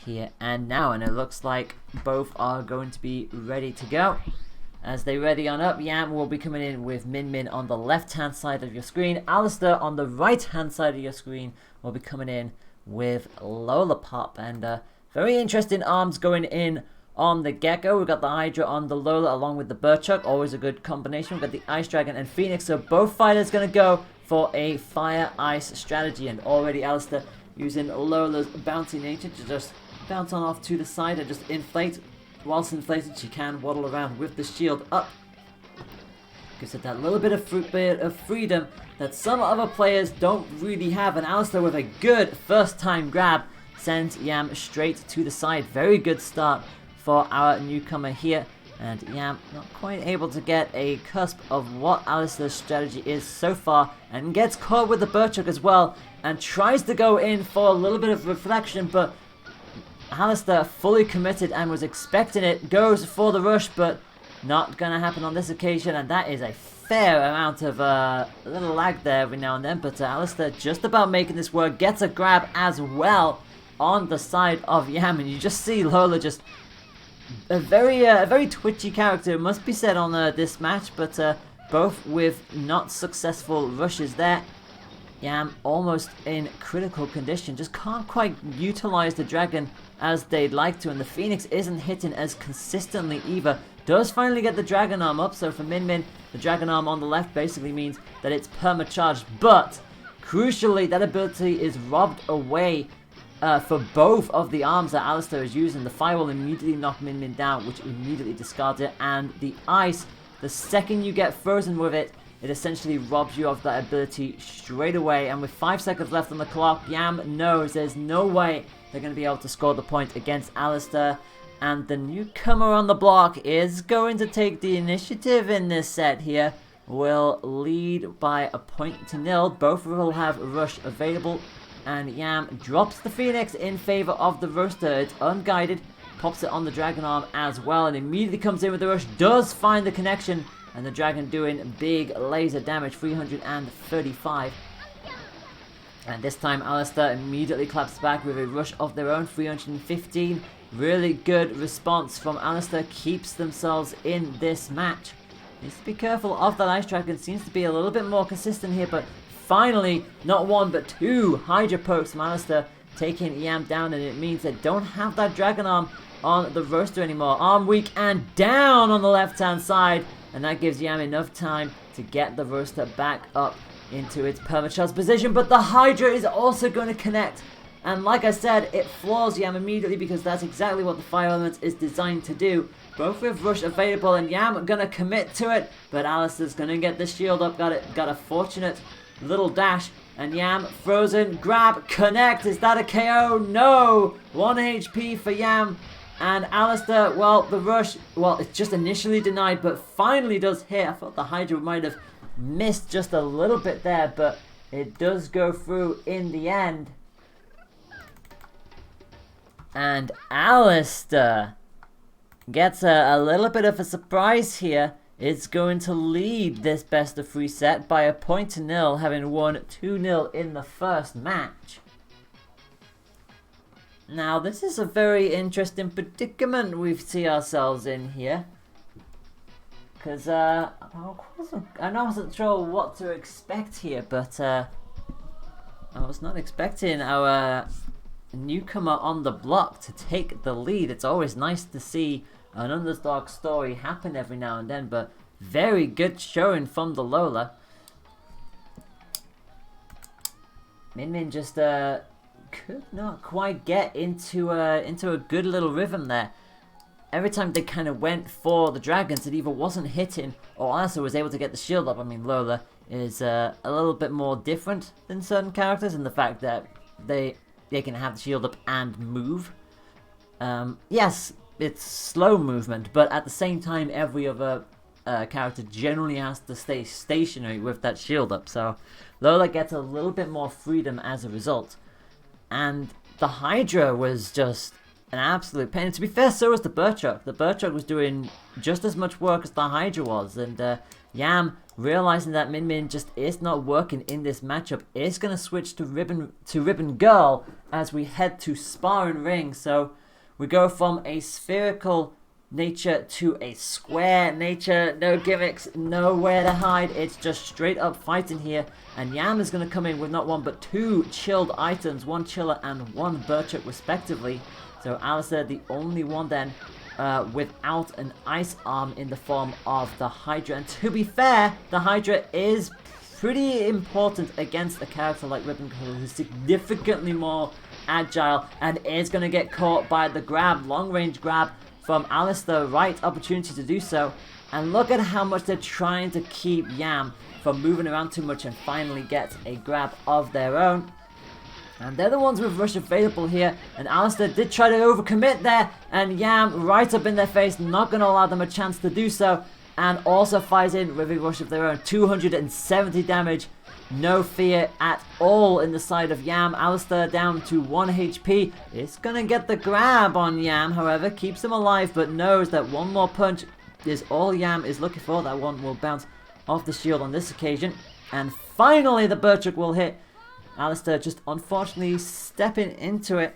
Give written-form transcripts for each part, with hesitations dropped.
here and now, and it looks like both are going to be ready to go. As they ready on up, Yam will be coming in with Min Min on the left hand side of your screen. Alistair on the right hand side of your screen will be coming in with Lollipop, and very interesting arms going in on the Gecko. We've got the Hydra on the Lola along with the Burchuck, always a good combination. We've got the Ice Dragon and Phoenix, so both fighters going to go for a Fire-Ice strategy, and already Alistair using Lola's bouncy nature to just bounce on off to the side and just inflate. Whilst inflated, she can waddle around with the shield up. Gives it that little bit of freedom that some other players don't really have, and Alistair with a good first time grab sends Yam straight to the side. Very good start for our newcomer here, and Yam not quite able to get a cusp of what Alistair's strategy is so far, and gets caught with the Burchuck as well, and tries to go in for a little bit of reflection, but Alistair fully committed and was expecting it, goes for the rush, but not gonna happen on this occasion, and that is a fair amount of a little lag there every now and then, but Alistair just about making this work, gets a grab as well on the side of Yam, and you just see Lola just a very twitchy character, it must be said, on this match, but both with not successful rushes there. Yam almost in critical condition, just can't quite utilize the dragon as they'd like to, and the Phoenix isn't hitting as consistently either. Does finally get the dragon arm up, so for Min Min, the dragon arm on the left basically means that it's perma-charged, but crucially that ability is robbed away for both of the arms that Alistair is using. The fire will immediately knock Min Min down, which immediately discards it, and the ice, the second you get frozen with it, it essentially robs you of that ability straight away. And with 5 seconds left on the clock, Yam knows there's no way they're going to be able to score the point against Alistair. And the newcomer on the block is going to take the initiative in this set here. Will lead by a point to nil. Both will have rush available. And Yam drops the Phoenix in favor of the Roaster. It's unguided. Pops it on the Dragon Arm as well. And immediately comes in with the rush. Does find the connection. And the Dragon doing big laser damage, 335. And this time Alistair immediately claps back with a rush of their own, 315. Really good response from Alistair, keeps themselves in this match. Needs to be careful of that Ice Dragon, seems to be a little bit more consistent here, but finally, not one but two Hydra pokes from Alistair, taking Yam down, and it means they don't have that Dragon Arm on the Roaster anymore. Arm weak and down on the left hand side. And that gives Yam enough time to get the Roaster back up into its perma-charge position. But the Hydra is also going to connect. And like I said, it floors Yam immediately because that's exactly what the Fire Element is designed to do. Both with rush available, and Yam going to commit to it. But Alistair's going to get the shield up. Got a fortunate little dash. And Yam frozen. Grab. Connect. Is that a KO? No. 1 HP for Yam. And Alistair, well, the rush, well, it's just initially denied, but finally does hit. I thought the Hydra might have missed just a little bit there, but it does go through in the end. And Alistair gets a little bit of a surprise here. It's going to lead this best of 3 set by a point to nil, having won 2-0 in the first match. Now, this is a very interesting predicament we see ourselves in here. Because, I wasn't sure what to expect here, but I was not expecting our newcomer on the block to take the lead. It's always nice to see an underdog story happen every now and then, but very good showing from the Lola. Min Min just, could not quite get into a good little rhythm there. Every time they kind of went for the dragons, it either wasn't hitting or also was able to get the shield up. I mean, Lola is a little bit more different than certain characters in the fact that they can have the shield up and move. Yes, it's slow movement, but at the same time, every other character generally has to stay stationary with that shield up. So Lola gets a little bit more freedom as a result. And the Hydra was just an absolute pain. And to be fair, so was the Burchuck. The Burchuck was doing just as much work as the Hydra was. And Yam, realizing that Min Min just is not working in this matchup, is going to switch to Ribbon Girl as we head to Sparring Ring. So we go from a spherical nature to a square nature. No gimmicks, nowhere to hide. It's just straight up fighting here. And Yam is going to come in with not one but two chilled items, one chiller and one Burchuck respectively. So Alistair, the only one then without an ice arm in the form of the Hydra. And to be fair, the Hydra is pretty important against a character like Ribbon Girl, who's significantly more agile and is going to get caught by the grab, long range grab from Alistair. Right opportunity to do so. And look at how much they're trying to keep Yam from moving around too much and finally get a grab of their own. And they're the ones with rush available here. And Alistair did try to overcommit there. And Yam right up in their face, not going to allow them a chance to do so. And also fires in with a rush of their own. 270 damage. No fear at all in the side of Yam. Alistair down to 1 HP. It's going to get the grab on Yam, however. Keeps him alive, but knows that one more punch is all Yam is looking for. That one will bounce off the shield on this occasion. And finally the Burchuck will hit. Alistair just unfortunately stepping into it.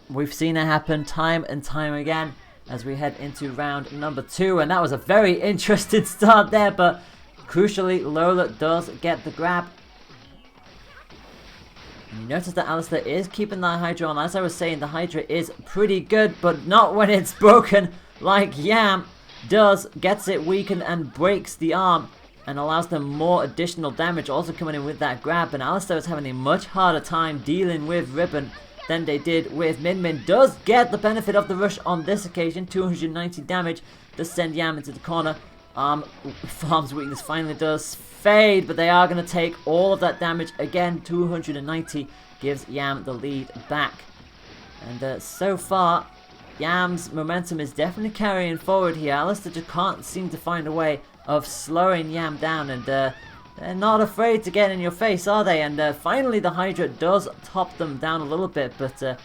We've seen it happen time and time again as we head into round number 2. And that was a very interesting start there, but crucially, Lola does get the grab. And you notice that Alistair is keeping that Hydra on. As I was saying, the Hydra is pretty good, but not when it's broken like Yam does. Gets it weakened and breaks the arm and allows them more additional damage. Also coming in with that grab. And Alistair is having a much harder time dealing with Ribbon than they did with Min Min. Does get the benefit of the rush on this occasion. 290 damage. Does send Yam into the corner. Farm's weakness finally does fade, but they are going to take all of that damage again. 290 gives Yam the lead back. And so far, Yam's momentum is definitely carrying forward here. Alistair just can't seem to find a way of slowing Yam down, and they're not afraid to get in your face, are they? And finally the Hydra does top them down a little bit, but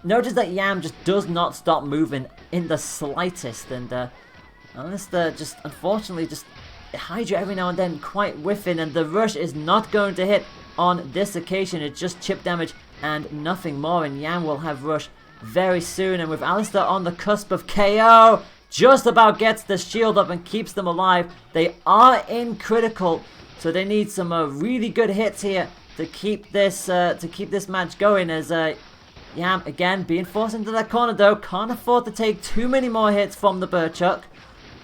notice that Yam just does not stop moving in the slightest. And Alistair just unfortunately just Hydra every now and then quite whiffing, and the rush is not going to hit on this occasion. It's just chip damage and nothing more, and Yam will have rush very soon. And with Alistair on the cusp of KO, just about gets the shield up and keeps them alive. They are in critical, so they need some really good hits here to keep this match going. As Yam again being forced into that corner, though can't afford to take too many more hits from the Burchuck.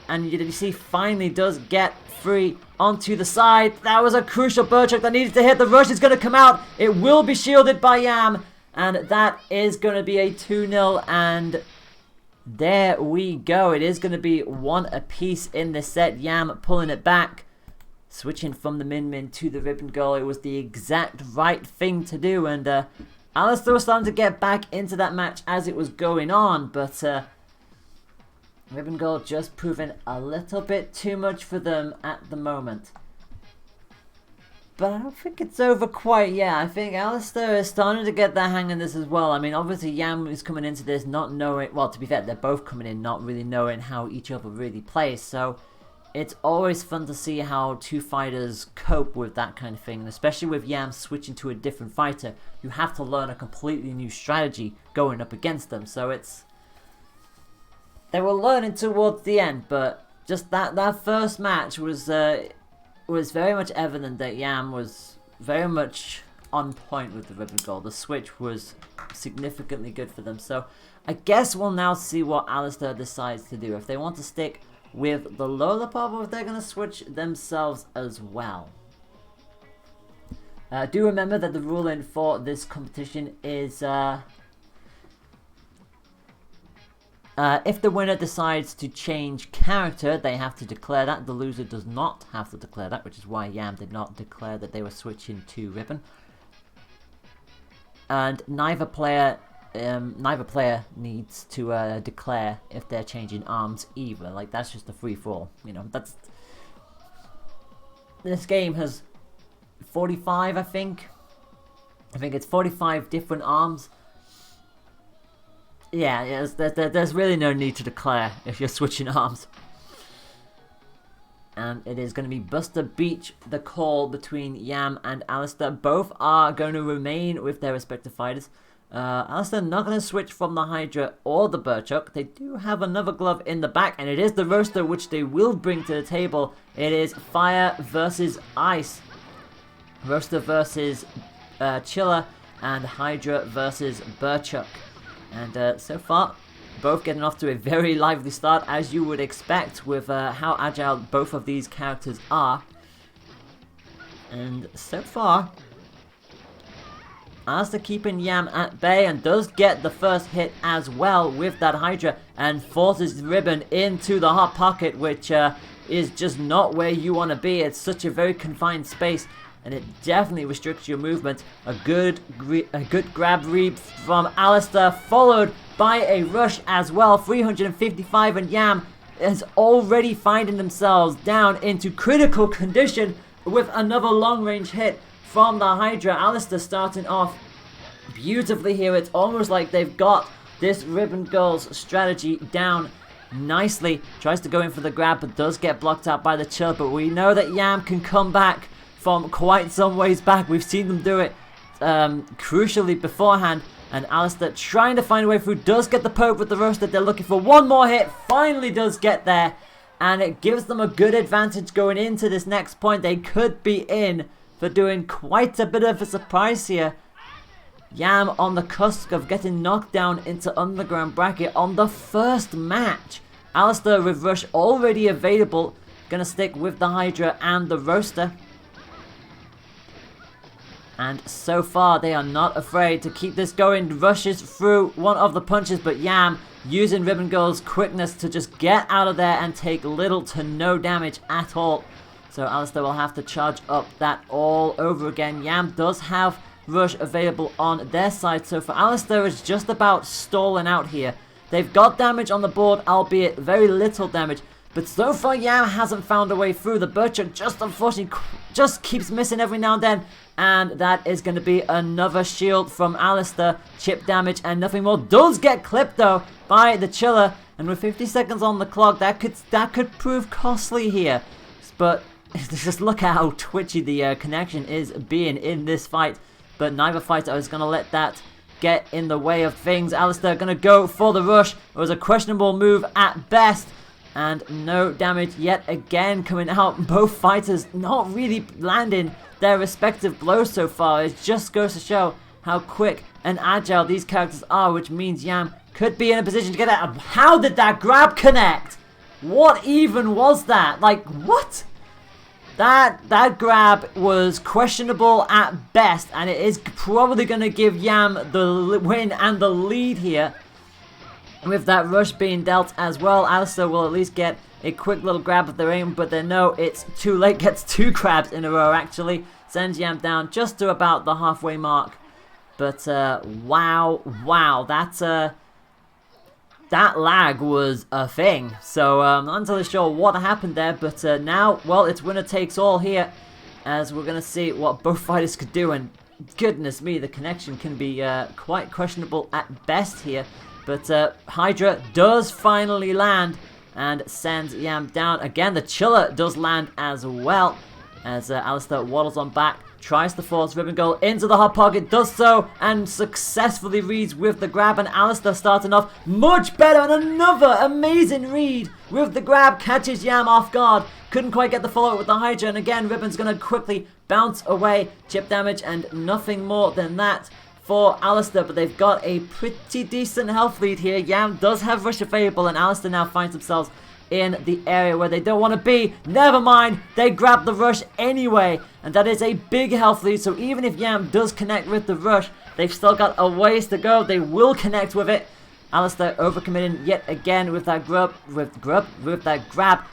And you see finally does get free onto the side. That was a crucial Burchuck that needed to hit. The rush is going to come out. It will be shielded by Yam, and that is going to be a 2-0. And there we go. It is going to be 1 apiece in this set. Yam pulling it back. Switching from the Min Min to the Ribbon Girl. It was the exact right thing to do. And Alistair was starting to get back into that match as it was going on. But Ribbon Girl just proving a little bit too much for them at the moment. But I don't think it's over quite yet. I think Alistair is starting to get the hang of this as well. I mean, obviously Yam is coming into this not knowing... Well, to be fair, they're both coming in not really knowing how each other really plays. So it's always fun to see how two fighters cope with that kind of thing. And especially with Yam switching to a different fighter, you have to learn a completely new strategy going up against them. So it's... They were learning towards the end, but just that first match was very much evident that Yam was very much on point with the Ribbon Girl. The switch was significantly good for them. So I guess we'll now see what Alistair decides to do. If they want to stick with the Lola pop, or if they're going to switch themselves as well. Do remember that the ruling for this competition is... if the winner decides to change character, they have to declare that. The loser does not have to declare that, which is why Yam did not declare that they were switching to Ribbon. And neither player needs to declare if they're changing arms either. Like, that's just a free-for-all. You know, that's... This game has 45, I think. I think it's 45 different arms. Yeah, there's really no need to declare if you're switching arms. And it is going to be Buster Beach, the call between Yam and Alistair. Both are going to remain with their respective fighters. Alistair not going to switch from the Hydra or the Burchuck. They do have another glove in the back, and it is the Roaster which they will bring to the table. It is Fire versus Ice. Roaster versus Chiller, and Hydra versus Burchuck. And so far, both getting off to a very lively start, as you would expect with how agile both of these characters are. And so far, Alistair keeping Yam at bay, and does get the first hit as well with that Hydra, and forces Ribbon into the hot pocket, which is just not where you want to be. It's such a very confined space, and it definitely restricts your movement. A good grab read from Alistair, followed by a rush as well. 355, and Yam is already finding themselves down into critical condition with another long-range hit from the Hydra. Alistair starting off beautifully here. It's almost like they've got this Ribbon Girls strategy down nicely. Tries to go in for the grab, but does get blocked out by the Chill. But we know that Yam can come back from quite some ways back. We've seen them do it crucially beforehand. And Alistair trying to find a way through, does get the poke with the Roaster. They're looking for one more hit, finally does get there. And it gives them a good advantage going into this next point. They could be in for doing quite a bit of a surprise here. Yam on the cusp of getting knocked down into underground bracket on the first match. Alistair with rush already available, gonna stick with the Hydra and the Roaster. And so far, they are not afraid to keep this going. Rushes through one of the punches, but Yam using Ribbon Girl's quickness to just get out of there and take little to no damage at all. So Alistair will have to charge up that all over again. Yam does have rush available on their side, so for Alistair, it's just about stalling out here. They've got damage on the board, albeit very little damage. But so far, Yam hasn't found a way through. The Burchuck just unfortunately just keeps missing every now and then. And that is going to be another shield from Alistair. Chip damage and nothing more. Does get clipped though by the Chiller. And with 50 seconds on the clock, that could prove costly here. But just look at how twitchy the connection is being in this fight. But neither fighter is going to let that get in the way of things. Alistair going to go for the rush. It was a questionable move at best. And no damage yet again coming out. Both fighters not really landing their respective blows so far. It just goes to show how quick and agile these characters are, which means Yam could be in a position to get out. How did that grab connect? What even was that? Like, what? That grab was questionable at best, and it is probably going to give Yam the win and the lead here. With that rush being dealt as well, Alistair will at least get a quick little grab of their aim, but they know it's too late. Gets two grabs in a row actually. Sends Yam down just to about the halfway mark. But wow, that lag was a thing. So I'm not entirely sure what happened there, but now, well, it's winner takes all here, as we're going to see what both fighters could do. And goodness me, the connection can be quite questionable at best here. But Hydra does finally land and sends Yam down. Again, the Chiller does land as well, as Alistair waddles on back, tries to force Ribbon Girl into the hot pocket, does so, and successfully reads with the grab. And Alistair starting off much better, and another amazing read with the grab, catches Yam off guard. Couldn't quite get the follow-up with the Hydra, and again, Ribbon's going to quickly bounce away. Chip damage and nothing more than that for Alistair, but they've got a pretty decent health lead here. Yam does have rush available, and Alistair now finds themselves in the area where they don't want to be. Never mind, they grab the rush anyway, and that is a big health lead. So even if Yam does connect with the rush, they've still got a ways to go. They will connect with it. Alistair overcommitting yet again with that grab.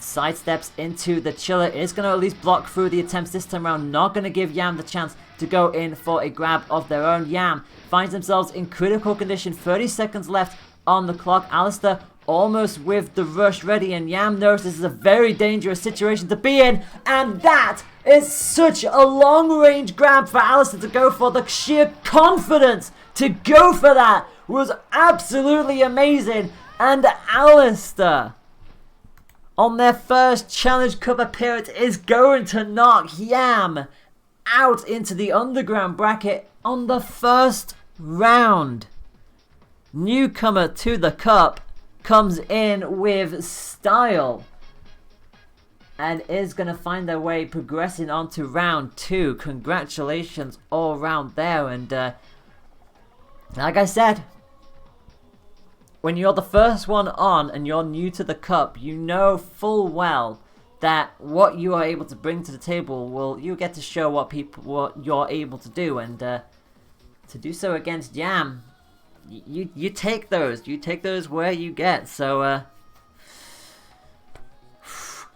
Sidesteps into the Chiller. Is going to at least block through the attempts this time around. Not going to give Yam the chance to go in for a grab of their own. Yam finds themselves in critical condition. 30 seconds left on the clock. Alistair almost with the rush ready, and Yam knows this is a very dangerous situation to be in, and that is such a long-range grab for Alistair to go for. The sheer confidence to go for that was absolutely amazing, and Alistair on their first Challenge Cup appearance is going to knock Yam out into the underground bracket on the first round. Newcomer to the cup comes in with style and is going to find their way progressing on to round 2. Congratulations all round there. And like I said, when you're the first one on and you're new to the cup, you know full well that what you are able to bring to the table you get to show what you're able to do. And to do so against Yam, you take those where you get. So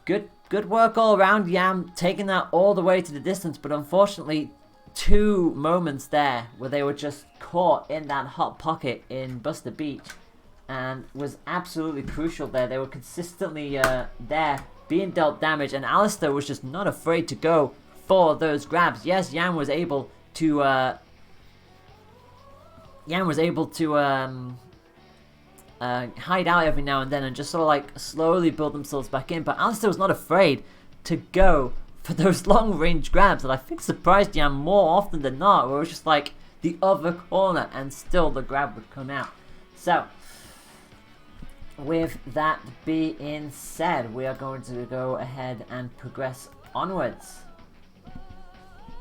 good work all around. Yam taking that all the way to the distance, but unfortunately 2 moments there where they were just caught in that hot pocket in Buster Beach, and was absolutely crucial there. They were consistently there being dealt damage, and Alistair was just not afraid to go for those grabs. Yes, Yam was able to hide out every now and then and just sort of like slowly build themselves back in, but Alistair was not afraid to go for those long range grabs that I think surprised Yam more often than not, where it was just like the other corner and still the grab would come out. So with that being said, we are going to go ahead and progress onwards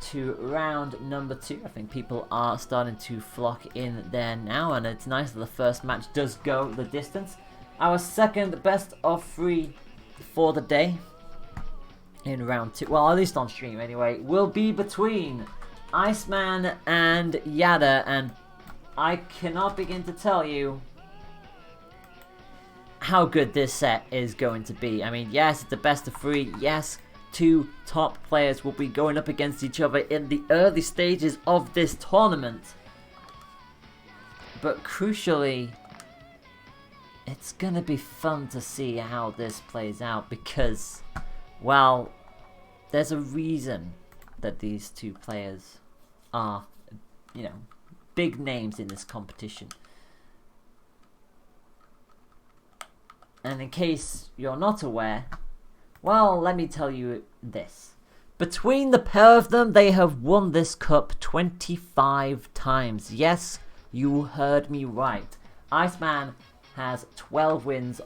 to round number 2. I think people are starting to flock in there now, and it's nice that the first match does go the distance. Our second best of 3 for the day in round 2, well, at least on stream anyway, will be between Iceman and Yada, and I cannot begin to tell you how good this set is going to be. I mean, yes, it's the best of 3. Yes, 2 top players will be going up against each other in the early stages of this tournament. But crucially, it's gonna be fun to see how this plays out, because, well, there's a reason that these 2 players are, you know, big names in this competition. And in case you're not aware, well, let me tell you this. Between the pair of them, they have won this cup 25 times. Yes, you heard me right. Iceman has 12 wins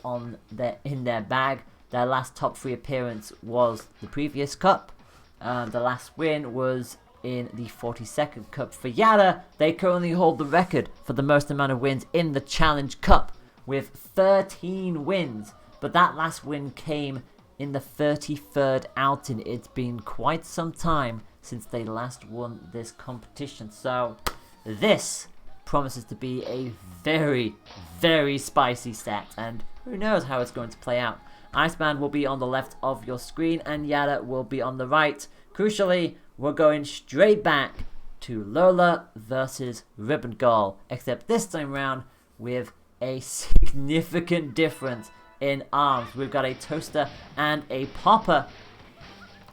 in their bag. Their last top 3 appearance was the previous cup. The last win was in the 42nd cup. For Yada, they currently hold the record for the most amount of wins in the Challenge Cup, with 13 wins, but that last win came in the 33rd outing. It's been quite some time since they last won this competition, so this promises to be a very, very spicy set, and who knows how it's going to play out. Iceman will be on the left of your screen and Yada will be on the right. Crucially, we're going straight back to Lola versus Ribbon Girl, except this time round with a significant difference in arms. We've got a toaster and a popper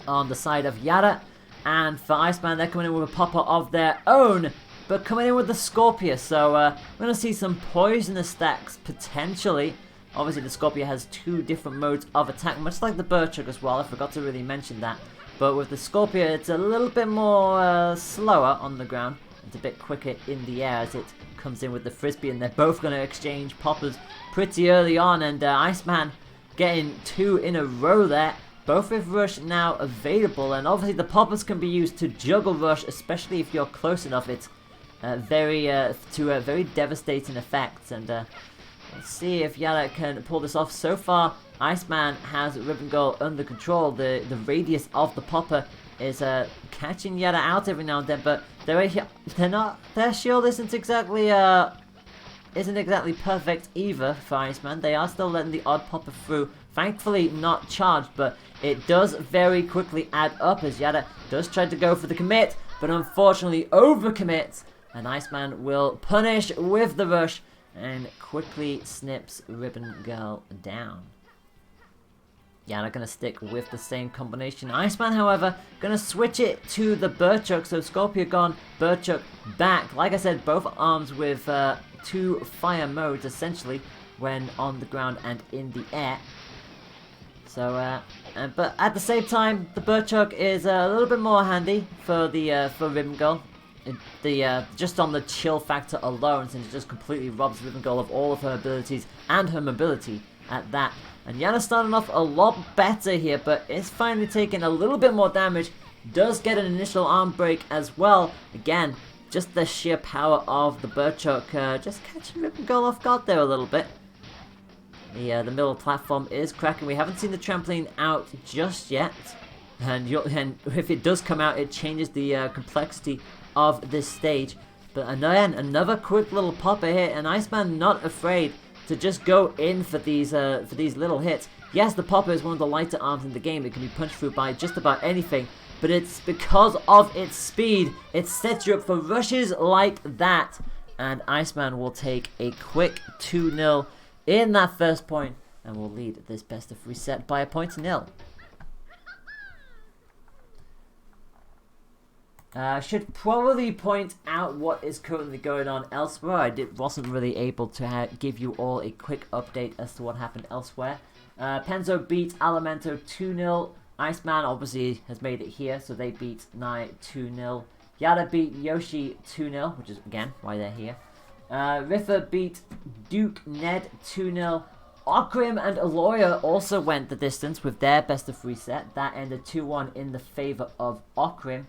on the side of Yada, and for Iceman, they're coming in with a popper of their own, but coming in with the Scorpia. So we're going to see some poisonous stacks potentially. Obviously, the Scorpia has 2 different modes of attack, much like the Burchuk as well. I forgot to really mention that. But with the Scorpia, it's a little bit more slower on the ground. It's a bit quicker in the air as it comes in with the Frisbee, and they're both going to exchange poppers pretty early on, and Iceman getting 2 in a row there, both with Rush now available, and obviously the poppers can be used to juggle Rush, especially if you're close enough. It's very devastating effects, and let's see if Yada can pull this off. So far, Iceman has Ribbon Girl under control. The radius of the popper is catching Yada out every now and then, but their shield isn't exactly perfect either for Iceman. They are still letting the odd popper through. Thankfully not charged, but it does very quickly add up as Yada does try to go for the commit, but unfortunately overcommits, and Iceman will punish with the rush and quickly snips Ribbon Girl down. Yada gonna stick with the same combination. Iceman, however, gonna switch it to the Burchuk, so Scorpio gone, Burchuk back. Like I said, both arms with 2 fire modes essentially when on the ground and in the air. So, but at the same time, the Birdchuck is a little bit more handy for the for Rivengirl. Just on the chill factor alone, since it just completely robs Rivengirl of all of her abilities and her mobility at that. And Yana's starting off a lot better here, but is finally taking a little bit more damage. Does get an initial arm break as well. Again, just the sheer power of the Birdchuck, just catching Rivengirl off guard there a little bit. The middle platform is cracking. We haven't seen the trampoline out just yet. And if it does come out, it changes the complexity of this stage. But again, another quick little popper here, and Iceman not afraid to just go in for these little hits. Yes, the popper is one of the lighter arms in the game. It can be punched through by just about anything, but it's because of its speed. It sets you up for rushes like that, and Iceman will take a quick 2-0 in that first point, and will lead this best of 3 set by a 1-0. Should probably point out what is currently going on elsewhere. I wasn't really able to give you all a quick update as to what happened elsewhere. Penzo beat Alimento 2-0. Iceman obviously has made it here, so they beat Nai 2-0. Yada beat Yoshi 2-0, which is again why they're here. Riffa beat Duke Ned 2-0. Okrim and Aloya also went the distance with their best of 3 set. That ended 2-1 in the favor of Okrim.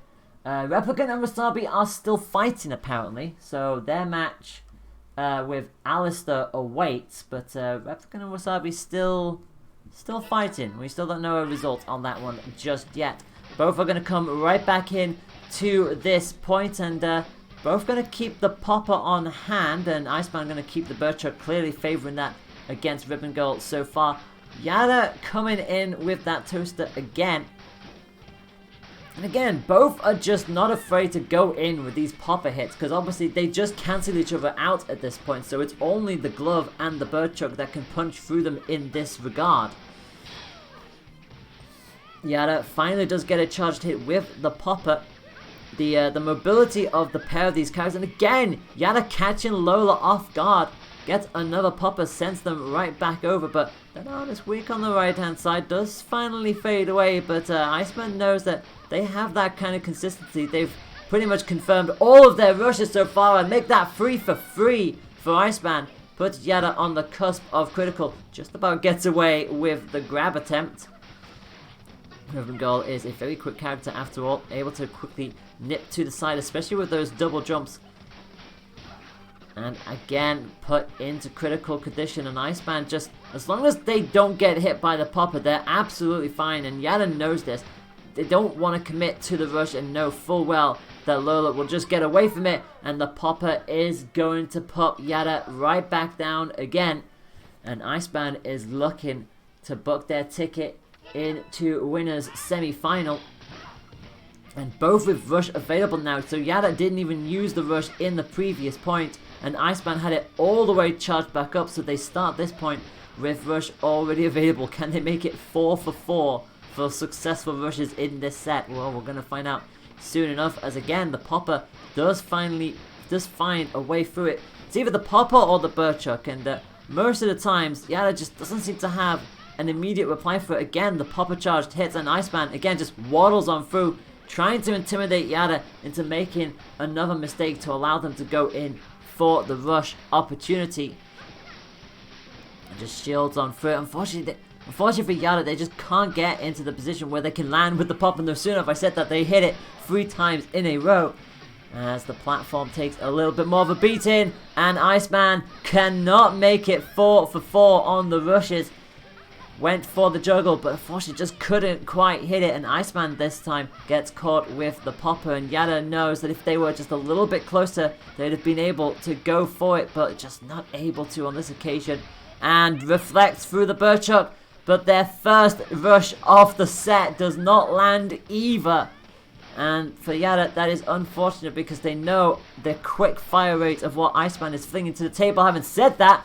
Replicant and Wasabi are still fighting apparently, so their match with Alistair awaits, but Replicant and Wasabi still fighting. We still don't know a result on that one just yet. Both are going to come right back in to this point, and both going to keep the popper on hand, and Iceman going to keep the Birdchuck, clearly favouring that against Rivengirl so far. Yada coming in with that toaster again. And again, both are just not afraid to go in with these popper hits, because obviously they just cancel each other out at this point, so it's only the glove and the Birdchuck that can punch through them in this regard. Yada finally does get a charged hit with the popper. The mobility of the pair of these characters, and again, Yada catching Lola off guard, gets another popper, sends them right back over, but that artist weak on the right hand side does finally fade away, but Iceman knows that they have that kind of consistency. They've pretty much confirmed all of their rushes so far and make that 3 for 3 for Iceman. Puts Yada on the cusp of critical, just about gets away with the grab attempt. Rivengirl is a very quick character after all, able to quickly nip to the side, especially with those double jumps. And again, put into critical condition, and Iceman just, as long as they don't get hit by the popper, they're absolutely fine, and Yada knows this. They don't want to commit to the rush and know full well that Lola will just get away from it, and the popper is going to pop Yada right back down again. And Iceman is looking to book their ticket into winners semi-final. And both with rush available now, so Yada didn't even use the rush in the previous point, and Iceman had it all the way charged back up, so they start this point with rush already available. Can they make it 4 for 4 for successful rushes in this set? Well, we're going to find out soon enough, as again, the popper does find a way through it. It's either the popper or the Birdchuck, and most of the times, Yada just doesn't seem to have an immediate reply for it. Again, the popper charged hits, and Iceman, again, just waddles on through, trying to intimidate Yada into making another mistake to allow them to go in for the rush opportunity. And just shields on through it. Unfortunately for Yada, they just can't get into the position where they can land with the pop. And no sooner have I said that, they hit it 3 times in a row. As the platform takes a little bit more of a beating, and Iceman cannot make it 4 for 4 on the rushes. Went for the juggle, but unfortunately just couldn't quite hit it, and Iceman this time gets caught with the popper, and Yada knows that if they were just a little bit closer, they'd have been able to go for it, but just not able to on this occasion, and reflects through the Birdchuck, but their first rush of the set does not land either. And for Yada, that is unfortunate because they know the quick fire rate of what Iceman is flinging to the table. Having said that,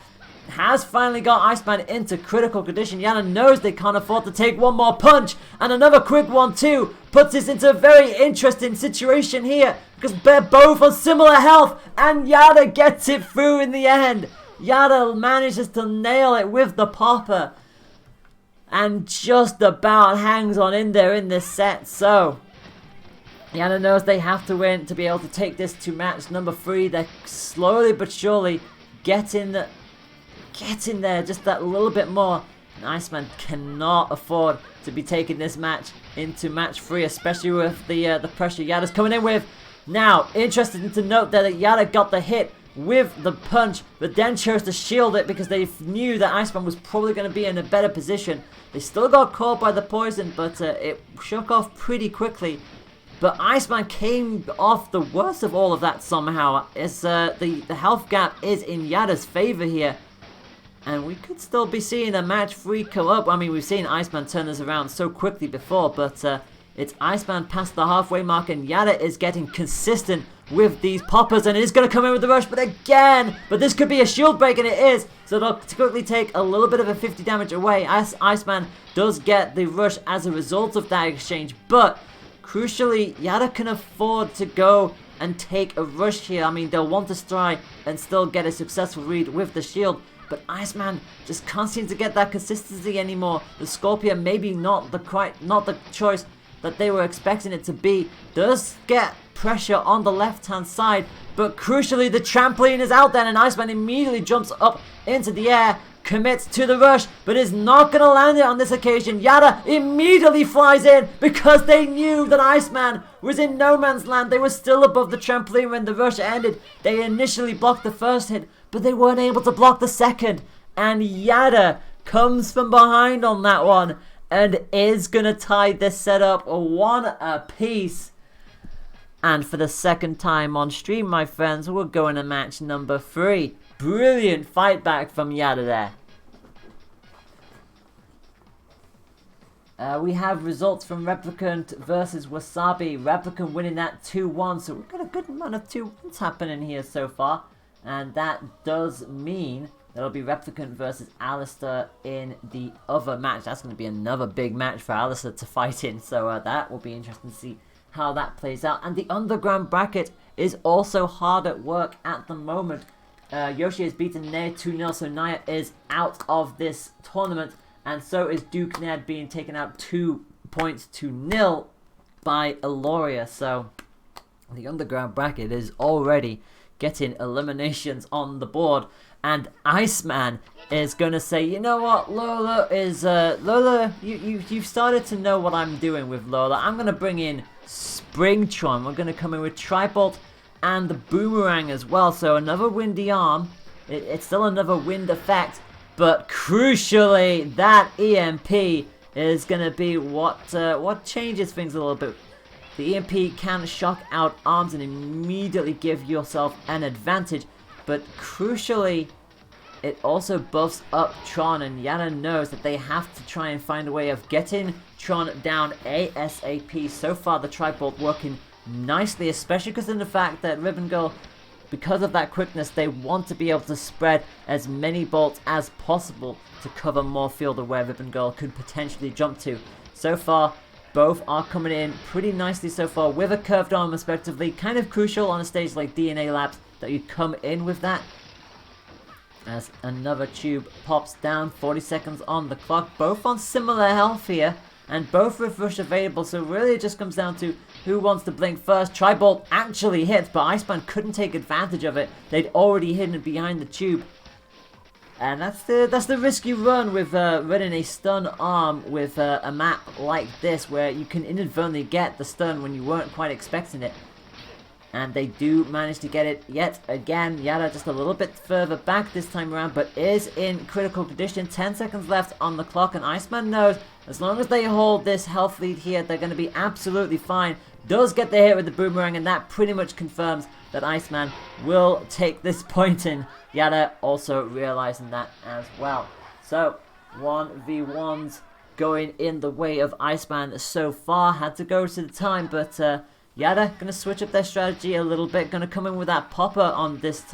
has finally got Iceman into critical condition. Yada knows they can't afford to take one more punch, and another quick one too puts us into a very interesting situation here because they're both on similar health, and Yada gets it through in the end. Yada manages to nail it with the popper, and just about hangs on in there in this set. So Yada knows they have to win to be able to take this to match number 3. They're slowly but surely getting there just that little bit more. And Iceman cannot afford to be taking this match into match 3, especially with the pressure Yada's coming in with. Now, interesting to note that Yada got the hit with the punch, but then chose to shield it because they knew that Iceman was probably going to be in a better position. They still got caught by the poison, but it shook off pretty quickly. But Iceman came off the worst of all of that somehow. It's, the health gap is in Yada's favor here. And we could still be seeing a match 3 come up. I mean, we've seen Iceman turn this around so quickly before, but it's Iceman past the halfway mark, and Yada is getting consistent with these poppers, and it is going to come in with the rush, but this could be a shield break, and it is. So they'll quickly take a little bit of a 50 damage away, as Iceman does get the rush as a result of that exchange. But crucially, Yada can afford to go and take a rush here. I mean, they'll want to strike and still get a successful read with the shield. But Iceman just can't seem to get that consistency anymore. The Scorpion, maybe not the choice that they were expecting it to be, does get pressure on the left-hand side. But crucially, the trampoline is out there, and Iceman immediately jumps up into the air, commits to the rush, but is not going to land it on this occasion. Yada immediately flies in because they knew that Iceman was in no man's land. They were still above the trampoline when the rush ended. They initially blocked the first hit, but they weren't able to block the second. And Yada comes from behind on that one and is going to tie this set up 1 apiece. And for the second time on stream, my friends, we're going to match number 3. Brilliant fight back from Yada there. We have results from Replicant versus Wasabi. Replicant winning that 2-1, so we've got a good amount of 2-1s happening here so far. And that does mean there'll be Replicant versus Alistair in the other match. That's going to be another big match for Alistair to fight in, so that will be interesting to see how that plays out. And the underground bracket is also hard at work at the moment. Yoshi has beaten Naya 2-0, so Naya is out of this tournament, and so is Duke Ned being taken out 2-0 by Eloria. So the underground bracket is already getting eliminations on the board, and Iceman is gonna say, you know what, Lola, you've started to know what I'm doing with Lola. I'm gonna bring in Springtron. We're gonna come in with Tribolt and the Boomerang as well, so another windy arm. It's still another wind effect, but crucially that EMP is going to be what changes things a little bit. The EMP can shock out arms and immediately give yourself an advantage, but crucially it also buffs up Tron, and Yada knows that they have to try and find a way of getting Tron down ASAP. So far the Tribolt working nicely, especially because of the fact that Ribbon Girl, because of that quickness, they want to be able to spread as many bolts as possible to cover more field of where Ribbon Girl could potentially jump to. So far, both are coming in pretty nicely so far with a curved arm respectively. Kind of crucial on a stage like DNA Labs that you come in with that. As another tube pops down, 40 seconds on the clock, both on similar health here, and both with rush available, so really it just comes down to who wants to blink first. Tribolt actually hits, but Iceman couldn't take advantage of it. They'd already hidden behind the tube. And that's the risky run with running a stun arm with a map like this, where you can inadvertently get the stun when you weren't quite expecting it. And they do manage to get it yet again. Yada just a little bit further back this time around, but is in critical condition. 10 seconds left on the clock, and Iceman knows as long as they hold this health lead here, they're going to be absolutely fine. Does get the hit with the Boomerang, and that pretty much confirms that Iceman will take this point in. Yada also realizing that as well. So 1v1s going in the way of Iceman so far. Had to go to the time, but Yada going to switch up their strategy a little bit. Going to come in with that popper on this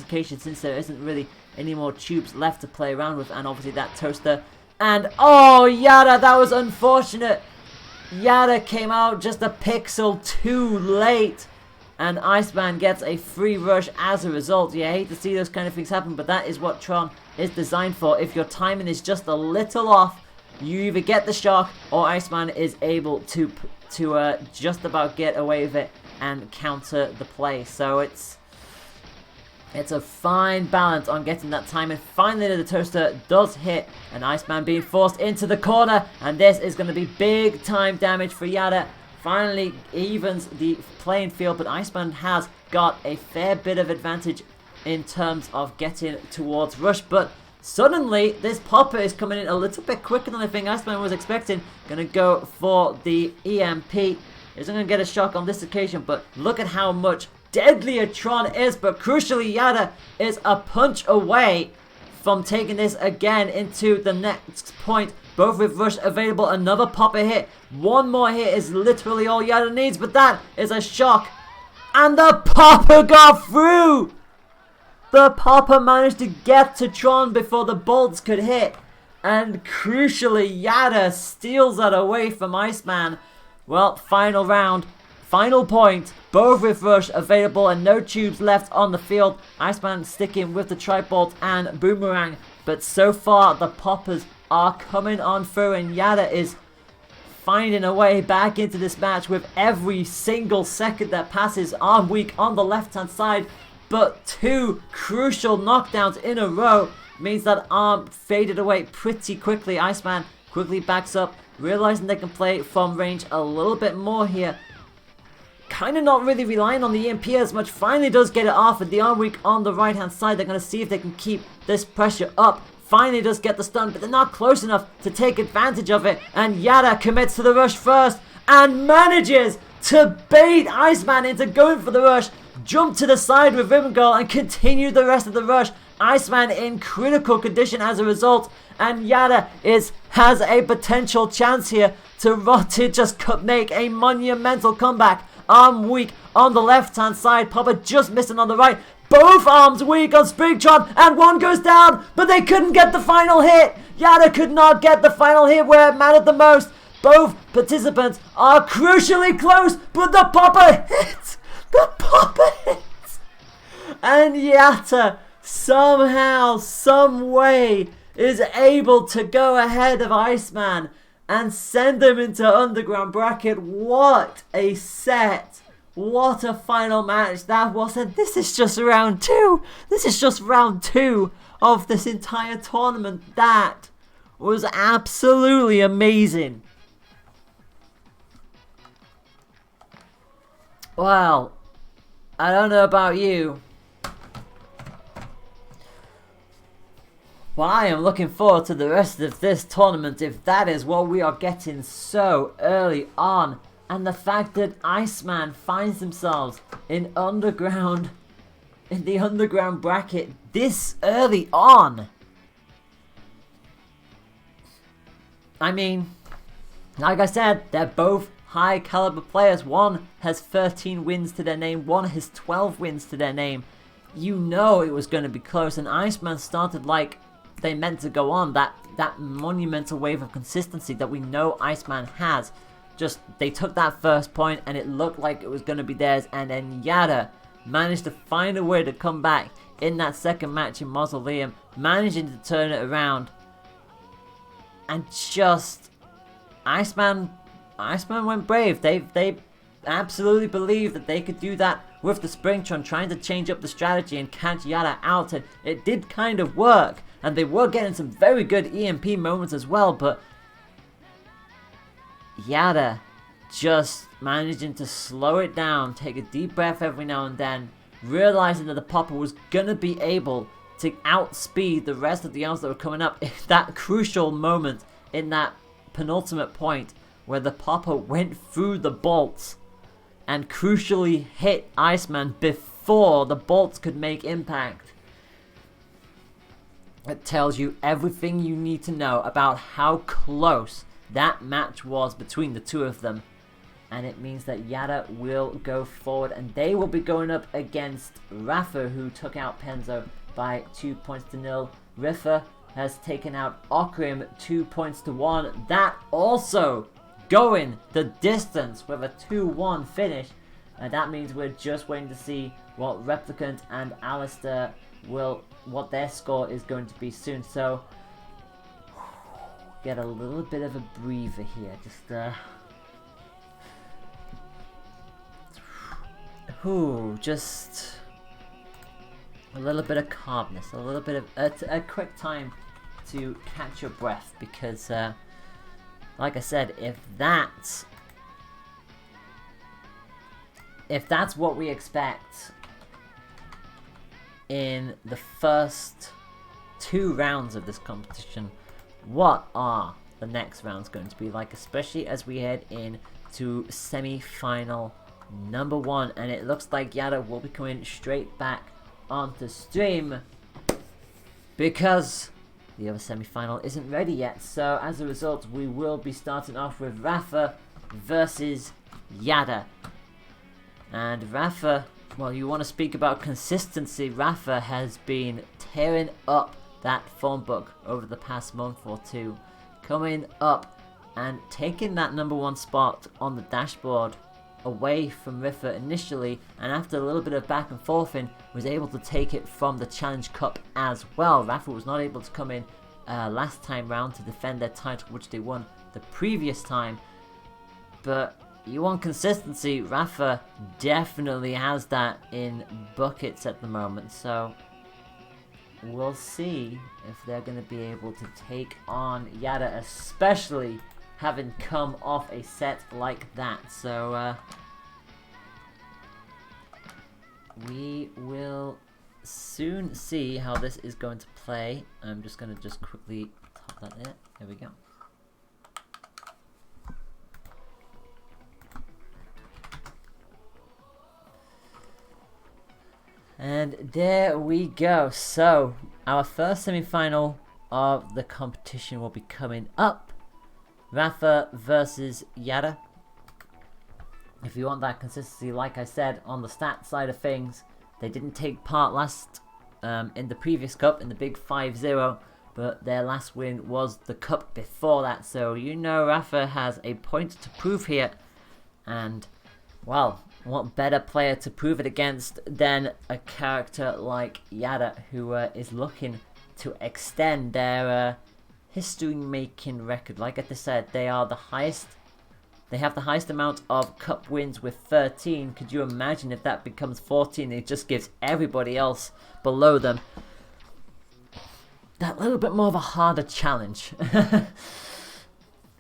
occasion, since there isn't really any more tubes left to play around with, and obviously that toaster. And oh, Yada, that was unfortunate. Yada came out just a pixel too late, and Iceman gets a free rush as a result. You hate to see those kind of things happen, but that is what Tron is designed for. If your timing is just a little off, You either get the shock or Iceman is able to just about get away with it and counter the play. So it's a fine balance on getting that time. And finally the toaster does hit, and Iceman being forced into the corner, and this is going to be big time damage for Yada. Finally evens the playing field, but Iceman has got a fair bit of advantage in terms of getting towards Rush. But suddenly this Popper is coming in a little bit quicker than I think Iceman was expecting. Going to go for the EMP. Isn't going to get a shock on this occasion, but look at how much deadlier Tron is. But crucially, Yada is a punch away from taking this again into the next point. Both with Rush available, another Popper hit. One more hit is literally all Yada needs, but that is a shock. And the Popper got through! The Popper managed to get to Tron before the bolts could hit. And crucially, Yada steals that away from Iceman. Well, final round, final point, both with Rush available and no tubes left on the field. Iceman sticking with the Tri-Bolt and Boomerang, but so far the Poppers are coming on through, and Yada is finding a way back into this match with every single second that passes. Arm weak on the left-hand side, but two crucial knockdowns in a row means that Arm faded away pretty quickly. Iceman quickly backs up, realizing they can play from range a little bit more here. Kind of not really relying on the EMP as much. Finally does get it off, and the arm weak on the right hand side. They're going to see if they can keep this pressure up. Finally does get the stun, but they're not close enough to take advantage of it. And Yada commits to the rush first and manages to bait Iceman into going for the rush. Jump to the side with Ribbon Girl and continue the rest of the rush. Iceman in critical condition as a result, and Yada has a potential chance here to just make a monumental comeback. Arm weak on the left hand side, Popper just missing on the right. Both arms weak on Springtron, and one goes down, but they couldn't get the final hit. Yada could not get the final hit where it mattered the most. Both participants are crucially close, but the Popper hits. The Popper hits. And Yada somehow, some way, is able to go ahead of Iceman and send him into underground bracket. What a set. What a final match that was. And this is just round two. This is just round two of this entire tournament. That was absolutely amazing. Well, I don't know about you, well, I am looking forward to the rest of this tournament if that is what we are getting so early on. And the fact that Iceman finds themselves in the underground bracket this early on. I mean, like I said, they're both high caliber players. One has 13 wins to their name, one has 12 wins to their name. You know it was going to be close, and Iceman started like they meant to go on. That monumental wave of consistency that we know Iceman has. Just, they took that first point and it looked like it was going to be theirs, and then Yada managed to find a way to come back in that second match in Mausoleum, managing to turn it around. And just, Iceman went brave. They absolutely believed that they could do that with the Springtron, trying to change up the strategy and catch Yada out, and it did kind of work. And they were getting some very good EMP moments as well, but Yada just managing to slow it down, take a deep breath every now and then, realizing that the Popper was going to be able to outspeed the rest of the arms that were coming up in that crucial moment, in that penultimate point where the Popper went through the bolts and crucially hit Iceman before the bolts could make impact. It tells you everything you need to know about how close that match was between the two of them. And it means that Yada will go forward, and they will be going up against Rafa, who took out Penzo by 2-0. Rifa has taken out Okrim 2-1. That also going the distance with a 2-1 finish. And that means we're just waiting to see what Replicant and Alistair what their score is going to be soon. So get a little bit of a breather here. Just just a little bit of calmness, a little bit of a quick time to catch your breath, because like I said, if that's what we expect in the first 2 rounds of this competition, what are the next rounds going to be like, especially as we head into semi-final number 1? And it looks like Yada will be coming straight back onto stream because the other semi-final isn't ready yet. So as a result, we will be starting off with Rafa versus Yada. And Rafa, well, you want to speak about consistency. Rafa has been tearing up that phone book over the past month or 2, coming up and taking that number 1 spot on the dashboard away from Rafa initially, and after a little bit of back and forthing, was able to take it from the Challenge Cup as well. Rafa was not able to come in last time round to defend their title, which they won the previous time. But you want consistency, Rafa definitely has that in buckets at the moment. So we'll see if they're going to be able to take on Yada, especially having come off a set like that. So we will soon see how this is going to play. I'm just going to quickly top that there. There we go. And there we go. So our first semi-final of the competition will be coming up. Rafa versus Yada. If you want that consistency, like I said, on the stat side of things, they didn't take part last in the previous cup, in the big 5-0, but their last win was the cup before that. So you know Rafa has a point to prove here, and well, what better player to prove it against than a character like Yada, who is looking to extend their history-making record. Like I said, they are the highest. They have the highest amount of cup wins with 13. Could you imagine if that becomes 14? It just gives everybody else below them that little bit more of a harder challenge.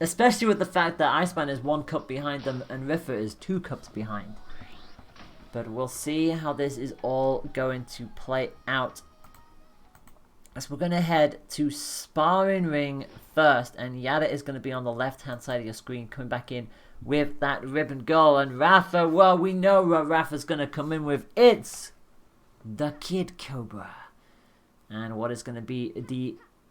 Especially with the fact that Iceman is 1 cup behind them and Rafa is 2 cups behind. But we'll see how this is all going to play out. So we're going to head to sparring ring first, and Yada is going to be on the left-hand side of your screen, coming back in with that ribbon goal. And Rafa, well, we know what Rafa's going to come in with. It's the Kid Cobra. And what is going to be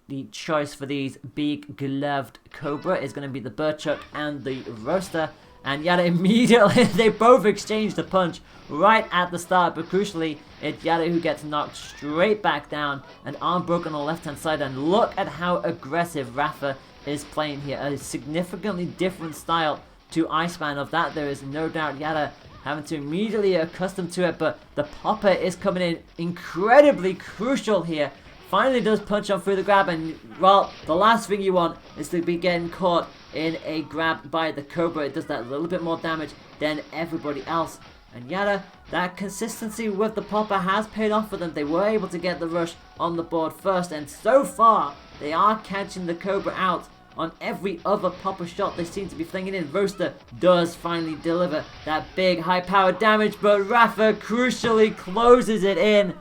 the choice for these big gloved Cobra is going to be the Burchuck and the Roaster. And Yada immediately, they both exchange the punch right at the start. But crucially, it's Yada who gets knocked straight back down. An arm broken on the left-hand side. And look at how aggressive Rafa is playing here. A significantly different style to Iceman. Of that, there is no doubt. Yada having to immediately accustom to it. But the popper is coming in incredibly crucial here. Finally does punch on through the grab, and well, the last thing you want is to be getting caught in a grab by the Cobra. It does that little bit more damage than everybody else. And Yada, that consistency with the popper has paid off for them. They were able to get the rush on the board first, and so far they are catching the Cobra out on every other popper shot they seem to be flinging in. Roaster does finally deliver that big high-powered damage, but Rafa crucially closes it in.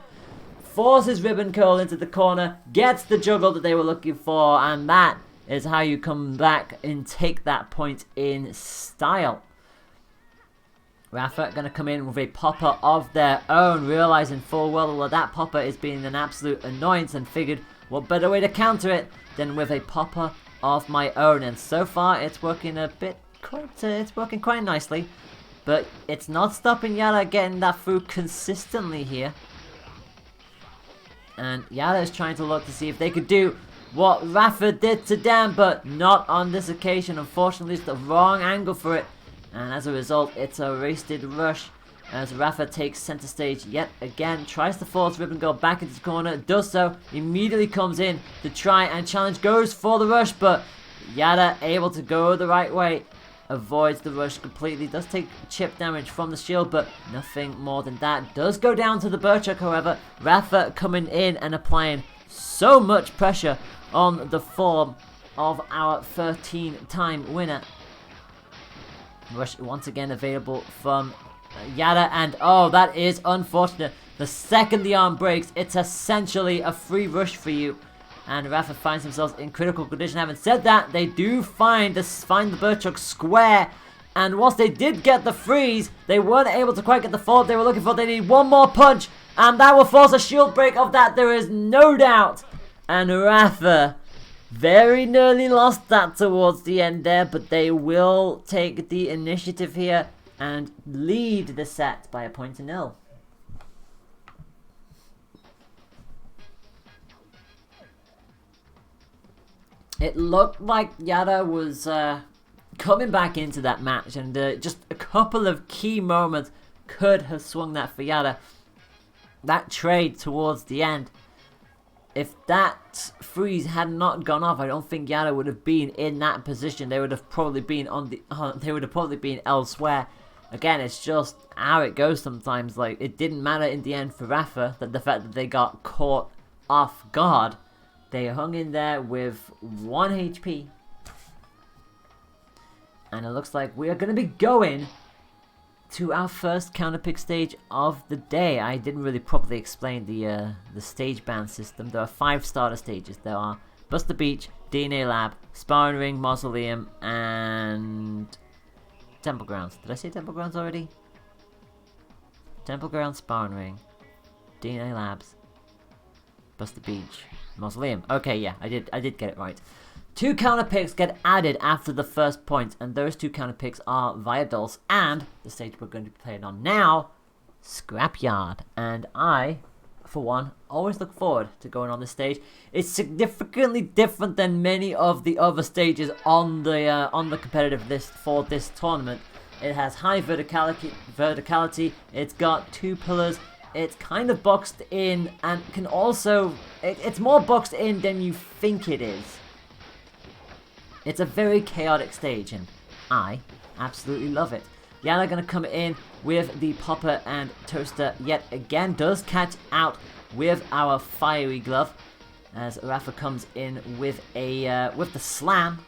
Forces Ribbon Curl into the corner, gets the juggle that they were looking for, and that is how you come back and take that point in style. Rafa going to come in with a popper of their own, realizing full well that that popper is being an absolute annoyance, and figured what better way to counter it than with a popper of my own. And so far it's working it's working quite nicely, but it's not stopping Yada getting that through consistently here. And Yada is trying to look to see if they could do what Rafa did to them, but not on this occasion. Unfortunately, it's the wrong angle for it. And as a result, it's a wasted rush as Rafa takes center stage yet again. Tries to force Ribbon Girl back into the corner. Does so. Immediately comes in to try and challenge. Goes for the rush, but Yada able to go the right way. Avoids the rush completely. Does take chip damage from the shield, but nothing more than that. Does go down to the Burchuk, however. Rafa coming in and applying so much pressure on the form of our 13-time winner. Rush once again available from Yada, and oh, that is unfortunate. The second the arm breaks, it's essentially a free rush for you. And Rafa finds themselves in critical condition. Having said that, they do find the Burchuk square. And whilst they did get the freeze, they weren't able to quite get the follow-up they were looking for. They need one more punch, and that will force a shield break. Of that, there is no doubt. And Rafa very nearly lost that towards the end there, but they will take the initiative here and lead the set by 1-0. It looked like Yada was coming back into that match, and just a couple of key moments could have swung that for Yada. That trade towards the end, if that freeze had not gone off, I don't think Yada would have been in that position. They would have probably been they would have probably been elsewhere. Again, it's just how it goes sometimes. Like, it didn't matter in the end for Rafa that the fact that they got caught off guard. They hung in there with 1 HP. And it looks like we are going to be going to our first counterpick stage of the day. I didn't really properly explain the stage ban system. There are 5 starter stages. There are Buster Beach, DNA Lab, Sparring Ring, Mausoleum, and Temple Grounds. Did I say Temple Grounds already? Temple Grounds, Sparring Ring, DNA Labs, Buster Beach, Mausoleum. Okay, yeah, I did get it right. 2 counter picks get added after the first point, and those 2 counter picks are Viaduls and the stage we're going to be playing on now, Scrapyard. And I, for one, always look forward to going on this stage. It's significantly different than many of the other stages on the competitive list for this tournament. It has high verticality. It's got 2 pillars. It's kind of boxed in, and can also... It's more boxed in than you think it is. It's a very chaotic stage, and I absolutely love it. Yana gonna come in with the Popper and Toaster yet again. Does catch out with our Fiery Glove, as Rafa comes in with the Slam.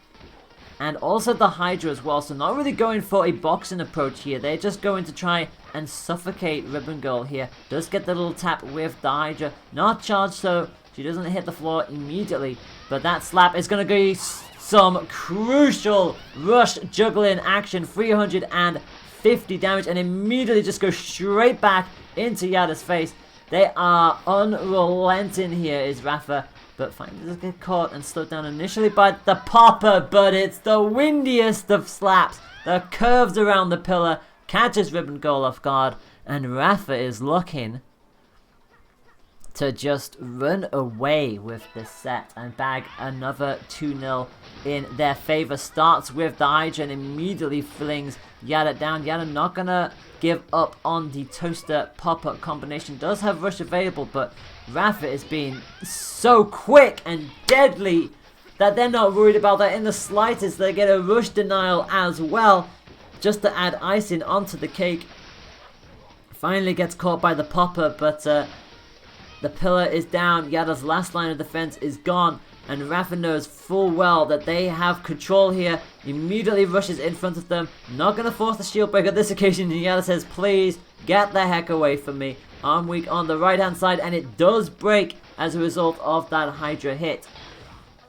And also the Hydra as well, so not really going for a boxing approach here. They're just going to try and suffocate Ribbon Girl here. Does get the little tap with the Hydra. Not charged, so she doesn't hit the floor immediately. But that slap is going to be some crucial rush juggling action. 350 damage, and immediately just go straight back into Yada's face. They are unrelenting here, is Rafa. But finally does get caught and slowed down initially by the Popper, but it's the windiest of slaps. The curves around the pillar, catches Ribbon Girl off guard, and Rafa is looking to just run away with this set and bag another 2-0 in their favor. Starts with the Hydra and immediately flings Yada down. Yada not gonna give up on the Toaster Popper combination. Does have rush available, but Rafa is being so quick and deadly that they're not worried about that in the slightest. They get a rush denial as well, just to add icing onto the cake. Finally gets caught by the Popper, but the pillar is down. Yada's last line of defense is gone, and Rafa knows full well that they have control here. Immediately rushes in front of them. Not going to force the shield break on this occasion. Yada says, please get the heck away from me. Arm weak on the right hand side, and it does break as a result of that Hydra hit.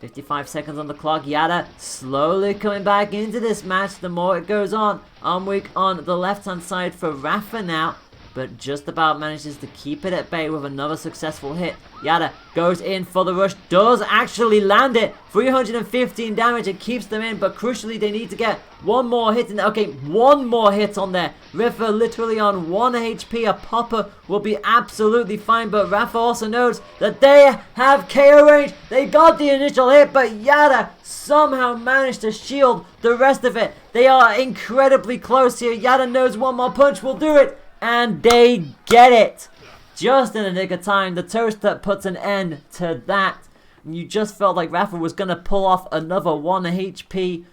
55 seconds on the clock. Yada slowly coming back into this match the more it goes on. Arm weak on the left hand side for Rafa now, but just about manages to keep it at bay with another successful hit. Yada goes in for the rush, does actually land it. 315 damage, it keeps them in, but crucially they need to get one more hit in there. Okay, one more hit on there. Rafa literally on 1 HP. A Popper will be absolutely fine, but Rafa also knows that they have KO range. They got the initial hit, but Yada somehow managed to shield the rest of it. They are incredibly close here. Yada knows one more punch will do it. And they get it. Just in the nick of time, the Toaster puts an end to that. and you just felt like Rafa was going to pull off another 1 HP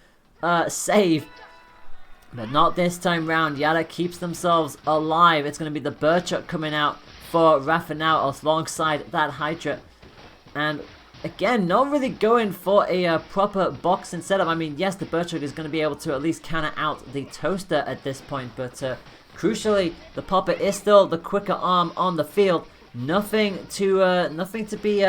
save. But not this time round. Yada keeps themselves alive. It's going to be the Burchuck coming out for Rafa now alongside that Hydra. And again, not really going for a proper boxing setup. I mean, yes, the Burchuck is going to be able to at least counter out the Toaster at this point. But crucially, the Popper is still the quicker arm on the field. Nothing to be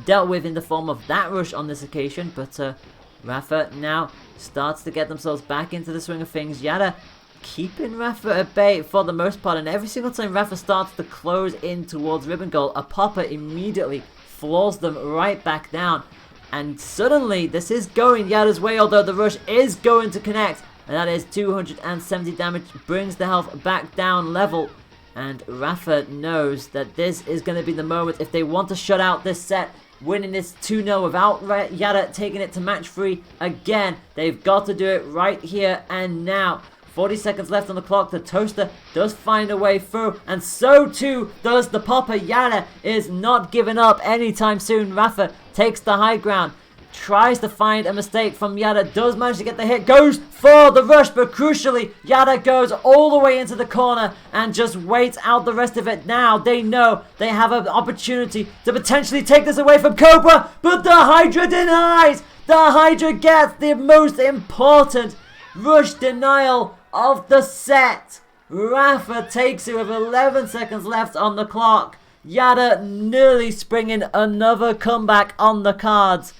dealt with in the form of that rush on this occasion. But Rafa now starts to get themselves back into the swing of things. Yada keeping Rafa at bay for the most part, and every single time Rafa starts to close in towards Ribbon Goal, a Popper immediately floors them right back down. And suddenly this is going Yada's way, although the rush is going to connect, and that is 270 damage, brings the health back down level. And Rafa knows that this is going to be the moment if they want to shut out this set. Winning this 2-0 without Yada taking it to match 3 again. They've got to do it right here and now. 40 seconds left on the clock. The Toaster does find a way through, and so too does the Popper. Yada is not giving up anytime soon. Rafa takes the high ground, tries to find a mistake from Yada, does manage to get the hit, goes for the rush, but crucially, Yada goes all the way into the corner and just waits out the rest of it. Now they know they have an opportunity to potentially take this away from Cobra, but the Hydra denies! The Hydra gets the most important rush denial of the set. Rafa takes it with 11 seconds left on the clock. Yada nearly springing another comeback on the cards.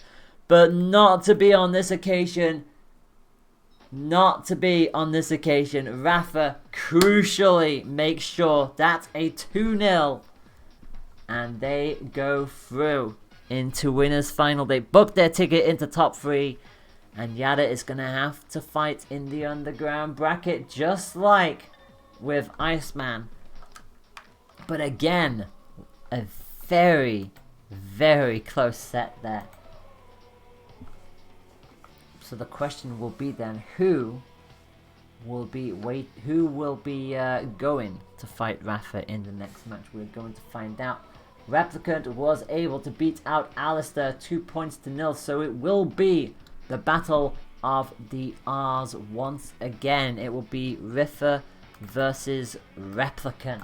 But not to be on this occasion. Not to be on this occasion. Rafa crucially makes sure that's a 2-0. And they go through into winners final. They book their ticket into top 3. And Yada is going to have to fight in the underground bracket, just like with Iceman. But again, a very, very close set there. So the question will be then, who will be going to fight Rafa in the next match? We're going to find out. Replicant was able to beat out Alistair 2-0, so it will be the battle of the R's once again. It will be Riffer versus Replicant.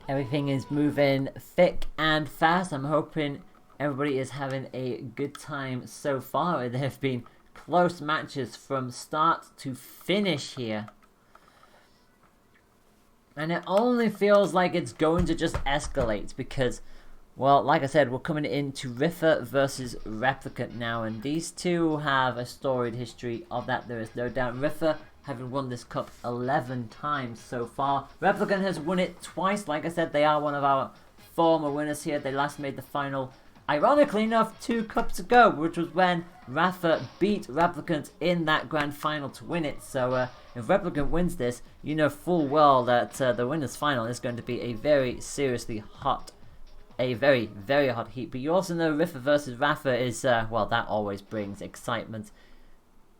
Everything is moving thick and fast. I'm hoping everybody is having a good time so far. There have been close matches from start to finish here. And it only feels like it's going to just escalate because, well, like I said, we're coming into Riffer versus Replicant now. And these two have a storied history of that, there is no doubt. Riffer having won this cup 11 times so far. Replicant has won it twice. Like I said, they are one of our former winners here. They last made the final, ironically enough, 2 cups ago, which was when Rafa beat Replicant in that grand final to win it. So if Replicant wins this, you know full well that the winners final is going to be a very seriously hot, a very, very hot heat. But you also know Riffer versus Rafa is, well, that always brings excitement.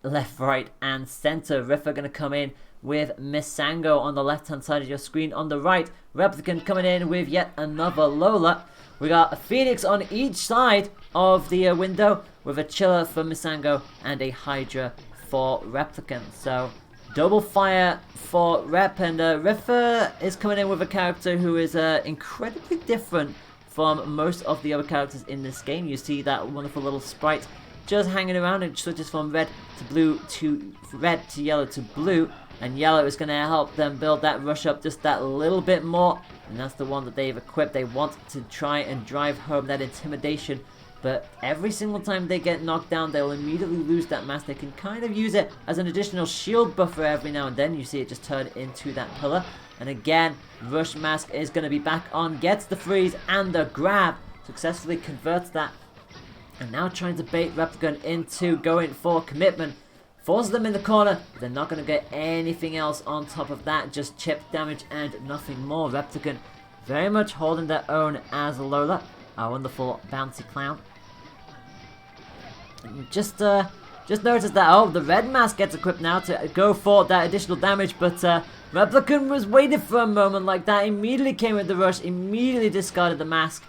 Left, right, and center. Riffer going to come in with Misango on the left-hand side of your screen. On the right, Replicant coming in with yet another Lola. We got a Phoenix on each side of the window with a Chiller for Misango and a Hydra for Replicant. So, double fire for Rep, and Riffer is coming in with a character who is incredibly different from most of the other characters in this game. You see that wonderful little sprite just hanging around, and switches from red to blue to red to yellow to blue, and yellow is going to help them build that rush up just that little bit more, and that's the one that they've equipped. They want to try and drive home that intimidation, but every single time they get knocked down, they'll immediately lose that mask. They can kind of use it as an additional shield buffer every now and then. You see it just turn into that pillar, and again, Rush Mask is going to be back on, gets the freeze and the grab, successfully converts that. And now trying to bait Replicant into going for commitment Forces them in the corner. They're not going to get anything else on top of that. Just chip damage and nothing more. Replicant very much holding their own as Lola. Our wonderful bouncy clown. Just noticed that, oh, the red mask gets equipped now to go for that additional damage, but Replicant was waiting for a moment like that, immediately came with the rush, immediately discarded the mask,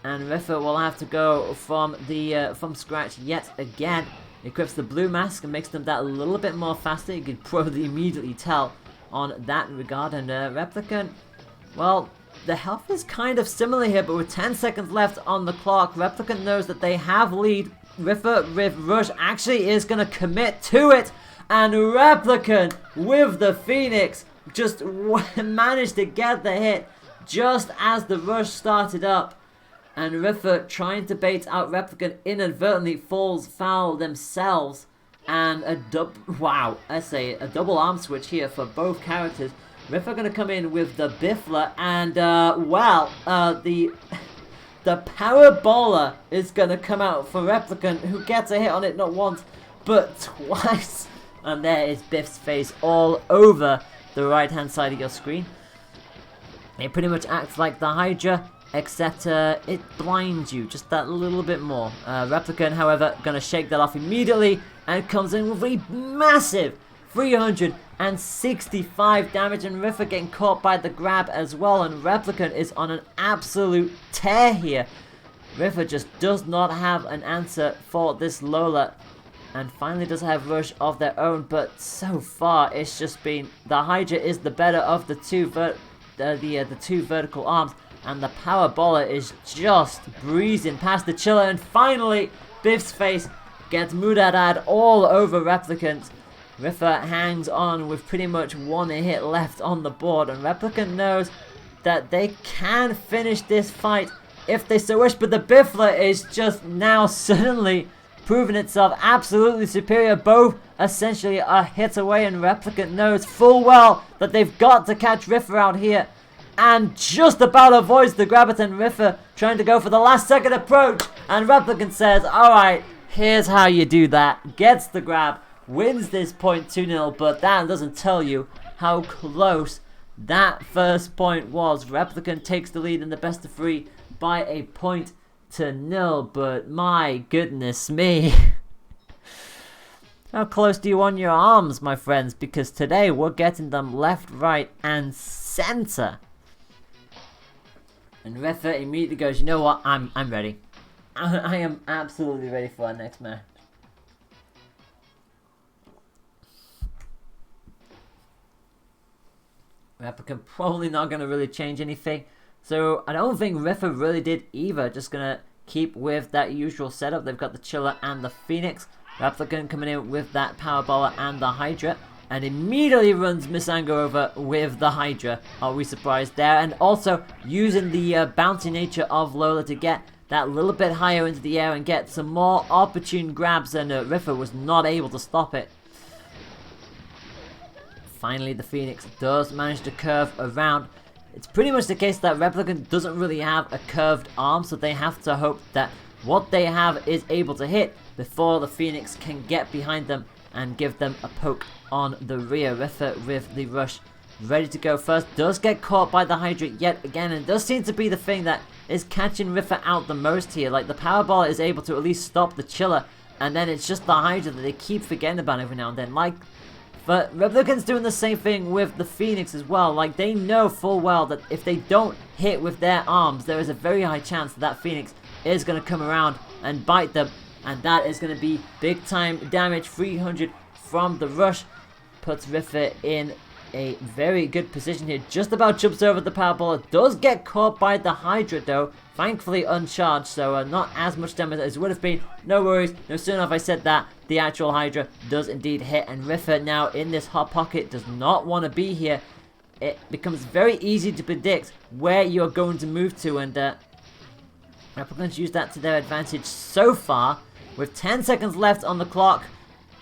and Riffa will have to go from scratch yet again. Equips the blue mask and makes them that a little bit more faster. You can probably immediately tell on that regard, and Replicant, well, the health is kind of similar here, but with 10 seconds left on the clock, Replicant knows that they have lead. Riffa with rush actually is going to commit to it, and Replicant with the Phoenix just managed to get the hit just as the rush started up, and Riffa trying to bait out Replicant inadvertently falls foul themselves, and a double arm switch here for both characters. Riffa going to come in with the Biffler, and the Parabola is going to come out for Replicant, who gets a hit on it not once, but twice. And there is Biff's face all over the right-hand side of your screen. It pretty much acts like the Hydra, except it blinds you just that little bit more. Replicant, however, going to shake that off immediately, and comes in with a massive 365 damage, and Riffa getting caught by the grab as well, and Replicant is on an absolute tear here. Riffa just does not have an answer for this Lola, and finally does have rush of their own, but so far it's just been the Hydra is the better of the two vertical arms, and the Parabola is just breezing past the Chiller, and finally Biff's face gets Mudadad all over Replicant. Riffa hangs on with pretty much one hit left on the board, and Replicant knows that they can finish this fight if they so wish, but the Biffler is just now suddenly proving itself absolutely superior. Both essentially a hit away, and Replicant knows full well that they've got to catch Riffa out here, and just about avoids the grab, and Riffa trying to go for the last second approach, and Replicant says, alright, here's how you do that, gets the grab, wins this point 2-0, but that doesn't tell you how close that first point was. Replicant takes the lead in the best of 3 by a point to 0, but my goodness me. How close do you want your arms, my friends? Because today we're getting them left, right, and center. And Riffa immediately goes, you know what, I'm ready. I am absolutely ready for our next match. Replicant probably not going to really change anything. So I don't think Riffa really did either. Just going to keep with that usual setup. They've got the Chiller and the Phoenix. Replicant coming in with that Parabola and the Hydra. And immediately runs Misanga over with the Hydra. Are we surprised there? And also using the bouncy nature of Lola to get that little bit higher into the air and get some more opportune grabs. And Riffa was not able to stop it. Finally, the Phoenix does manage to curve around. It's pretty much the case that Replicant doesn't really have a curved arm, so they have to hope that what they have is able to hit before the Phoenix can get behind them and give them a poke on the rear. Riffa with the rush ready to go first. Does get caught by the Hydra yet again, and it does seem to be the thing that is catching Riffa out the most here. Like, the Parabola is able to at least stop the Chiller, and then it's just the Hydra that they keep forgetting about every now and then. But Replicant's doing the same thing with the Phoenix as well. Like, they know full well that if they don't hit with their arms, there is a very high chance that that Phoenix is going to come around and bite them. And that is going to be big time damage. 300 from the rush puts Riffa in a very good position here. Just about jumps over the Parabola. Does get caught by the Hydra though. Thankfully uncharged, so not as much damage as it would have been. No worries. No sooner have I said that, the actual Hydra does indeed hit. And Riffa now in this hot pocket does not want to be here. It becomes very easy to predict where you're going to move to. And Replicants use that to their advantage so far. With 10 seconds left on the clock,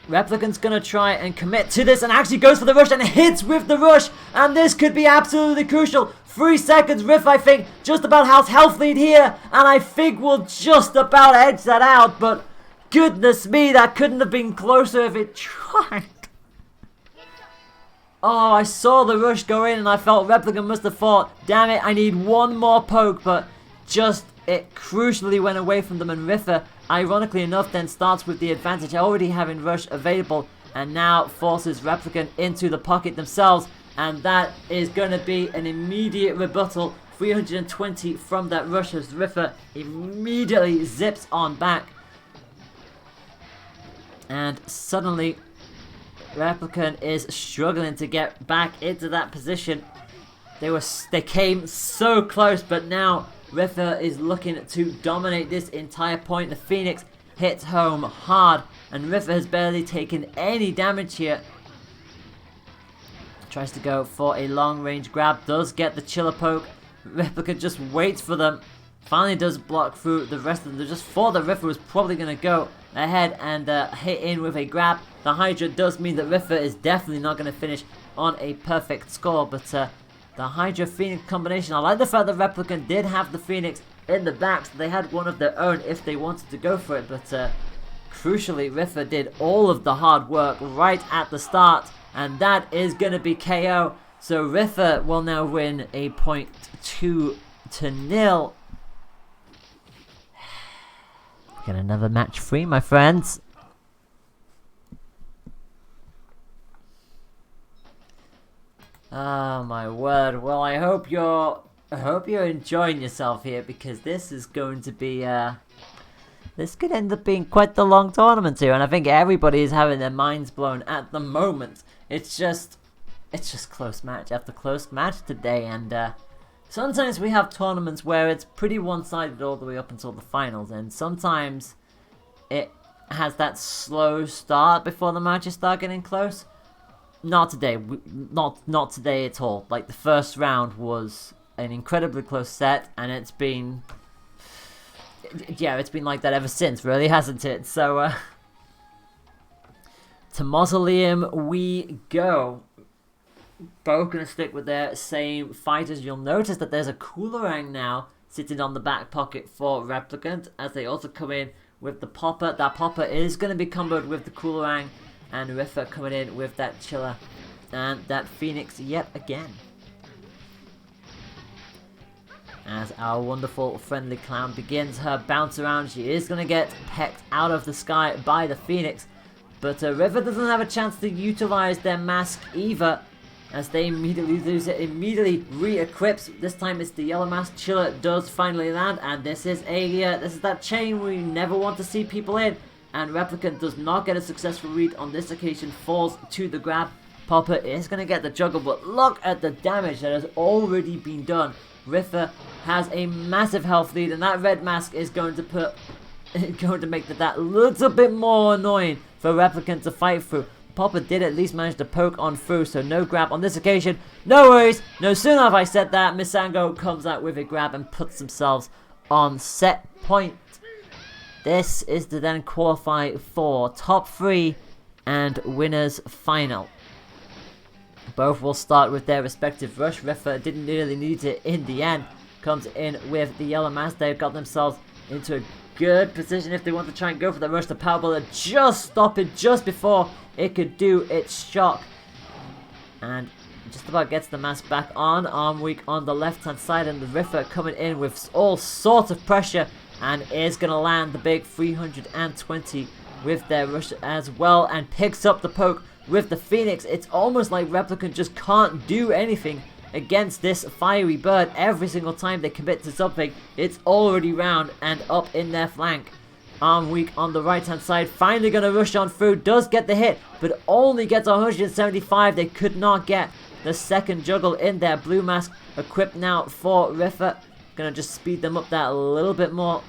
Replicant's going to try and commit to this and actually goes for the rush and hits with the rush. And this could be absolutely crucial. 3 seconds. Riff, I think, just about has health lead here. And I think we'll just about edge that out. But goodness me, that couldn't have been closer if it tried. Oh, I saw the rush go in and I felt Replicant must have thought, damn it, I need one more poke, but just it crucially went away from them, and Riffa, ironically enough, then starts with the advantage, already having rush available, and now forces Replicant into the pocket themselves, and that is going to be an immediate rebuttal. 320 from that rush as Riffa immediately zips on back, and suddenly Replicant is struggling to get back into that position. They came so close, but now Riffa is looking to dominate this entire point. The Phoenix hits home hard, and Riffa has barely taken any damage here. Tries to go for a long range grab, does get the chiller poke. Replicant just waits for them. Finally does block through the rest of them. Just thought that Riffa was probably going to go ahead and hit in with a grab. The Hydra does mean that Riffa is definitely not going to finish on a perfect score, but the Hydra Phoenix combination, I like the fact that Replicant did have the Phoenix in the back, so they had one of their own if they wanted to go for it, but crucially Riffa did all of the hard work right at the start, and that is going to be KO. So Riffa will now win a point 2-0. Get another match free, my friends. Oh my word. Well, I hope you're enjoying yourself here, because this is going to be this could end up being quite the long tournament here, and I think everybody is having their minds blown at the moment. It's just close match after close match today, and sometimes we have tournaments where it's pretty one-sided all the way up until the finals, and sometimes it has that slow start before the matches start getting close. Not today. Not today at all. Like, the first round was an incredibly close set, and it's been like that ever since, really, hasn't it? So to Mausoleum we go. Both going to stick with their same fighters. You'll notice that there's a Coolerang now sitting on the back pocket for Replicant, as they also come in with the Popper. That Popper is going to be comboed with the Coolerang, and Riffa coming in with that Chiller and that Phoenix yet again. As our wonderful friendly clown begins her bounce around, she is going to get pecked out of the sky by the Phoenix, but Riffa doesn't have a chance to utilize their mask either, as they immediately lose it, immediately re-equips. This time it's the yellow mask. Chiller does finally land, and this is that chain we never want to see people in, and Replicant does not get a successful read on this occasion, falls to the grab. Popper is going to get the juggle, but look at the damage that has already been done. Riffa has a massive health lead, and that red mask is going to make that a little bit more annoying for Replicant to fight through. Popper did at least manage to poke on through, so no grab on this occasion. No worries. No sooner have I said that, Misango comes out with a grab and puts themselves on set point. This is to then qualify for top 3 and winners final. Both will start with their respective rush. Riffa didn't really need it in the end. Comes in with the yellow mask. They've got themselves into a good position if they want to try and go for the rush. The power bullet just stopped it just before it could do its shock. And just about gets the mask back on. Arm weak on the left hand side, and the Riffa coming in with all sorts of pressure, and is going to land the big 320 with their rush as well, and picks up the poke with the Phoenix. It's almost like Replicant just can't do anything against this fiery bird. Every single time they commit to something, it's already round and up in their flank. Arm weak on the right hand side, finally going to rush on through, does get the hit, but only gets 175. They could not get the second juggle in there. Blue mask equipped now for Riffa. Going to just speed them up that a little bit more.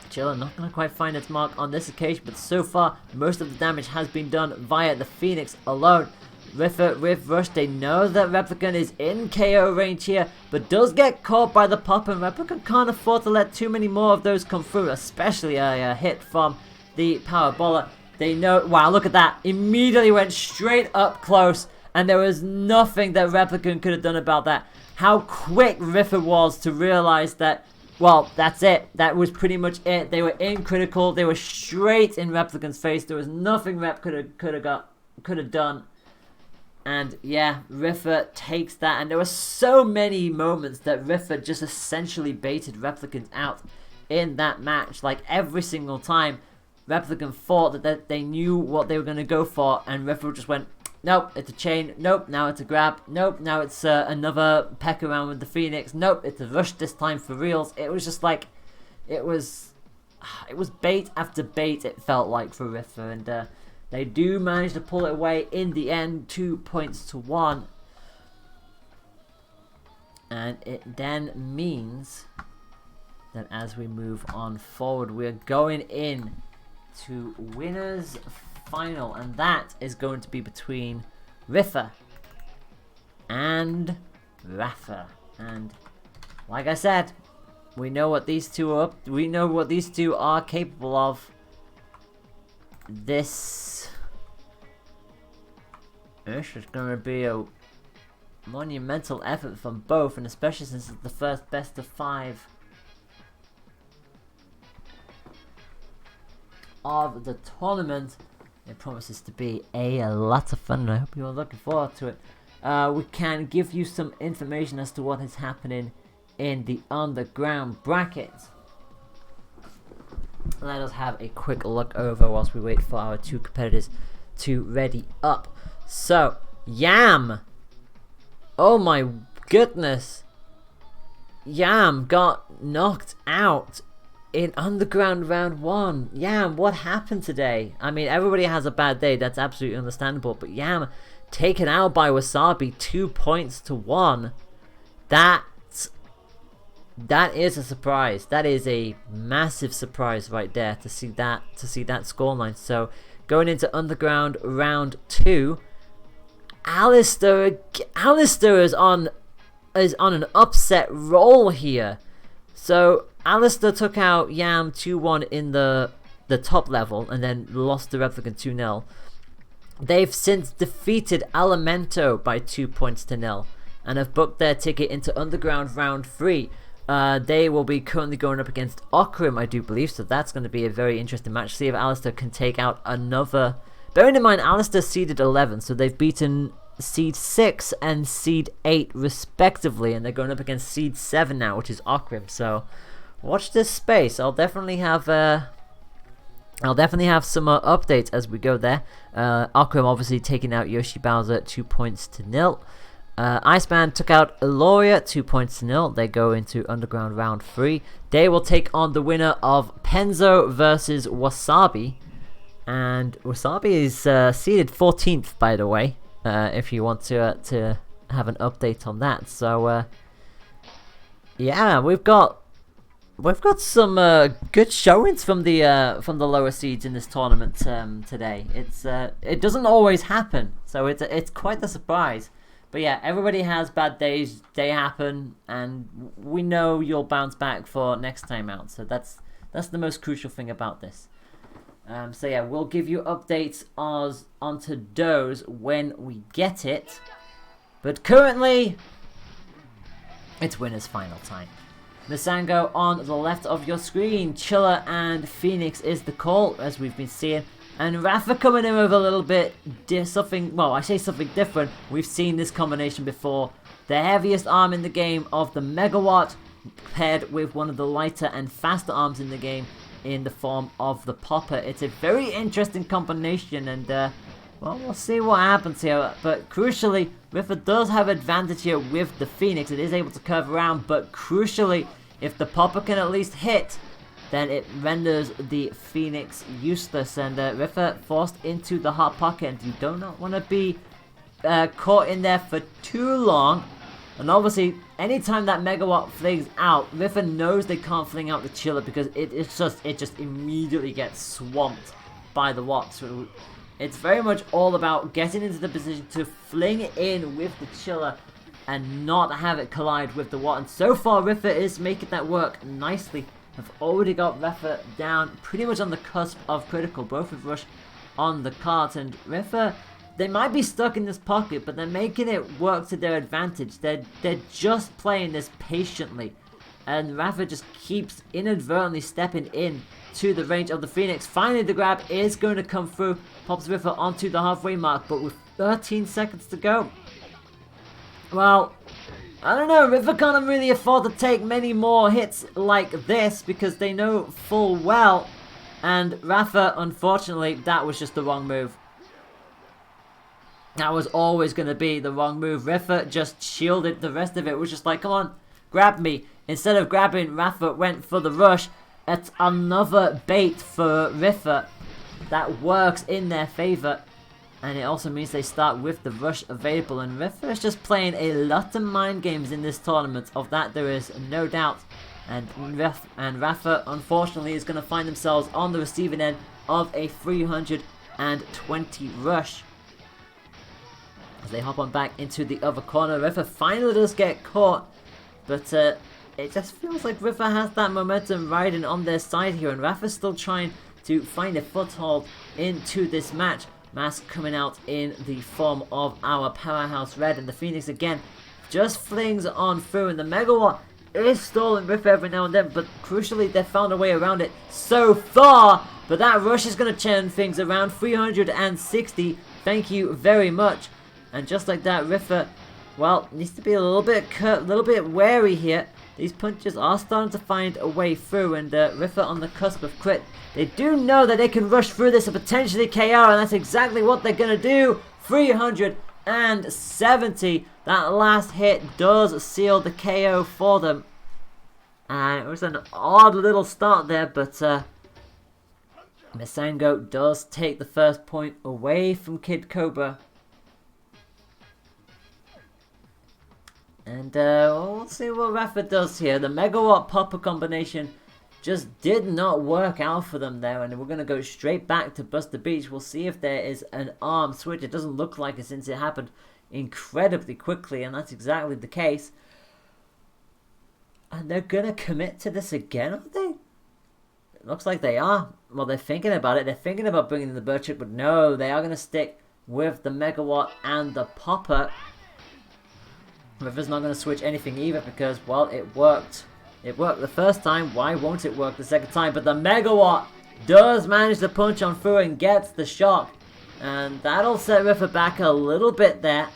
Chiller not going to quite find its mark on this occasion, but so far most of the damage has been done via the Phoenix alone. Riffa with rush, they know that Replicant is in KO range here, but does get caught by the pop, and Replicant can't afford to let too many more of those come through, especially a hit from the power baller. They know, wow, look at that, immediately went straight up close, and there was nothing that Replicant could have done about that. How quick Riffa was to realize that well, that's it. That was pretty much it. They were in critical. They were straight in Replicant's face. There was nothing Rep could have done. And yeah, Riffa takes that. And there were so many moments that Riffa just essentially baited Replicant out in that match. Like every single time, Replicant thought that they knew what they were going to go for, and Riffa just went, nope, it's a chain. Nope, now it's a grab. Nope, now it's another peck around with the Phoenix. Nope, it's a rush this time for reals. It was just like, it was bait after bait, it felt like, for Riffa. And they do manage to pull it away in the end, 2 points to 1. And it then means that as we move on forward, we're going in to winners final, and that is going to be between Riffa and Rafa. And like I said, we know what these two are up. We know what these two are capable of. This is going to be a monumental effort from both, and especially since it's the first best of 5 of the tournament. It promises to be a lot of fun, and I hope you're looking forward to it. We can give you some information as to what is happening in the underground bracket. Let us have a quick look over whilst we wait for our 2 competitors to ready up. So, Yam! Oh my goodness! Yam got knocked out in Underground Round 1. Yam, what happened today? I mean, everybody has a bad day, that's absolutely understandable, but Yam taken out by Wasabi, 2 points to 1. That is a surprise. That is a massive surprise right there to see that scoreline. So going into Underground Round 2, Alistair is on an upset roll here. So Alistair took out Yam 2-1 in the top level and then lost the Replicant 2-0. They've since defeated Alimento by 2 points to 0 and have booked their ticket into Underground Round 3. They will be currently going up against Okrim, I do believe, so that's going to be a very interesting match. See if Alistair can take out another. Bearing in mind, Alistair seeded 11, so they've beaten seed 6 and seed 8 respectively, and they're going up against seed 7 now, which is Okrim. So watch this space. I'll definitely have some updates as we go there. Okrim obviously taking out Yoshi Bowser 2 points to 0. Iceman took out Eloria 2 points to 0. They go into Underground Round 3. They will take on the winner of Penzo versus Wasabi. And Wasabi is seeded 14th, by the way, if you want to have an update on that. So, yeah, we've got some good showings from the lower seeds in this tournament today. It doesn't always happen, so it's quite a surprise. But yeah, everybody has bad days. They happen, and we know you'll bounce back for next time out. So that's the most crucial thing about this. So yeah, we'll give you updates onto those when we get it. But currently, it's winners final time. Misango on the left of your screen. Chiller and Phoenix is the call, as we've been seeing. And Rafa coming in with a little bit something different. We've seen this combination before. The heaviest arm in the game of the Megawatt paired with one of the lighter and faster arms in the game in the form of the Popper. It's a very interesting combination, and well, we'll see what happens here. But crucially, Rafa does have advantage here with the Phoenix. It is able to curve around, but crucially, if the Popper can at least hit, then it renders the Phoenix useless, and Riffa forced into the hot pocket, and you do not want to be caught in there for too long. And obviously, anytime that Megawatt flings out, Riffa knows they can't fling out the Chiller because it just immediately gets swamped by the Watt. So it's very much all about getting into the position to fling in with the Chiller and not have it collide with the Watt. And so far, Riffa is making that work nicely. Have already got Riffa down pretty much on the cusp of critical, both with Rush on the cards, and Riffa, they might be stuck in this pocket, but they're making it work to their advantage. They're just playing this patiently, And Rafa just keeps inadvertently stepping in to the range of the Phoenix. Finally, the grab is going to come through. Pops Rifa onto the halfway mark, but with 13 seconds to go. Well, I don't know. Rifa can't really afford to take many more hits like this because they know full well. And Rafa, unfortunately, that was just the wrong move. That was always going to be the wrong move. Rifa just shielded the rest of it. It was just like, come on, grab me. Instead of grabbing, Rafa went for the rush. It's another bait for Rifa that works in their favor. And it also means they start with the rush available. And Rifa is just playing a lot of mind games in this tournament. Of that there is no doubt. And Rafa, unfortunately, is going to find themselves on the receiving end of a 320 rush. As they hop on back into the other corner. Rifa finally does get caught. But it just feels like Rifa has that momentum riding on their side here. And Rafa's still trying to find a foothold into this match. Mask coming out in the form of our Powerhouse Red. And the Phoenix again just flings on through. And the Megawatt is stalling Rifa every now and then. But crucially, they've found a way around it so far. But that rush is going to turn things around. 360. Thank you very much. And just like that, Rifa, well, needs to be a little bit wary here. These punches are starting to find a way through, and Rifa on the cusp of crit. They do know that they can rush through this and potentially KO, and that's exactly what they're going to do. 370. That last hit does seal the KO for them. And it was an odd little start there, but Misango does take the first point away from Kid Cobra. And we'll see what Rafa does here. The Megawatt Popper combination just did not work out for them there. And we're going to go straight back to Buster Beach. We'll see if there is an arm switch. It doesn't look like it since it happened incredibly quickly. And that's exactly the case. And they're going to commit to this again, aren't they? It looks like they are. Well, they're thinking about it. They're thinking about bringing in the Bird but no. They are going to stick with the Megawatt and the Popper. Rifa's not going to switch anything either because, well, it worked. It worked the first time. Why won't it work the second time? But the Megawatt does manage to punch on through and gets the shock. And that'll set Rifa back a little bit there.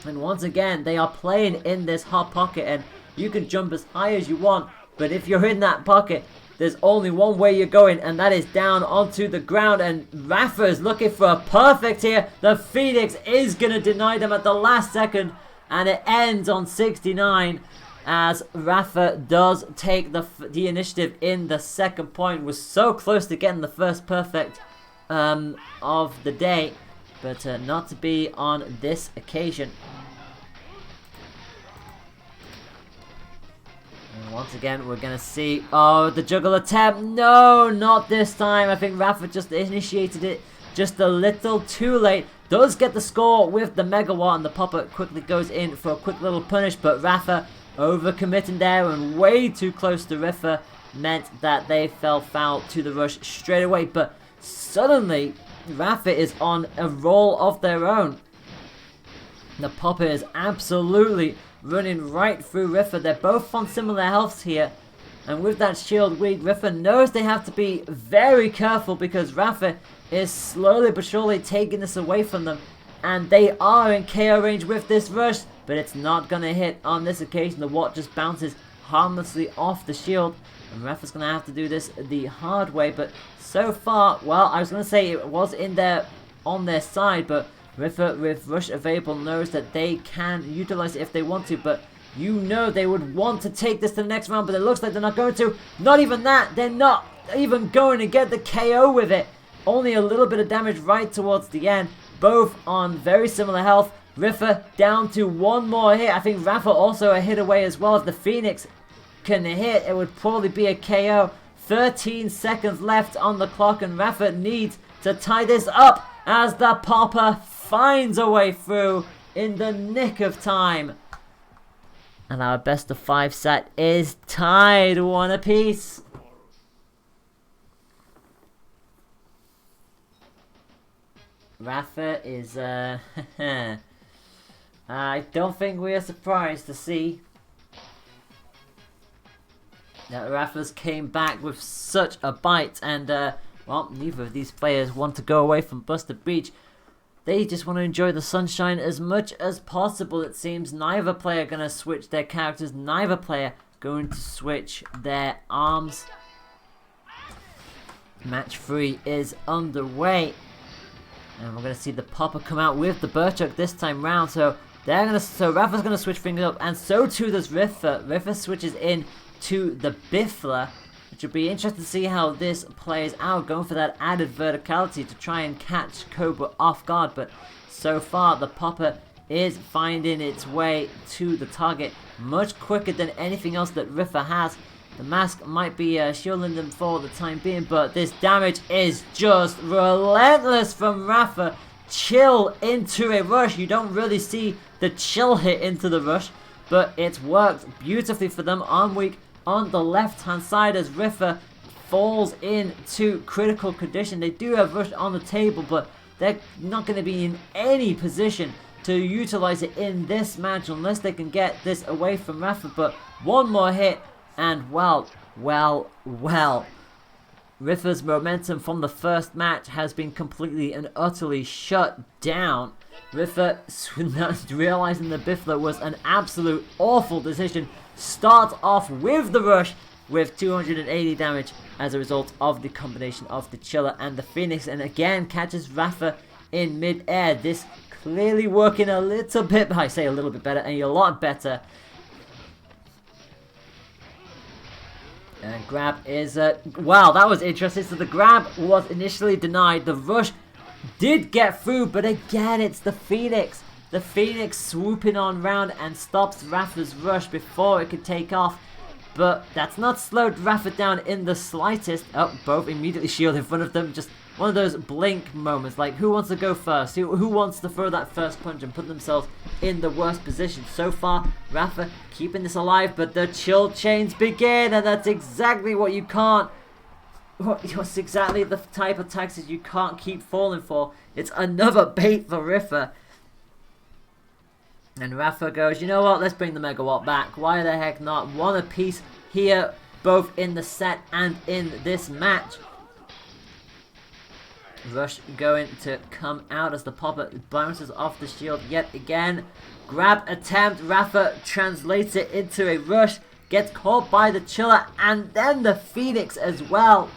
And once again, they are playing in this hot pocket. And you can jump as high as you want. But if you're in that pocket, there's only one way you're going, and that is down onto the ground. And Rafa is looking for a perfect here. The Phoenix is going to deny them at the last second. And it ends on 69 as Rafa does take the initiative in the second point. Was so close to getting the first perfect of the day. But not to be on this occasion. Once again, we're going to see, oh, the juggle attempt. No, not this time. I think Rafa just initiated it just a little too late. Does get the score with the Megawatt, and the Popper quickly goes in for a quick little punish. But Rafa overcommitting there and way too close to Rifa meant that they fell foul to the rush straight away. But suddenly, Rafa is on a roll of their own. The Popper is absolutely running right through Rifa. They're both on similar healths here. And with that shield weak, Rifa knows they have to be very careful because Rafa is slowly but surely taking this away from them. And they are in KO range with this rush. But it's not going to hit on this occasion. The Watt just bounces harmlessly off the shield. And Rafa's going to have to do this the hard way. But so far, well, I was going to say it was on their side. But Rifa, with rush available, knows that they can utilize it if they want to, but you know they would want to take this to the next round, but it looks like they're not going to. Not even that. They're not even going to get the KO with it. Only a little bit of damage right towards the end. Both on very similar health. Rifa down to one more hit. I think Rafa also a hit away as well. If the Phoenix can hit, it would probably be a KO. 13 seconds left on the clock, and Rafa needs to tie this up as the Popper finds a way through in the nick of time. And our best of 5 set is tied 1 apiece. Rafa is, I don't think we are surprised to see Rafa's came back with such a bite, and well, neither of these players want to go away from Buster Beach. They just want to enjoy the sunshine as much as possible. It seems neither player going to switch their characters, neither player going to switch their arms. Match 3 is underway, and we're going to see the Popper come out with the Burchuck this time round. So Rafa's going to switch things up, and so too does Rifa. Rifa switches in to the Biffler, which will be interesting to see how this plays out, going for that added verticality to try and catch Cobra off guard. But so far, the Popper is finding its way to the target much quicker than anything else that Rifa has. The mask might be shielding them for the time being, but this damage is just relentless from Rafa. Chill into a rush. You don't really see the chill hit into the rush, but it's worked beautifully for them. Arm weak on the left hand side as Rifa falls into critical condition. They do have rush on the table, but they're not going to be in any position to utilize it in this match unless they can get this away from Rafa. But one more hit, and well, Rifa's momentum from the first match has been completely and utterly shut down. Rifa, realizing the Biffler was an absolute awful decision, starts off with the rush with 280 damage as a result of the combination of the Chiller and the Phoenix, and again catches Rafa in mid-air. This clearly working a little bit, I say a little bit better, and a lot better. And grab is, wow, that was interesting. So the grab was initially denied. The rush did get through, but again, it's the Phoenix. The Phoenix swooping on round and stops Rafa's rush before it could take off. But that's not slowed Rafa down in the slightest. Oh, both immediately shield in front of them. Just one of those blink moments. Like, who wants to go first? Who wants to throw that first punch and put themselves in the worst position? So far, Rafa keeping this alive, but the chill chains begin. And that's exactly what you can't. What's exactly the type of taxes you can't keep falling for. It's another bait for Rifa. And Rafa goes, you know what, let's bring the Megawatt back. Why the heck not? One apiece here, both in the set and in this match. Rush going to come out as the Popper bounces off the shield yet again. Grab attempt, Rafa translates it into a rush. Gets caught by the Chiller and then the Phoenix as well.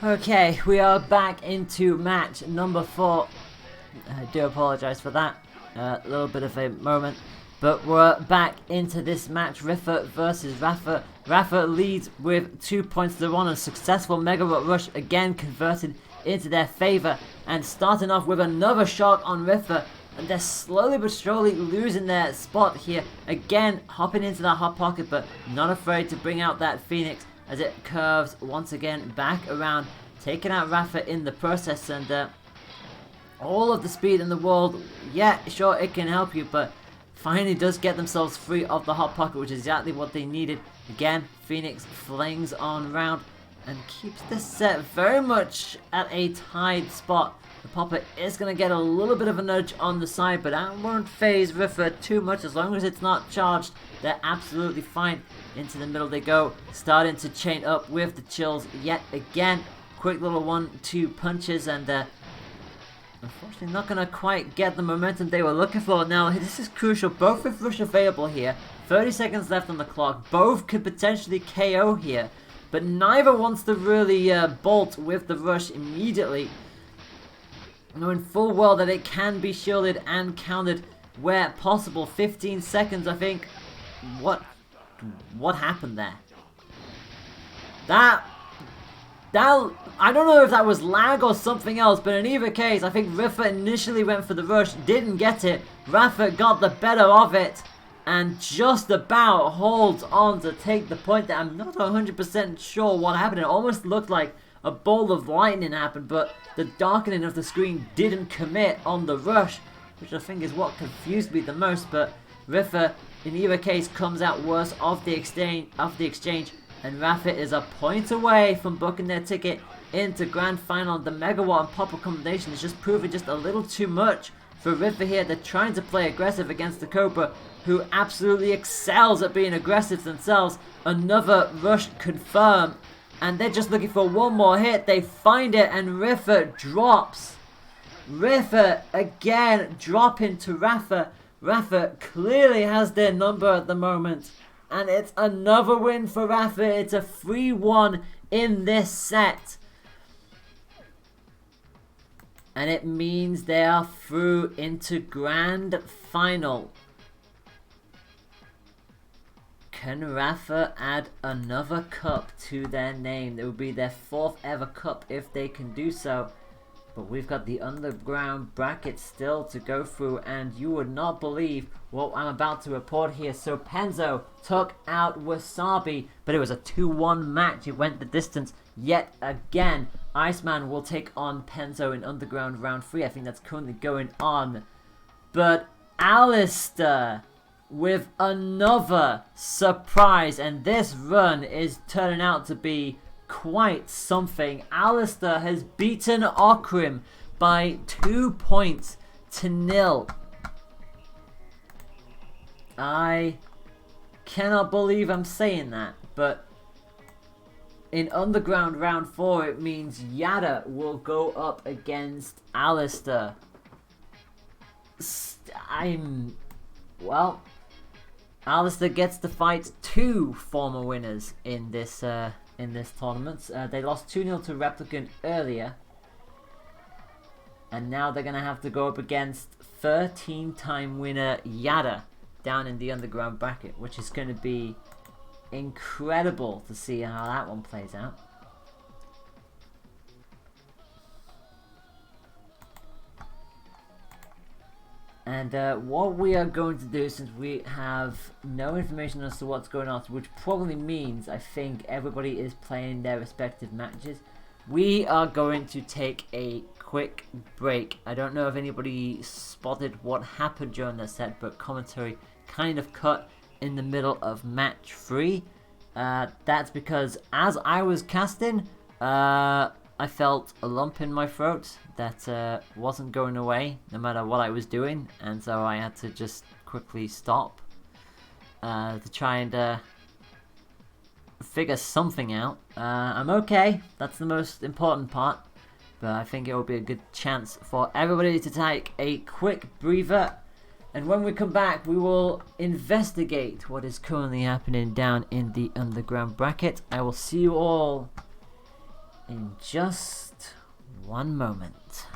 Okay, we are back into match number 4. I do apologise for that. A little bit of a moment. But we're back into this match. Rifa versus Rafa. Rafa leads with 2 points to 1. A successful Mega Rush again converted into their favour. And starting off with another shot on Rifa. And they're slowly but surely losing their spot here. Again, hopping into that hot pocket, but not afraid to bring out that Phoenix as it curves once again back around, taking out Rafa in the process. And all of the speed in the world, yeah, sure, it can help you, but finally does get themselves free of the hot pocket, which is exactly what they needed. Again, Phoenix flings on round and keeps this set very much at a tied spot. The popper is going to get a little bit of a nudge on the side, but that won't phase River too much. As long as it's not charged, they're absolutely fine. Into the middle they go, starting to chain up with the chills yet again. Quick little 1-2 punches, and unfortunately not going to quite get the momentum they were looking for. Now, this is crucial. Both with Rush available here. 30 seconds left on the clock. Both could potentially KO here, but neither wants to really bolt with the Rush immediately, knowing full well that it can be shielded and countered where possible. 15 seconds, I think. What happened there? I don't know if that was lag or something else, but in either case, I think Rifa initially went for the rush, didn't get it. Rafa got the better of it, and just about holds on to take the point there. I'm not 100% sure what happened. It almost looked like a bolt of lightning happened, but the darkening of the screen didn't commit on the rush, which I think is what confused me the most. But Rifa, in either case, comes out worse off the exchange, and Rafa is a point away from booking their ticket into Grand Final. The Megawatt and Popper combination is just proving just a little too much for Rifa here. They're trying to play aggressive against the Cobra, who absolutely excels at being aggressive themselves. Another rush confirmed, and they're just looking for one more hit. They find it, and Rifa drops. Rifa again dropping to Rafa. Rafa clearly has their number at the moment, and it's another win for Rafa. It's a 3-1 in this set, and it means they are through into Grand Final. Can Rafa add another cup to their name? It would be their 4th ever cup if they can do so. But we've got the underground bracket still to go through, and you would not believe what I'm about to report here. So Penzo took out Wasabi, but it was a 2-1 match. It went the distance yet again. Iceman will take on Penzo in underground round 3. I think that's currently going on. But Alistair with another surprise, and this run is turning out to be quite something. Alistair has beaten Okrim by 2 points to 0. I cannot believe I'm saying that, but in Underground Round 4 it means Yada will go up against Alistair. Well, Alistair gets to fight 2 former winners in this tournament. They lost 2-0 to Replicant earlier, and now they're going to have to go up against 13-time winner Yada down in the underground bracket, which is going to be incredible to see how that one plays out. And what we are going to do, since we have no information as to what's going on, which probably means I think everybody is playing their respective matches, we are going to take a quick break. I don't know if anybody spotted what happened during the set, but commentary kind of cut in the middle of match 3. That's because as I was casting, I felt a lump in my throat that wasn't going away no matter what I was doing, and so I had to just quickly stop to try and figure something out. I'm okay, that's the most important part, but I think it will be a good chance for everybody to take a quick breather, and when we come back we will investigate what is currently happening down in the underground bracket. I will see you all in just one moment.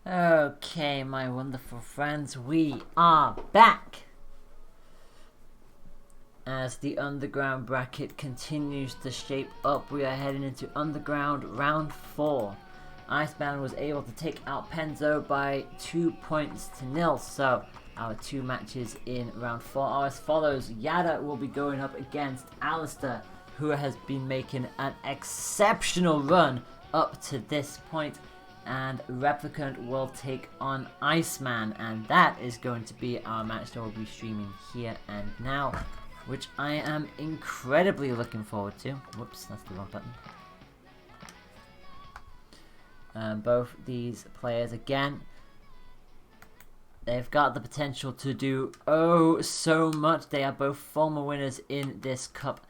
Okay, my wonderful friends, we are back! As the underground bracket continues to shape up, we are heading into underground round 4. Iceman was able to take out Penzo by 2 points to 0, so our 2 matches in round 4 are as follows. Yada will be going up against Alistair, who has been making an exceptional run up to this point, and Replicant will take on Iceman, and that is going to be our match that we'll be streaming here and now, which I am incredibly looking forward to. Whoops, that's the wrong button. Both these players, again, they've got the potential to do oh so much. They are both former winners in this cup.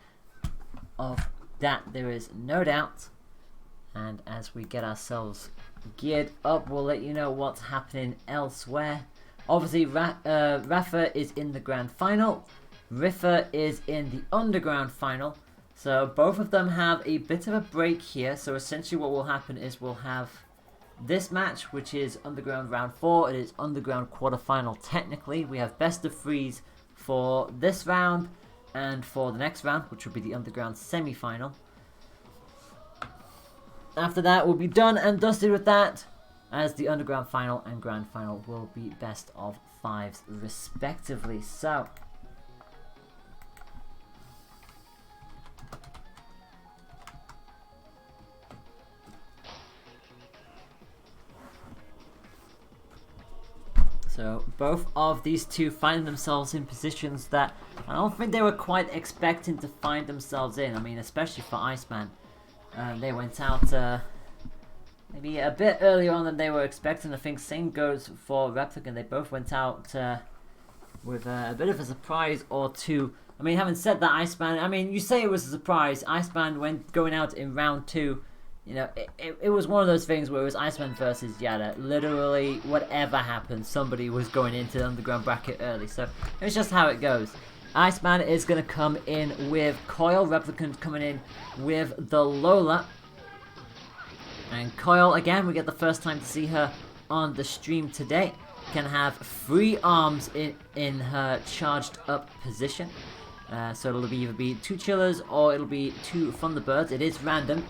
Of that there is no doubt. And as we get ourselves geared up, we'll let you know what's happening elsewhere. Obviously, Rafa is in the grand final. Riffa is in the underground final. So both of them have a bit of a break here. So essentially what will happen is we'll have this match, which is underground round 4. It is underground quarterfinal technically. We have best of 3s for this round and for the next round, which will be the underground semi-final. After that, we'll be done and dusted with that, as the underground final and grand final will be best of 5s respectively. So both of these two find themselves in positions that I don't think they were quite expecting to find themselves in. I mean, especially for Iceman. They went out maybe a bit earlier on than they were expecting. I think same goes for Replicant. They both went out with a bit of a surprise or two. I mean, having said that, Iceman, I mean, you say it was a surprise. Iceman going out in round 2. You know, it was one of those things where it was Iceman versus Yada. Literally, whatever happened, somebody was going into the underground bracket early. So, it's just how it goes. Iceman is going to come in with Coil. Replicant coming in with the Lola. And Coil, again, we get the first time to see her on the stream today. Can have 3 arms in her charged up position. So it'll either be 2 chillers or it'll be 2 Thunderbirds. It is random.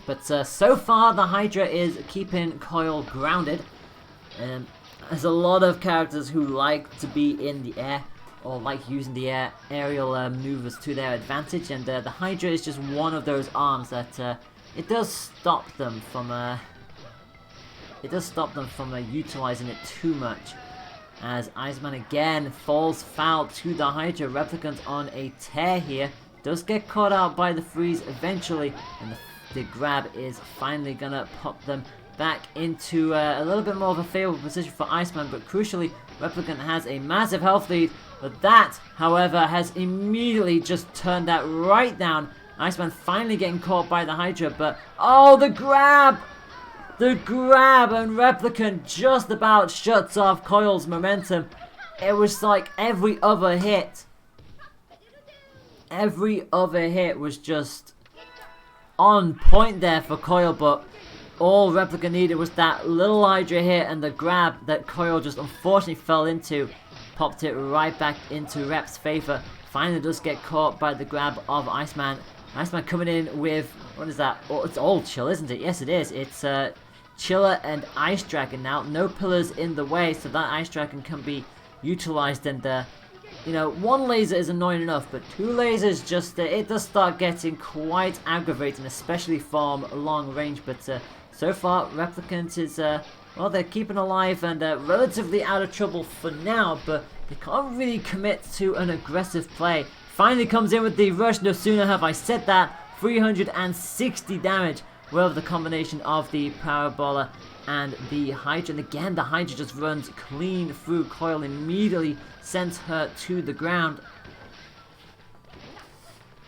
But so far, the Hydra is keeping Coil grounded. There's a lot of characters who like to be in the air, or like using the aerial maneuvers to their advantage, and the Hydra is just one of those arms that it does stop them from utilizing it too much. As Iceman again falls foul to the Hydra. Replicant on a tear here, does get caught out by the freeze eventually, and the grab is finally gonna pop them back into a little bit more of a favorable position for Iceman, but crucially, Replicant has a massive health lead, but that, however, has immediately just turned that right down. Iceman finally getting caught by the Hydra, but oh, the grab! The grab, and Replicant just about shuts off Coil's momentum. It was like every other hit was just on point there for Coil, but all Replicant needed was that little Hydra hit, and the grab that Coil just unfortunately fell into popped it right back into Rep's favor. Finally does get caught by the grab of Iceman. Iceman coming in with, what is that? Oh, it's all chill, isn't it? Yes, it is. It's Chiller and Ice Dragon now. No pillars in the way, so that Ice Dragon can be utilized, and you know, 1 laser is annoying enough, but 2 lasers just, it does start getting quite aggravating, especially from long range. But so far, Replicant is, well, they're keeping alive and relatively out of trouble for now, but they can't really commit to an aggressive play. Finally comes in with the rush, no sooner have I said that, 360 damage with the combination of the Parabola and the Hydra. And again, the Hydra just runs clean through Coil, immediately sends her to the ground.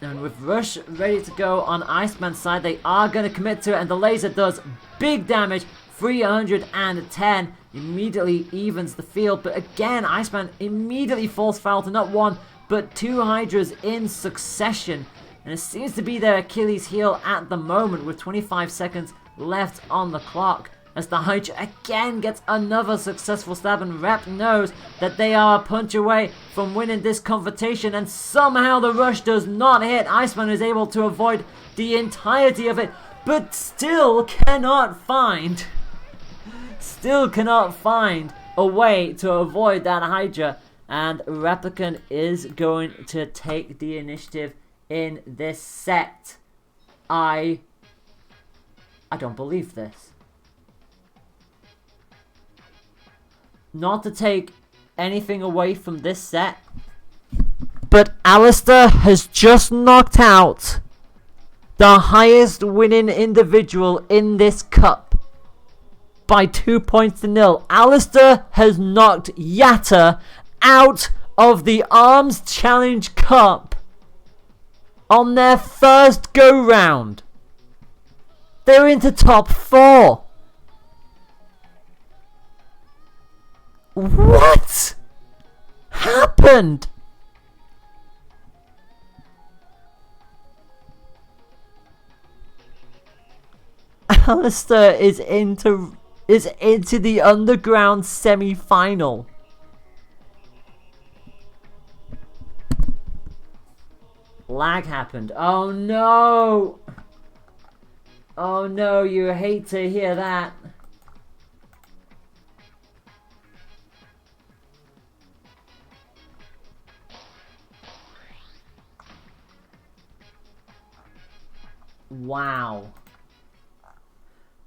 And with Rush ready to go on Iceman's side, they are going to commit to it, and the laser does big damage, 310, immediately evens the field. But again, Iceman immediately falls foul to not 1, but 2 Hydras in succession. And it seems to be their Achilles heel at the moment, with 25 seconds left on the clock. as the Hydra again gets another successful stab, and Rep knows that they are a punch away from winning this confrontation, and somehow the rush does not hit. Iceman is able to avoid the entirety of it, but still cannot find a way to avoid that Hydra, and Replicant is going to take the initiative in this set. I don't believe this. Not to take anything away from this set, but Alistair has just knocked out the highest winning individual in this cup by 2 points to 0. Alistair has knocked Yatta out of the Arms Challenge Cup on their first go round. They're into top 4. What happened? Alistair is into the underground semi-final. Lag happened. Oh no! Oh no, you hate to hear that. Wow.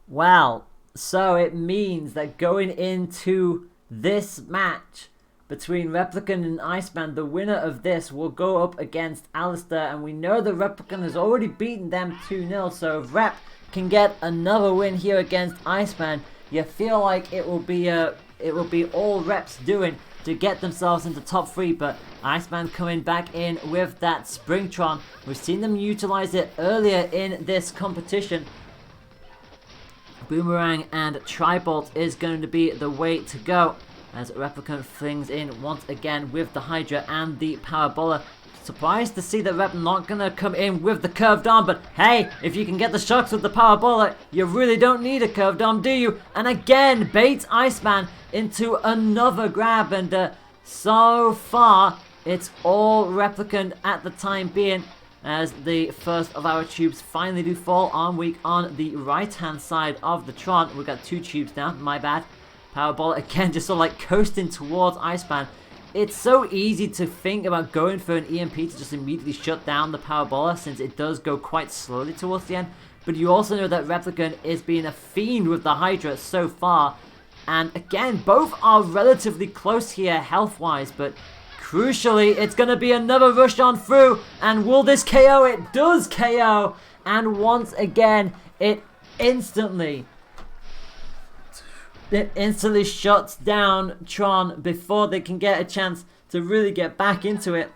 Well, so it means that going into this match between Replicant and Iceman, the winner of this will go up against Alistair, and we know the Replicant has already beaten them 2-0, so if Rep can get another win here against Iceman, you feel like it will be all Rep's doing to get themselves into top 3, but Iceman coming back in with that Springtron. We've seen them utilize it earlier in this competition. Boomerang and Tribolt is going to be the way to go, as Replicant flings in once again with the Hydra and the Parabola. Surprised to see that Rep not going to come in with the curved arm, but hey, if you can get the shocks with the Parabola, you really don't need a curved arm, do you? And again, baits Iceman into another grab, and so far, it's all Replicant at the time being, as the first of our tubes finally do fall on weak on the right-hand side of the Tron. We've got 2 tubes now, my bad. Powerball again, just sort of like coasting towards Iceman. It's so easy to think about going for an EMP to just immediately shut down the Powerballer, since it does go quite slowly towards the end. But you also know that Replicant is being a fiend with the Hydra so far. And again, both are relatively close here health-wise, but crucially, it's going to be another rush on through. And will this KO? It does KO. And once again, it instantly shuts down Tron before they can get a chance to really get back into it.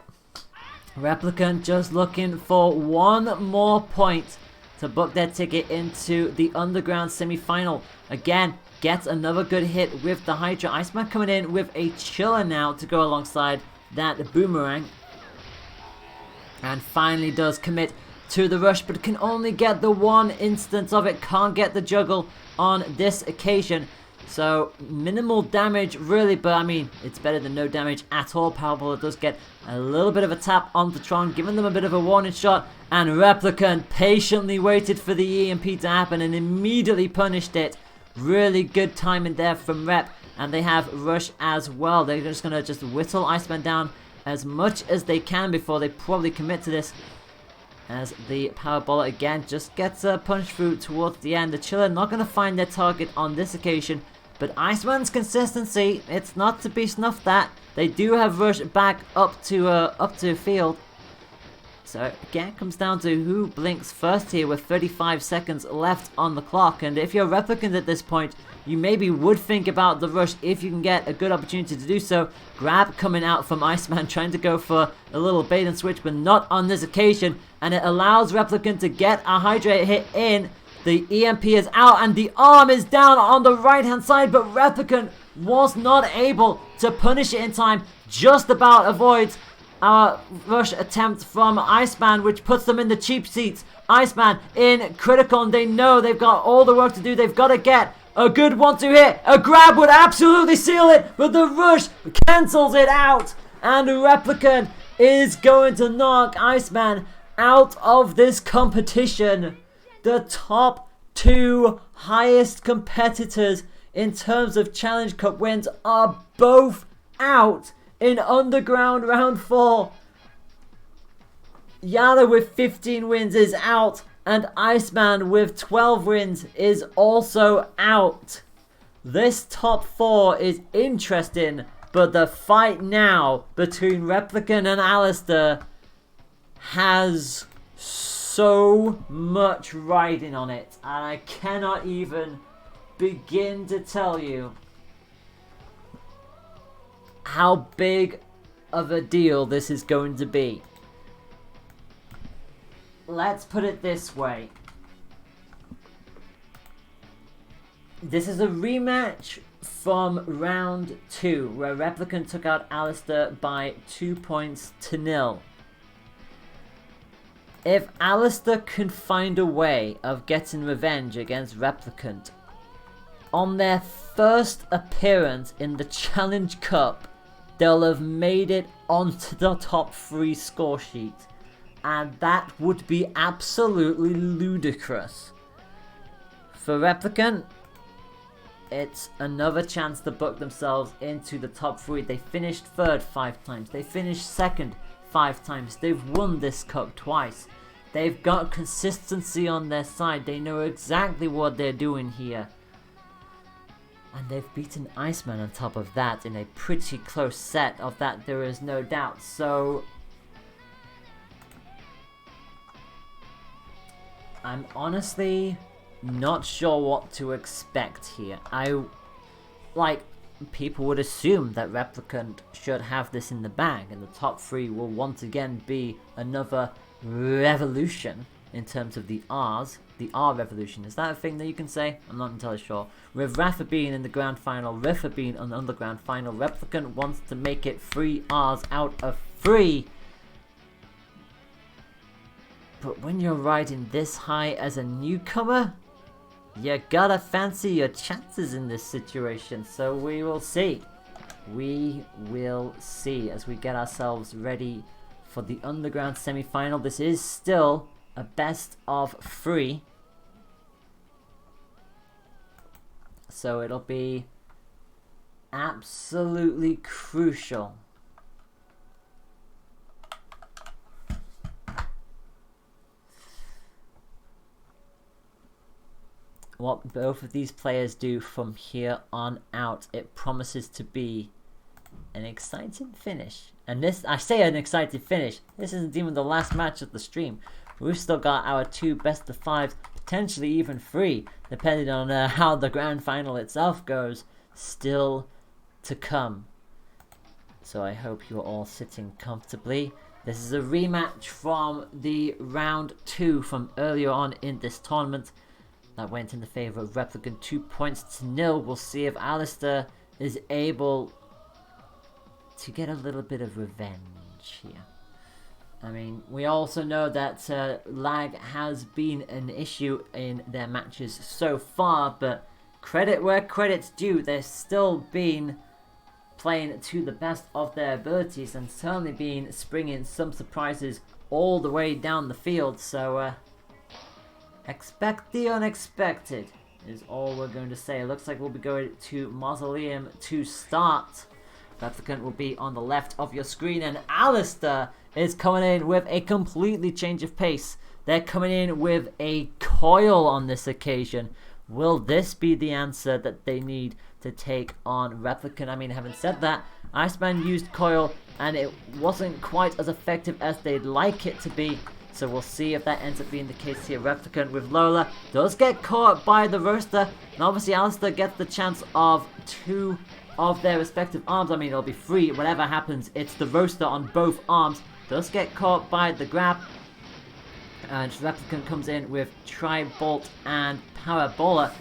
Replicant just looking for one more point to book their ticket into the underground semi-final. Again, gets another good hit with the Hydra. Iceman coming in with a chiller now to go alongside that Boomerang. And finally does commit to the rush, but can only get the one instance of it. Can't get the juggle on this occasion. So minimal damage really, but I mean, it's better than no damage at all. Powerball does get a little bit of a tap onto Tron, giving them a bit of a warning shot, and Replicant patiently waited for the EMP to happen and immediately punished it. Really good timing there from Rep, and they have Rush as well. They're just going to whittle Iceman down as much as they can before they probably commit to this, as the Powerballer again just gets a punch through towards the end. The Chiller not going to find their target on this occasion, but Iceman's consistency, it's not to be snuffed at. They do have Rush back up to field. So again, it comes down to who blinks first here with 35 seconds left on the clock. And if you're Replicant at this point, you maybe would think about the rush if you can get a good opportunity to do so. Grab coming out from Iceman, trying to go for a little bait and switch, but not on this occasion. And it allows Replicant to get a Hydrate hit in. The EMP is out and the arm is down on the right hand side, but Replicant was not able to punish it in time. Just about avoids our rush attempt from Iceman, which puts them in the cheap seats. Iceman in critical, and they know they've got all the work to do. They've got to get A good 1-2 hit. A grab would absolutely seal it, but the rush cancels it out. And Replicant is going to knock Iceman out of this competition. The top 2 highest competitors in terms of Challenge Cup wins are both out in Underground Round 4. Yana with 15 wins is out, and Iceman with 12 wins is also out. This top 4 is interesting, but the fight now between Replicant and Alistair has so much riding on it, and I cannot even begin to tell you how big of a deal this is going to be. Let's put it this way. This is a rematch from round 2, where Replicant took out Alistair by 2 points to 0. If Alistair can find a way of getting revenge against Replicant, on their first appearance in the Challenge Cup, they'll have made it onto the top 3 score sheet. And that would be absolutely ludicrous. For Replicant, it's another chance to book themselves into the top 3. They finished 3rd 5 times. They finished 2nd 5 times. They've won this cup twice. They've got consistency on their side. They know exactly what they're doing here. And they've beaten Iceman on top of that in a pretty close set. Of that there is no doubt. So I'm honestly not sure what to expect here. People would assume that Replicant should have this in the bag, and the top 3 will once again be another revolution in terms of the R's. The R revolution. Is that a thing that you can say? I'm not entirely sure. With Rafa being in the grand final, Rafa being on the underground final, Replicant wants to make it 3 R's out of 3. But when you're riding this high as a newcomer, you gotta fancy your chances in this situation. So we will see. We will see as we get ourselves ready for the underground semi-final. This is still a best of 3. So it'll be absolutely crucial what both of these players do from here on out. It promises to be an exciting finish. And this, I say an exciting finish, this isn't even the last match of the stream. We've still got our 2 best of 5s, potentially even 3, depending on how the grand final itself goes, still to come. So I hope you're all sitting comfortably. This is a rematch from the round 2 from earlier on in this tournament. That went in the favour of Replicant, 2 points to 0. We'll see if Alistair is able to get a little bit of revenge here. I mean, we also know that lag has been an issue in their matches so far, but credit where credit's due. They've still been playing to the best of their abilities and certainly been springing some surprises all the way down the field. So, expect the unexpected is all we're going to say. It looks like we'll be going to Mausoleum to start. Replicant will be on the left of your screen, and Alistair is coming in with a completely change of pace. They're coming in with a coil on this occasion. Will this be the answer that they need to take on Replicant? I mean, having said that, Iceman used coil and it wasn't quite as effective as they'd like it to be. So we'll see if that ends up being the case here. Replicant with Lola does get caught by the roaster, and obviously Alistair gets the chance of 2 of their respective arms. I mean, it'll be 3, whatever happens. It's the roaster on both arms. Does get caught by the grab. And Replicant comes in with Tri-Bolt and Parabola.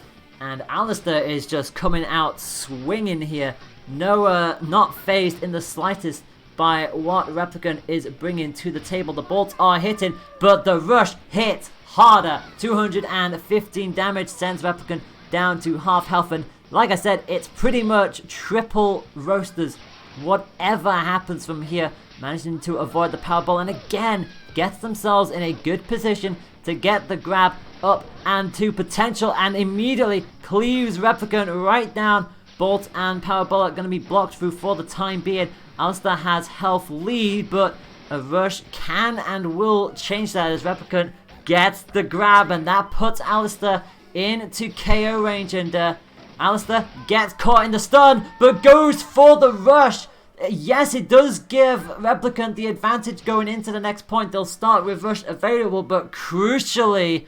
And Alistair is just coming out swinging here. No, not phased in the slightest by what Replicant is bringing to the table. The bolts are hitting, but the rush hits harder. 215 damage sends Replicant down to half health. And like I said, it's pretty much triple roasters. Whatever happens from here, managing to avoid the powerball, and again gets themselves in a good position to get the grab up and to potential, and immediately cleaves Replicant right down. Bolt and powerball are going to be blocked through for the time being. Alistair has health lead, but a rush can and will change that as Replicant gets the grab, and that puts Alistair into KO range. And Alistair gets caught in the stun, but goes for the rush. Yes, it does give Replicant the advantage going into the next point. They'll start with rush available, but crucially,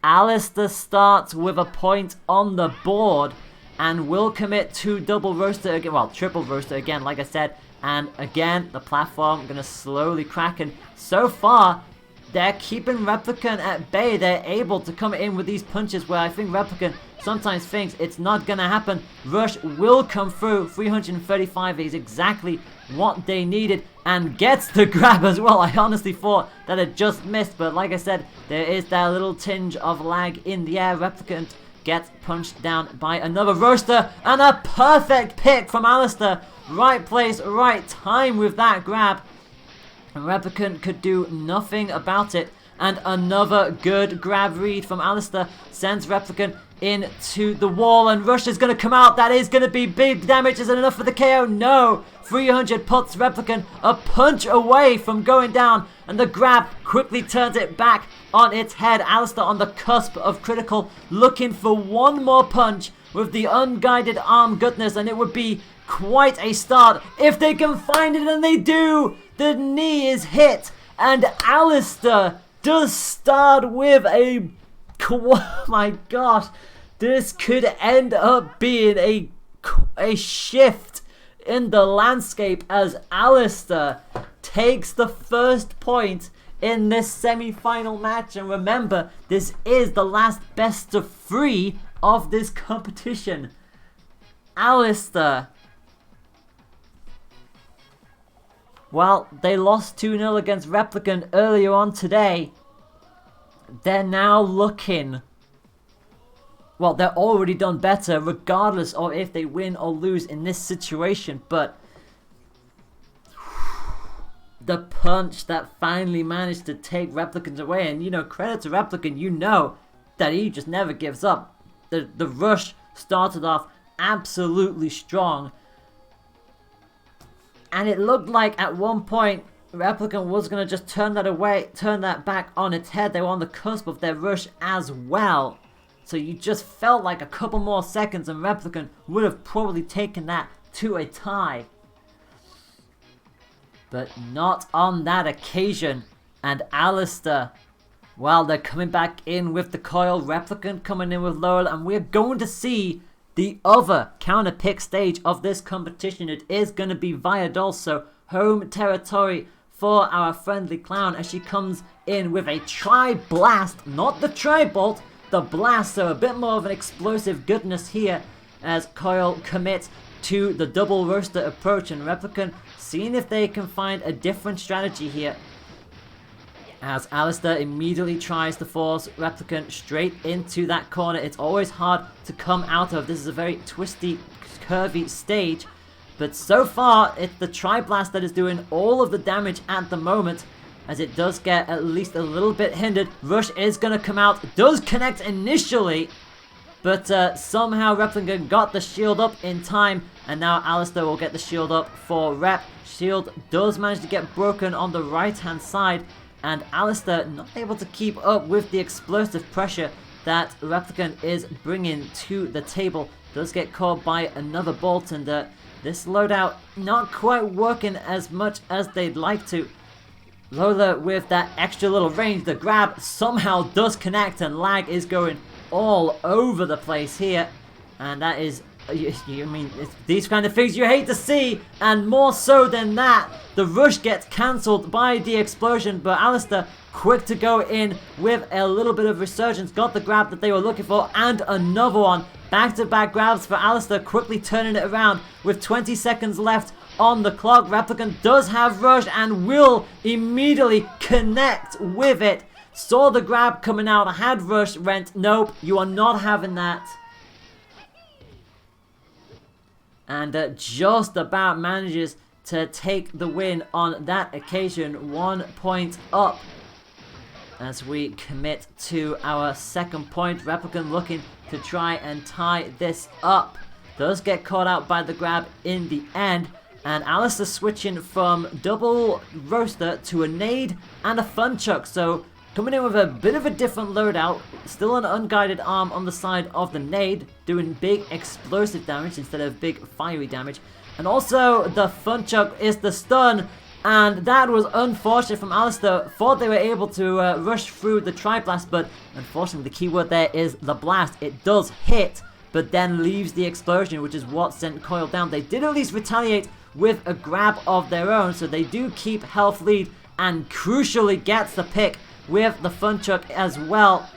Alistair starts with a point on the board and will commit to double roaster again, well, triple roaster again, like I said. And again, the platform going to slowly crack, and so far, they're keeping Replicant at bay. They're able to come in with these punches where I think Replicant sometimes thinks it's not going to happen. Rush will come through. 335 is exactly what they needed, and gets the grab as well. I honestly thought that it just missed, but like I said, there is that little tinge of lag in the air. Replicant gets punched down by another roaster, and a perfect pick from Alistair. Right place, right time with that grab. And Replicant could do nothing about it. And another good grab read from Alistair sends Replicant into the wall, and Rush is going to come out. That is going to be big damage. Is it enough for the KO? No. 300 puts Replicant a punch away from going down, and the grab quickly turns it back on its head. Alistair on the cusp of critical, looking for one more punch with the unguided arm goodness, and it would be quite a start if they can find it, and they do. The knee is hit, and Alistair does start with a... Oh my god, this could end up being a shift in the landscape as Alistair takes the first point in this semi-final match. And remember, this is the last best of 3 of this competition. Alistair, well, they lost 2-0 against Replicant earlier on today. They're now looking... Well, they're already done better regardless of if they win or lose in this situation. But the punch that finally managed to take Replicant away. And, you know, credit to Replicant, you know that he just never gives up. The rush started off absolutely strong. And it looked like at one point Replicant was going to just turn that back on its head. They were on the cusp of their rush as well. So you just felt like a couple more seconds and Replicant would have probably taken that to a tie. But not on that occasion. And Alistair, well, they're coming back in with the coil. Replicant coming in with Lowell. And we're going to see the other counter pick stage of this competition. It is going to be Viadol, so home territory for our friendly clown as she comes in with a tri-blast, not the tri-bolt, the blast, so a bit more of an explosive goodness here as Coil commits to the double roaster approach, and Replicant seeing if they can find a different strategy here as Alistair immediately tries to force Replicant straight into that corner. It's always hard to come out of. This is a very twisty, curvy stage, but so far it's the tri-blast that is doing all of the damage at the moment, as it does get at least a little bit hindered. Rush is going to come out, does connect initially, but somehow Replicant got the shield up in time, and now Alistair will get the shield up for Rep. Shield does manage to get broken on the right hand side, and Alistair not able to keep up with the explosive pressure that Replicant is bringing to the table. Does get caught by another bolt, and this loadout not quite working as much as they'd like to. Lola with that extra little range, the grab somehow does connect, and lag is going all over the place here, and that is, I mean, it's these kind of things you hate to see, and more so than that, the rush gets cancelled by the explosion, but Alistair quick to go in with a little bit of resurgence, got the grab that they were looking for, and another one. Back-to-back grabs for Alistair, quickly turning it around with 20 seconds left on the clock. Replicant does have rush and will immediately connect with it. Saw the grab coming out, had rush, went, nope, you are not having that. and just about manages to take the win on that occasion. 1 point up as we commit to our second point. Replicant looking to try and tie this up. Does get caught out by the grab in the end. And Alistair switching from double roaster to a nade and a fun chuck. So coming in with a bit of a different loadout. Still an unguided arm on the side of the nade, doing big explosive damage instead of big fiery damage. And also the fun chuck is the stun. And that was unfortunate from Alistair. Thought they were able to rush through the tri-blast, but unfortunately the keyword there is the blast. It does hit, but then leaves the explosion, which is what sent Coil down. They did at least retaliate with a grab of their own, so they do keep health lead, and crucially gets the pick with the fun chuck as well.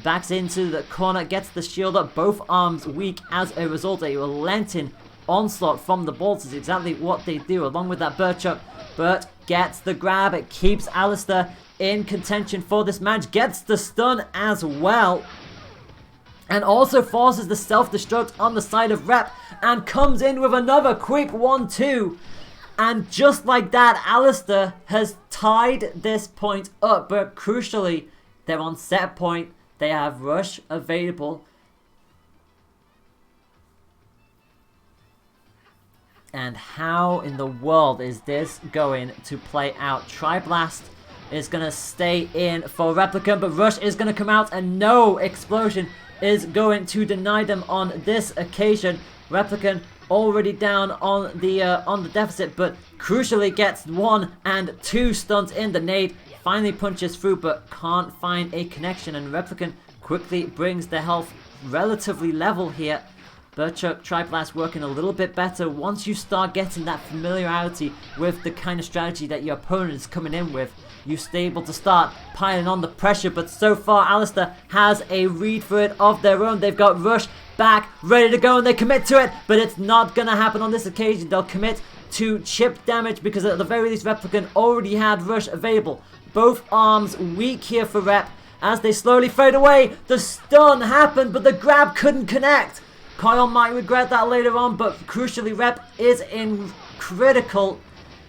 Backs into the corner, gets the shield up, both arms weak as a result. A relenting onslaught from the bolts is exactly what they do, along with that bird chuck. But gets the grab, it keeps Alistair in contention for this match, gets the stun as well. And also forces the self-destruct on the side of Rep, and comes in with another quick 1-2. And just like that, Alistair has tied this point up. But crucially, they're on set point. They have rush available. And how in the world is this going to play out? Tri-Blast is going to stay in for Replicant, but Rush is going to come out, and no explosion is going to deny them on this occasion. Replicant already down on the deficit, but crucially gets 1 and 2 stuns in the nade. Finally punches through, but can't find a connection, and Replicant quickly brings the health relatively level here. Burchuk Tri-Blast working a little bit better once you start getting that familiarity with the kind of strategy that your opponent is coming in with. You stay able to start piling on the pressure, but so far Alistair has a read for it of their own. They've got Rush back, ready to go, and they commit to it, but it's not going to happen on this occasion. They'll commit to chip damage because at the very least Replicant already had Rush available. Both arms weak here for Rep as they slowly fade away. The stun happened, but the grab couldn't connect. Kyle might regret that later on, but crucially Rep is in critical,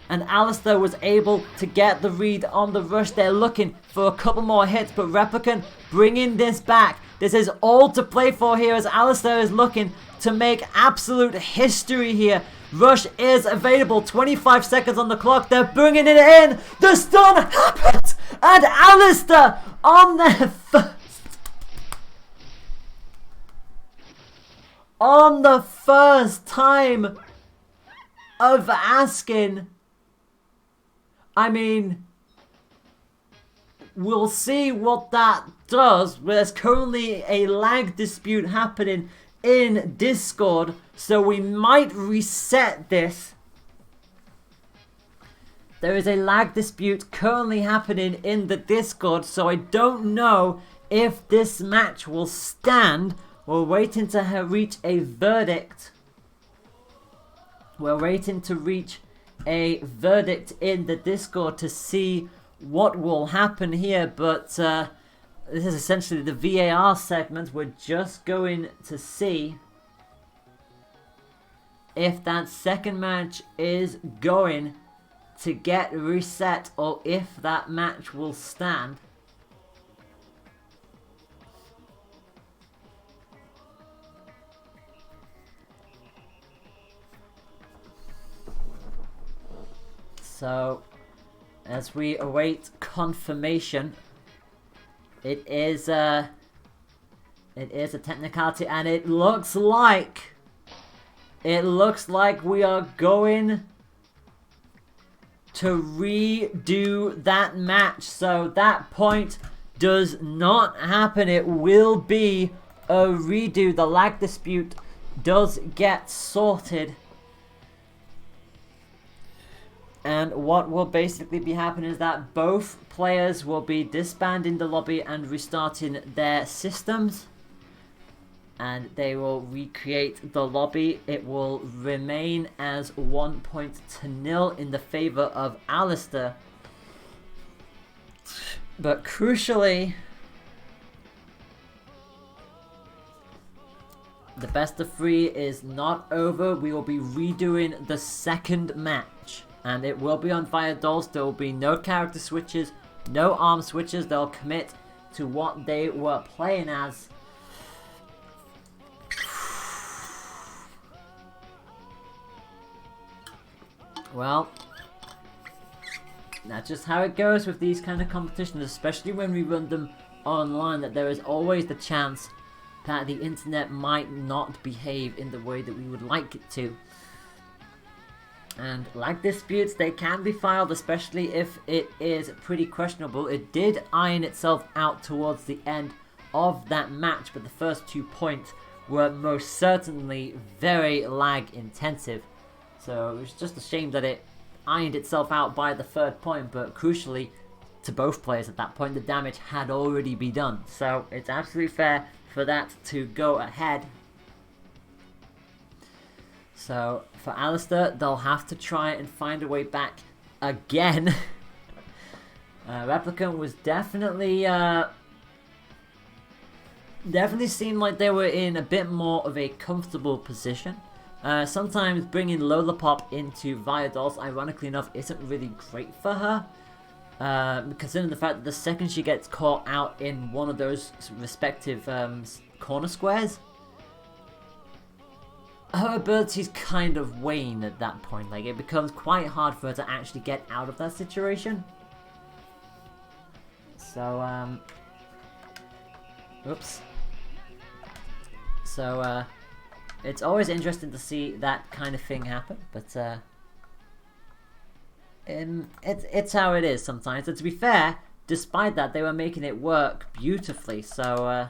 and Alistair was able to get the read on the rush. They're looking for a couple more hits, but Replicant bringing this back. This is all to play for here as Alistair is looking to make absolute history here. Rush is available, 25 seconds on the clock. They're bringing it in. The stun happens, and Alistair on their on the first time of asking. I mean, we'll see what that does. There's currently a lag dispute happening in Discord, so we might reset this. There is a lag dispute currently happening in the Discord, so I don't know if this match will stand. We're waiting to reach a verdict. We're waiting to reach a verdict in the Discord to see what will happen here, but this is essentially the VAR segment. We're just going to see if that second match is going to get reset or if that match will stand. So, as we await confirmation, it is a technicality, and it looks like we are going to redo that match. So that point does not happen. It will be a redo. The lag dispute does get sorted. And what will basically be happening is that both players will be disbanding the lobby and restarting their systems. And they will recreate the lobby. It will remain as 1-0 in the favor of Alistair. But crucially, The best of 3 is not over. We will be redoing the second match. And it will be on Viadolz. There will be no character switches, no arm switches. They'll commit to what they were playing as. Well, that's just how it goes with these kind of competitions, especially when we run them online, that there is always the chance that the internet might not behave in the way that we would like it to. And like disputes, they can be filed, especially if it is pretty questionable. It did iron itself out towards the end of that match, but the first 2 points were most certainly very lag intensive. So it was just a shame that it ironed itself out by the 3rd point, but crucially to both players at that point, the damage had already been done. So it's absolutely fair for that to go ahead. So for Alistair, they'll have to try and find a way back again. Replicant was definitely seemed like they were in a bit more of a comfortable position. Sometimes bringing Lollapop into Viadolz, ironically enough, isn't really great for her. Considering the fact that the second she gets caught out in one of those respective corner squares, her abilities kind of wane at that point. Like, it becomes quite hard for her to actually get out of that situation. So, oops. So, it's always interesting to see that kind of thing happen, but it's how it is sometimes. And to be fair, despite that, they were making it work beautifully. So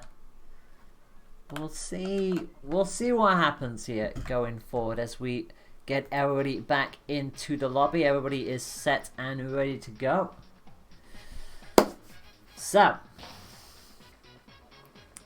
we'll see what happens here going forward as we get everybody back into the lobby. Everybody is set and ready to go. So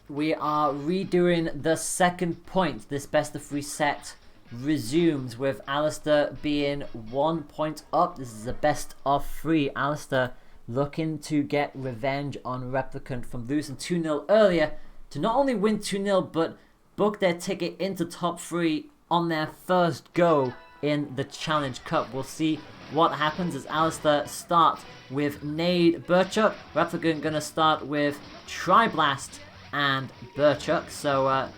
we are redoing the second point. This best of 3 set resumes with Alistair being 1 point up. This is a best of 3. Alistair looking to get revenge on Replicant from losing 2-0 earlier to not only win 2-0 but book their ticket into top 3 on their first go in the Challenge Cup. We'll see what happens as Alistair starts with Nade Burchuck. Replicant gonna start with Triblast and Burchuck. So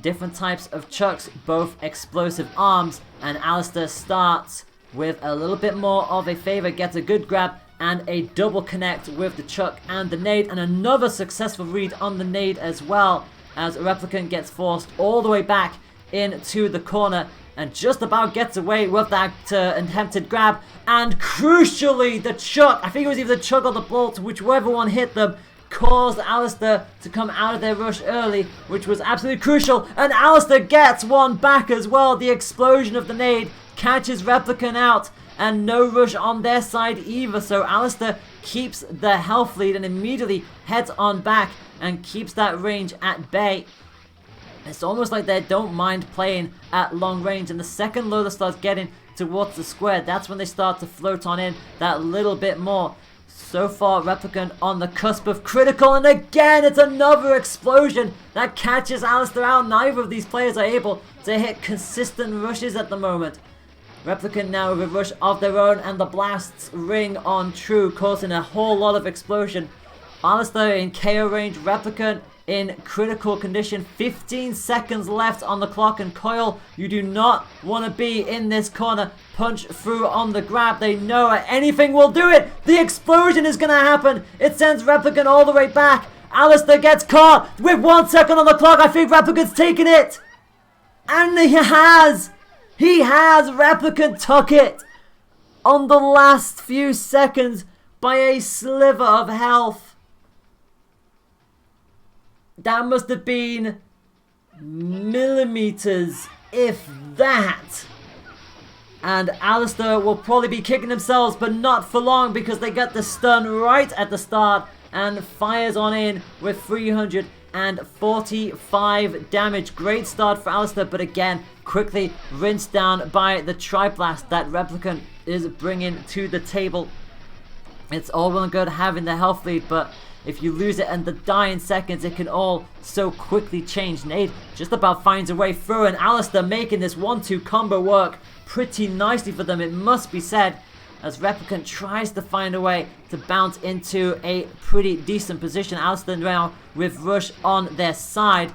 different types of chucks, both explosive arms, and Alistair starts with a little bit more of a favor, gets a good grab and a double connect with the chuck and the nade, and another successful read on the nade as well, as Replicant gets forced all the way back into the corner and just about gets away with that attempted grab. And crucially, the chuck, I think it was either the chuck or the bolt, whichever one hit them, caused Alistair to come out of their rush early, which was absolutely crucial. And Alistair gets one back as well. The explosion of the nade catches Replicant out, and no rush on their side either. So Alistair keeps the health lead and immediately heads on back and keeps that range at bay. It's almost like they don't mind playing at long range, and the second Lola starts getting towards the square, that's when they start to float on in that little bit more. So far, Replicant on the cusp of critical, and again, it's another explosion that catches Alistair out. Neither of these players are able to hit consistent rushes at the moment. Replicant now with a rush of their own, and the blasts ring on true, causing a whole lot of explosion. Alistair in KO range, Replicant in critical condition. 15 seconds left on the clock, and Coil, you do not want to be in this corner. Punch through on the grab. They know anything will do it. The explosion is going to happen. It sends Replicant all the way back. Alistair gets caught with 1 second on the clock. I think Replicant's taken it. And he has. He has. Replicant took it on the last few seconds by a sliver of health. That must have been millimeters, if that. And Alistair will probably be kicking themselves, but not for long, because they get the stun right at the start and fires on in with 345 damage. Great start for Alistair, but again, quickly rinsed down by the Triblast that Replicant is bringing to the table. It's all well and good having the health lead, but If you lose it in the dying seconds, it can all so quickly change. Nade just about finds a way through, and Alistair making this 1-2 combo work pretty nicely for them, it must be said, as Replicant tries to find a way to bounce into a pretty decent position. Alistair now with Rush on their side.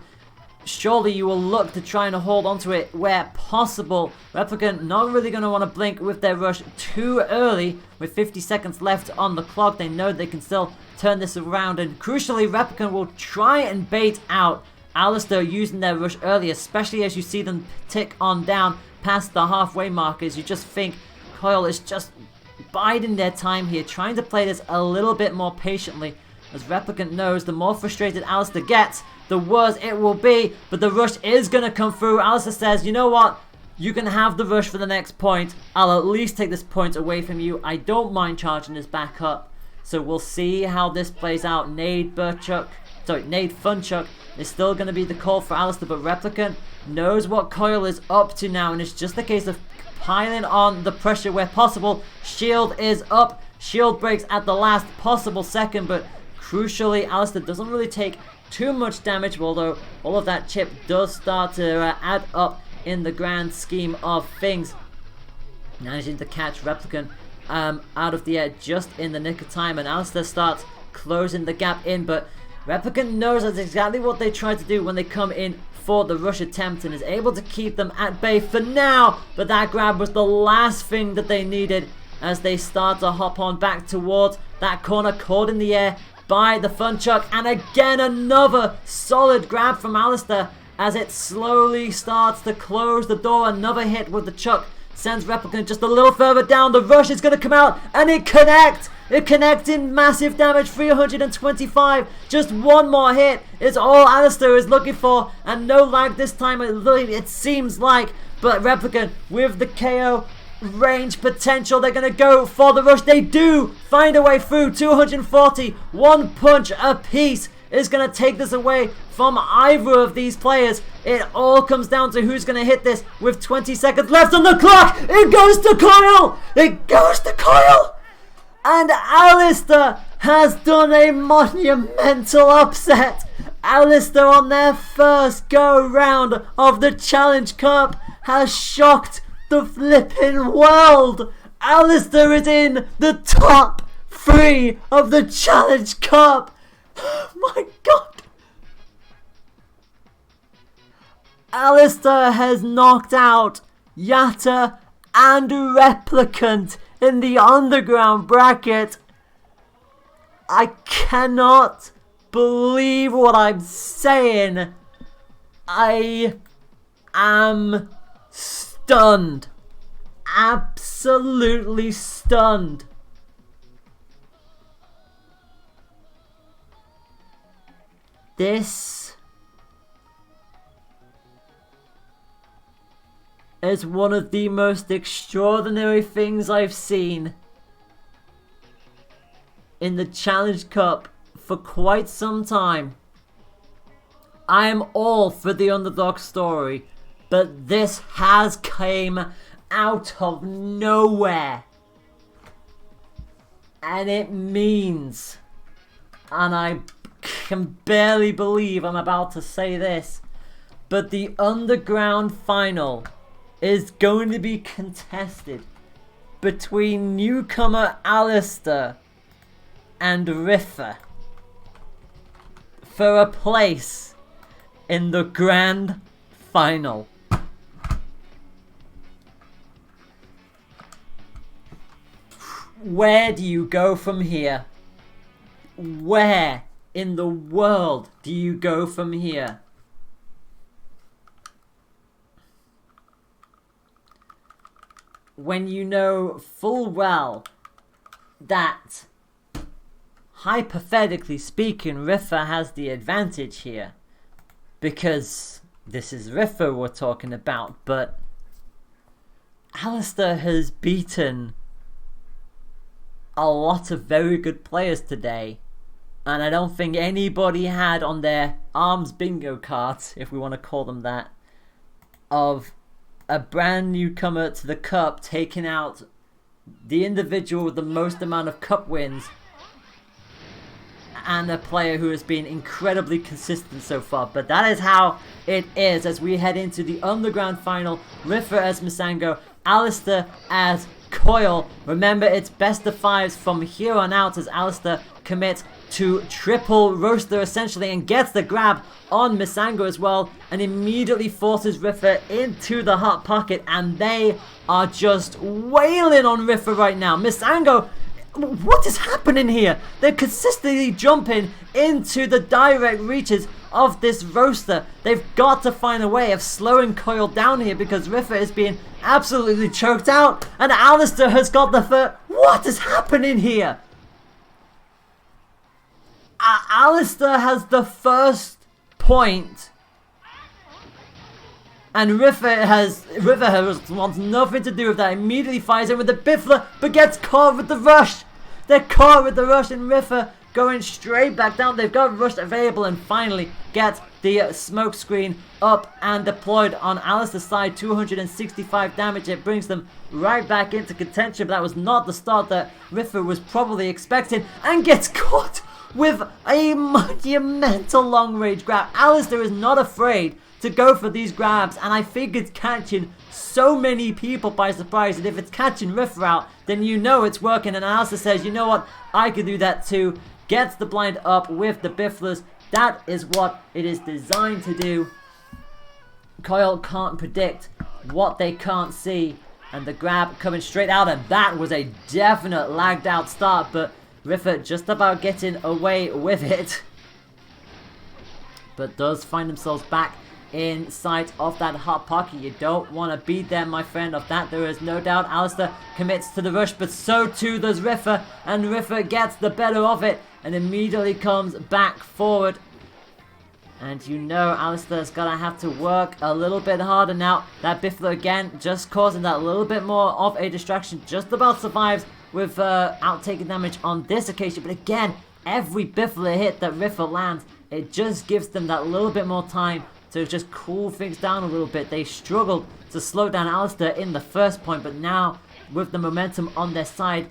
Surely you will look to try and hold onto it where possible. Replicant not really going to want to blink with their Rush too early. With 50 seconds left on the clock, they know they can still turn this around. And crucially, Replicant will try and bait out Alistair using their Rush early, especially as you see them tick on down past the halfway markers. You just think Coil is just biding their time here, trying to play this a little bit more patiently, as Replicant knows the more frustrated Alistair gets, the worse it will be. But the Rush is going to come through. Alistair says, you know what? You can have the Rush for the next point. I'll at least take this point away from you. I don't mind charging this back up. So we'll see how this plays out. Nade Funchuck is still going to be the call for Alistair, but Replicant knows what Coil is up to now, and it's just a case of piling on the pressure where possible. Shield is up. Shield breaks at the last possible second, but crucially, Alistair doesn't really take too much damage, although all of that chip does start to add up in the grand scheme of things. Managing to catch Replicant out of the air just in the nick of time, and Alistair starts closing the gap in, but Replicant knows that's exactly what they try to do when they come in for the rush attempt, and is able to keep them at bay for now. But that grab was the last thing that they needed as they start to hop on back towards that corner, caught in the air by the Funchuck, and again another solid grab from Alistair as it slowly starts to close the door. Another hit with the chuck sends Replicant just a little further down. The rush is going to come out, and it connects. It connected, massive damage, 325. Just one more hit is all Alistair is looking for, and no lag this time, it seems like. But Replicant with the KO range potential, they're going to go for the rush. They do find a way through. 240, one punch apiece is going to take this away from either of these players. It all comes down to who's going to hit this with 20 seconds left on the clock. It goes to Coil. It goes to Coil. And Alistair has done a monumental upset. Alistair on their first go round of the Challenge Cup has shocked the flipping world. Alistair is in the top 3 of the Challenge Cup. Oh my god. Alistair has knocked out Yatta and Replicant in the underground bracket. I cannot believe what I'm saying. I am stunned. Absolutely stunned. This is one of the most extraordinary things I've seen in the Challenge Cup for quite some time. I am all for the underdog story, but this has came out of nowhere. And it means, and I can barely believe I'm about to say this, but the underground final is going to be contested between newcomer Alistair and Riffa for a place in the grand final. Where do you go from here? Where in the world do you go from here? When you know full well that, hypothetically speaking, Riffa has the advantage here, because this is Riffa we're talking about, but Alistair has beaten a lot of very good players today, and I don't think anybody had on their arms bingo cards, if we want to call them that, of a brand newcomer to the cup taking out the individual with the most amount of cup wins and a player who has been incredibly consistent so far. But that is how it is as we head into the Underground final. Riffer as Masango, Alistair as Coil. Remember, it's best of 5s from here on out as Alistair commits to triple roaster essentially and gets the grab on Masango as well and immediately forces Riffer into the hot pocket, and they are just wailing on Riffer right now. Masango, what is happening here? They're consistently jumping into the direct reaches of this roaster. They've got to find a way of slowing Coil down here because Riffer is being absolutely choked out and Alistair has got the first. What is happening here? Alistair has the first point and Riffer wants nothing to do with that. Immediately fires in with the Biffler but gets caught with the rush. They're caught with the rush and Riffer going straight back down. They've got rush available and finally get the smoke screen up and deployed on Alistair's side. 265 damage. It brings them right back into contention, but that was not the start that Riffer was probably expecting and gets caught with a monumental long range grab. Alistair is not afraid to go for these grabs, and I think it's catching so many people by surprise, and if it's catching Riffer out, then you know it's working, and Alistair says, you know what, I could do that too. Gets the blind up with the Bifflers. That is what it is designed to do. Coil can't predict what they can't see, and the grab coming straight out, and that was a definite lagged out start, but Riffer just about getting away with it, but does find themselves back in sight of that hot pocket. You don't want to be there, my friend. Of that there is no doubt. Alistair commits to the rush, but so too does Riffer, and Riffer gets the better of it and immediately comes back forward. And you know Alistair's gonna have to work a little bit harder now. That Biffler again just causing that little bit more of a distraction. Just about survives with out taking damage on this occasion, but again, every Biffler hit that Riffer lands, it just gives them that little bit more time to just cool things down a little bit. They struggled to slow down Alistair in the first point, but now with the momentum on their side,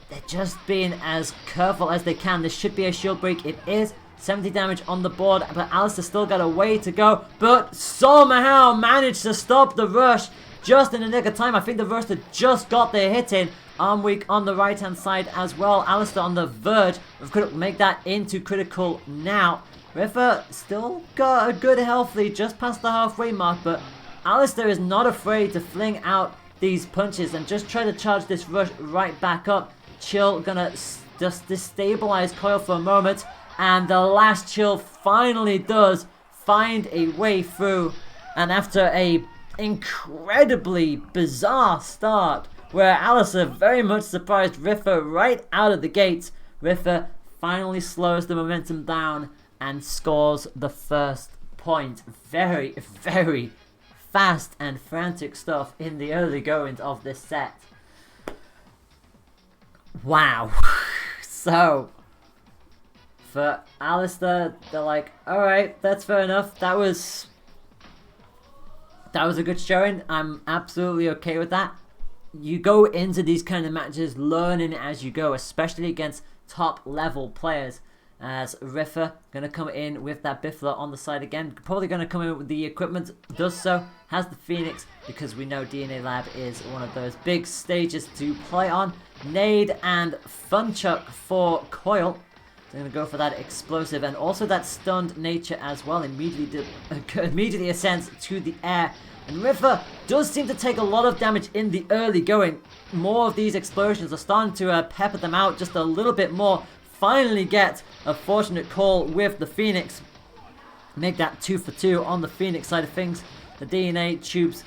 they're just being as careful as they can. This should be a shield break. It is 70 damage on the board, but Alistair still got a way to go, but somehow managed to stop the rush just in the nick of time. I think the roaster just got their hit in. Arm weak on the right hand side as well. Alistair on the verge of make that into critical now. Riffer still got a good health lead just past the halfway mark, but Alistair is not afraid to fling out these punches and just try to charge this rush right back up. Chill gonna just destabilize Coil for a moment, and the last Chill finally does find a way through, and after a incredibly bizarre start where Alistair very much surprised Riffer right out of the gates, Riffer finally slows the momentum down and scores the first point. Very, very fast and frantic stuff in the early goings of this set. Wow. So, for Alistair, they're like, alright, that's fair enough. That was a good showing. I'm absolutely okay with that. You go into these kind of matches learning as you go, especially against top level players. As Riffer going to come in with that Biffler on the side again. Probably going to come in with the equipment. Does so. Has the Phoenix because we know DNA Lab is one of those big stages to play on. Nade and Funchuck for Coil. They're going to go for that explosive and also that stunned nature as well. Immediately ascends to the air. And Riffer does seem to take a lot of damage in the early going. More of these explosions are starting to pepper them out just a little bit more. Finally get a fortunate call with the Phoenix. Make that 2 for 2 on the Phoenix side of things. The DNA tubes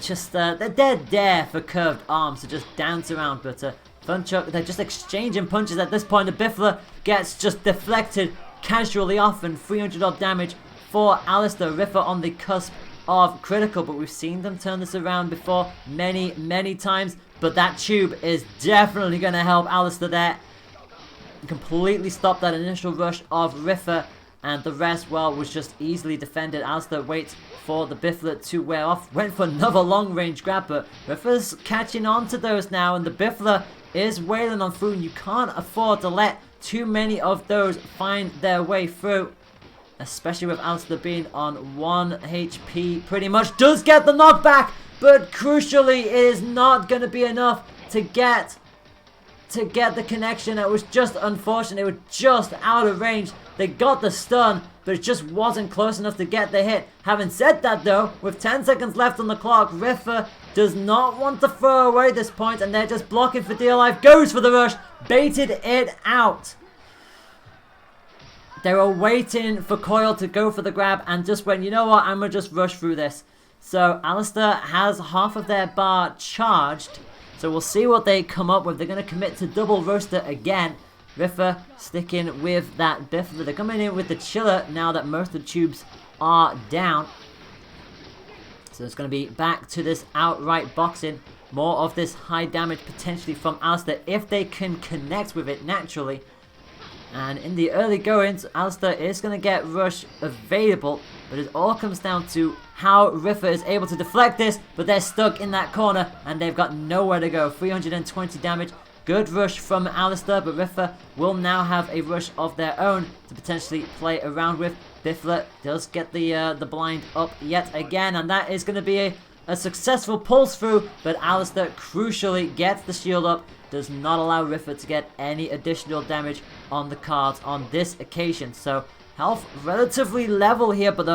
just they're dead there for curved arms to just dance around, but Funchuck, they're just exchanging punches at this point. The Biffler gets just deflected casually off, and 300 odd damage for Alistair. Riffer on the cusp of critical, but we've seen them turn this around before many times, but that tube is definitely going to help Alistair there. Completely stopped that initial rush of Riffer, and the rest, well, was just easily defended. Alistair waits for the Biffler to wear off. Went for another long range grab, but Riffer's catching on to those now, and the Biffler is wailing on through, and you can't afford to let too many of those find their way through. Especially with Alistair being on 1 HP pretty much. Does get the knockback, but crucially it is not going to be enough to get the connection. It was just unfortunate. It was just out of range. They got the stun, but it just wasn't close enough to get the hit. Having said that though, with 10 seconds left on the clock, Riffa does not want to throw away this point, and they're just blocking for dear life. Goes for the rush, baited it out. They were waiting for Coil to go for the grab and just went, you know what, I'm going to just rush through this. So Alistair has half of their bar charged. So we'll see what they come up with. They're going to commit to double roaster again. Riffa sticking with that Biffler. They're coming in with the chiller now that most of the tubes are down. So it's going to be back to this outright boxing. More of this high damage potentially from Alistair if they can connect with it naturally. And in the early goings, Alistair is going to get rush available, but it all comes down to how Riffa is able to deflect this, but they're stuck in that corner and they've got nowhere to go. 320 damage, good rush from Alistair, but Riffa will now have a rush of their own to potentially play around with. Biffler does get the blind up yet again, and that is going to be a successful pulse through, but Alistair crucially gets the shield up. Does not allow Riffa to get any additional damage on the cards on this occasion. So health relatively level here, but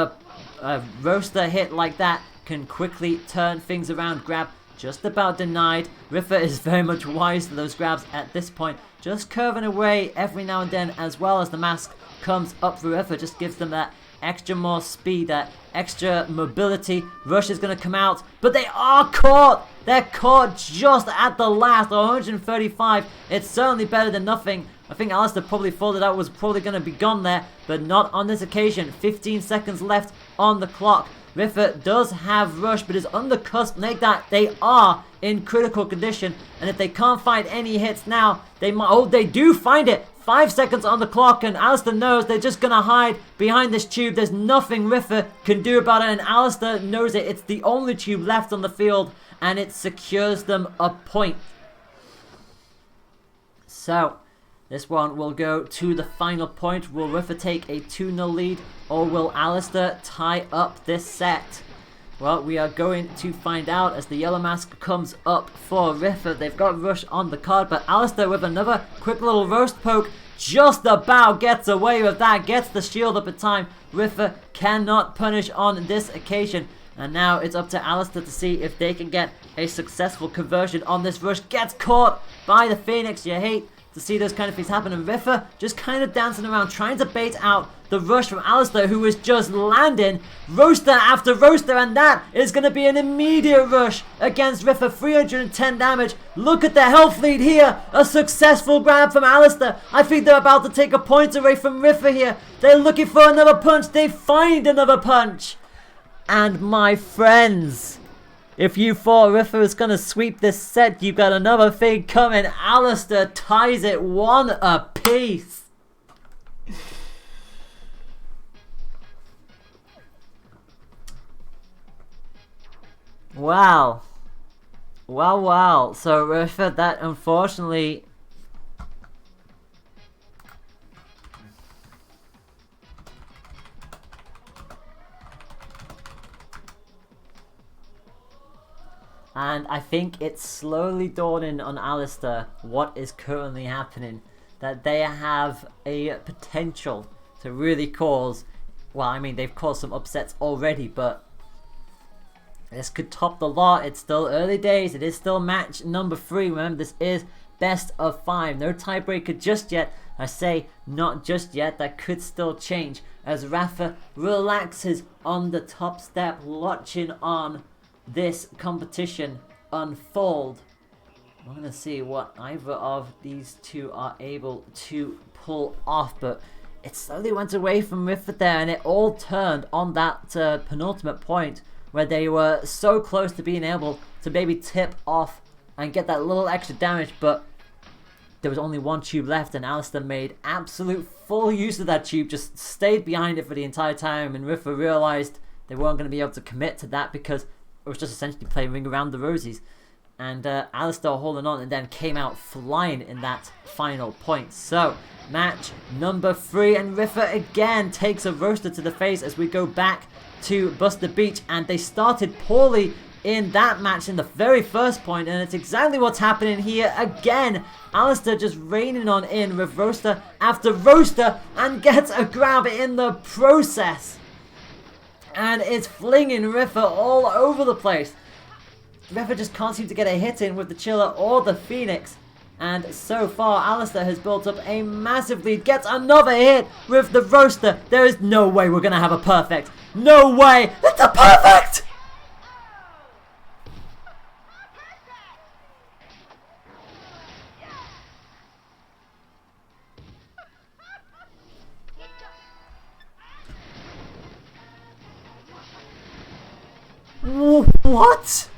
a roaster hit like that can quickly turn things around. Grab just about denied. Riffa is very much wise to those grabs at this point. Just curving away every now and then, as well as the mask comes up for Riffa. Just gives them that extra more speed, that extra mobility. Rush is going to come out, but they are caught. They're caught just at the last. 135. It's certainly better than nothing. I think Alistair probably thought that that was probably going to be gone there, but not on this occasion. 15 seconds left on the clock. Riffa does have rush, but is on the cusp. Like that, they are in critical condition, and if they can't find any hits now, they might. Oh, they do find it. 5 seconds on the clock, and Alistair knows they're just going to hide behind this tube. There's nothing Riffa can do about it, and Alistair knows it. It's the only tube left on the field, and it secures them a point. So, this one will go to the final point. Will Riffa take a 2-0 lead, or will Alistair tie up this set? Well, we are going to find out as the yellow mask comes up for Riffa. They've got rush on the card, but Alistair with another quick little roast poke just about gets away with that, gets the shield up in time. Riffa cannot punish on this occasion, and now it's up to Alistair to see if they can get a successful conversion on this rush. Gets caught by the Phoenix. You hate to see those kind of things happen, and Riffa just kind of dancing around trying to bait out the rush from Alistair, who is just landing roaster after roaster, and that is going to be an immediate rush against Riffa. 310 damage. Look at the health lead here. A successful grab from Alistair. I think they're about to take a point away from Riffa here. They're looking for another punch. They find another punch. And my friends, if you thought Riffa was going to sweep this set, you've got another thing coming. Alistair ties it 1 apiece. Wow. Wow. So Riffa, that unfortunately... And I think it's slowly dawning on Alistair what is currently happening. That they have a potential to really cause... Well, I mean, they've caused some upsets already, but... this could top the lot. It's still early days. It is still match number 3. Remember, this is best of 5. No tiebreaker just yet. I say not just yet. That could still change as Rafa relaxes on the top step, watching on this competition unfold. I'm going to see what either of these two are able to pull off, but it slowly went away from Riffa there, and it all turned on that penultimate point where they were so close to being able to maybe tip off and get that little extra damage, but there was only one tube left, and Alistair made absolute full use of that tube, just stayed behind it for the entire time, and Riffa realized they weren't going to be able to commit to that because it was just essentially playing Ring Around the Rosies. And Alistair holding on and then came out flying in that final point. So, match number 3. And Riffa again takes a roaster to the face as we go back to Buster Beach. And they started poorly in that match in the very first point. And it's exactly what's happening here again. Alistair just raining on in with roaster after roaster and gets a grab in the process. And it's flinging Riffa all over the place. Riffa just can't seem to get a hit in with the Chiller or the Phoenix. And so far, Alistair has built up a massive lead. Gets another hit with the roaster. There is no way we're going to have a perfect. No way. It's a perfect! What?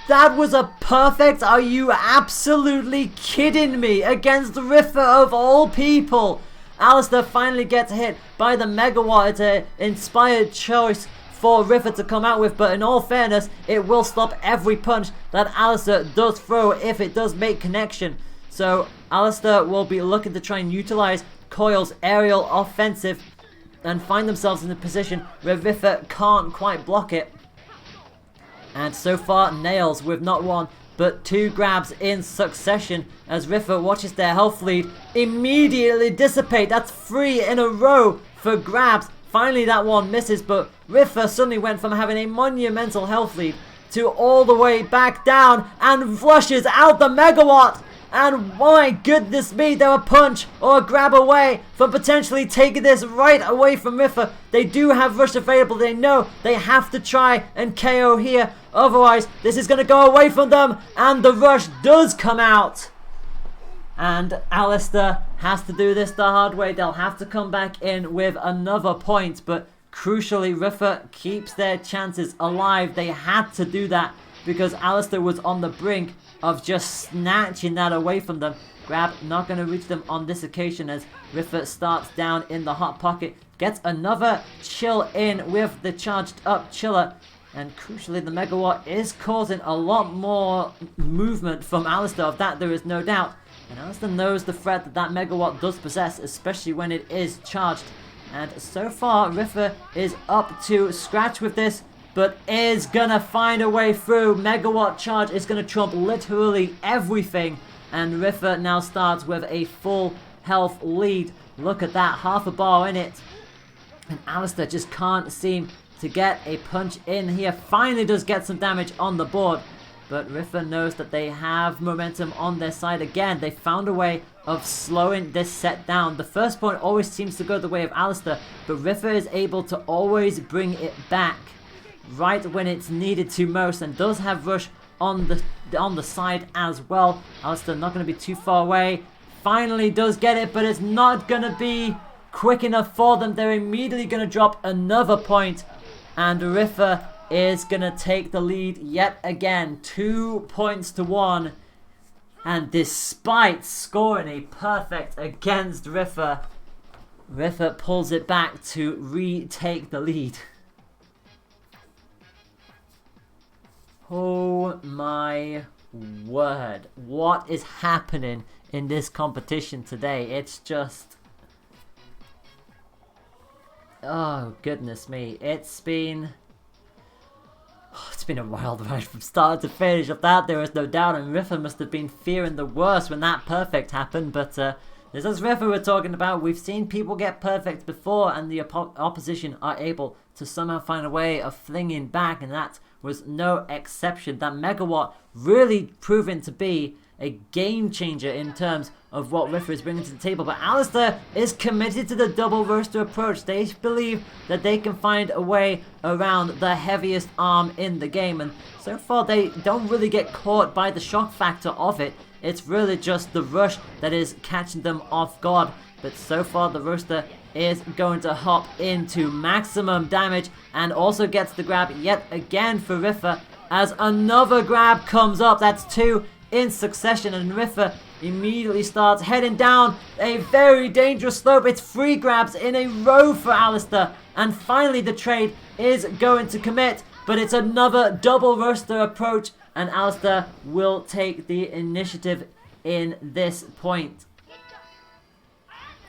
That was a perfect? Are you absolutely kidding me? Against Riffa of all people. Alistair finally gets hit by the Megawatt. It's an inspired choice for Riffa to come out with, but in all fairness, it will stop every punch that Alistair does throw if it does make connection. So Alistair will be looking to try and utilize Coil's aerial offensive and find themselves in a position where Riffa can't quite block it. And so far, nails with not one, but 2 grabs in succession as Riffa watches their health lead immediately dissipate. That's 3 in a row for grabs. Finally, that one misses, but Riffa suddenly went from having a monumental health lead to all the way back down and flushes out the Megawatt. And my goodness me, they're a punch or a grab away from potentially taking this right away from Riffa. They do have rush available. They know they have to try and KO here. Otherwise, this is going to go away from them. And the rush does come out. And Alistair has to do this the hard way. They'll have to come back in with another point. But crucially, Riffa keeps their chances alive. They had to do that because Alistair was on the brink of just snatching that away from them. Grab not going to reach them on this occasion as Riffa starts down in the hot pocket. Gets another chill in with the charged up Chiller. And crucially, the Megawatt is causing a lot more movement from Alistair. Of that, there is no doubt. And Alistair knows the threat that that Megawatt does possess, especially when it is charged. And so far, Riffa is up to scratch with this, but is gonna find a way through. Megawatt charge is gonna trump literally everything. And Riffa now starts with a full health lead. Look at that, half a bar in it. And Alistair just can't seem to get a punch in here. Finally does get some damage on the board. But Riffa knows that they have momentum on their side again. They found a way of slowing this set down. The first point always seems to go the way of Alistair, but Riffa is able to always bring it back right when it's needed to most, and does have rush on the side as well. Alistair not going to be too far away. Finally does get it, but it's not going to be quick enough for them. They're immediately going to drop another point, and Riffa is going to take the lead yet again. 2 points to 1. And despite scoring a perfect against Riffa, Riffa pulls it back to retake the lead. Oh my word. What is happening in this competition today? It's just... oh goodness me. It's been a wild ride from start to finish. Of that there is no doubt, and Riffa must have been fearing the worst when that perfect happened. But this is Riffa we're talking about. We've seen people get perfect before, and the opposition are able to somehow find a way of flinging back, and that was no exception. That Megawatt really proving to be a game changer in terms of what Riffa is bringing to the table. But Alistair is committed to the double roaster approach. They believe that they can find a way around the heaviest arm in the game, and so far they don't really get caught by the shock factor of it. It's really just the rush that is catching them off guard. But so far the roaster is going to hop into maximum damage, and also gets the grab yet again for Riffa as another grab comes up. That's 2 in succession, and Riffa immediately starts heading down a very dangerous slope. It's 3 grabs in a row for Alistair, and finally the trade is going to commit. but it's another double roaster approach, and Alistair will take the initiative in this point.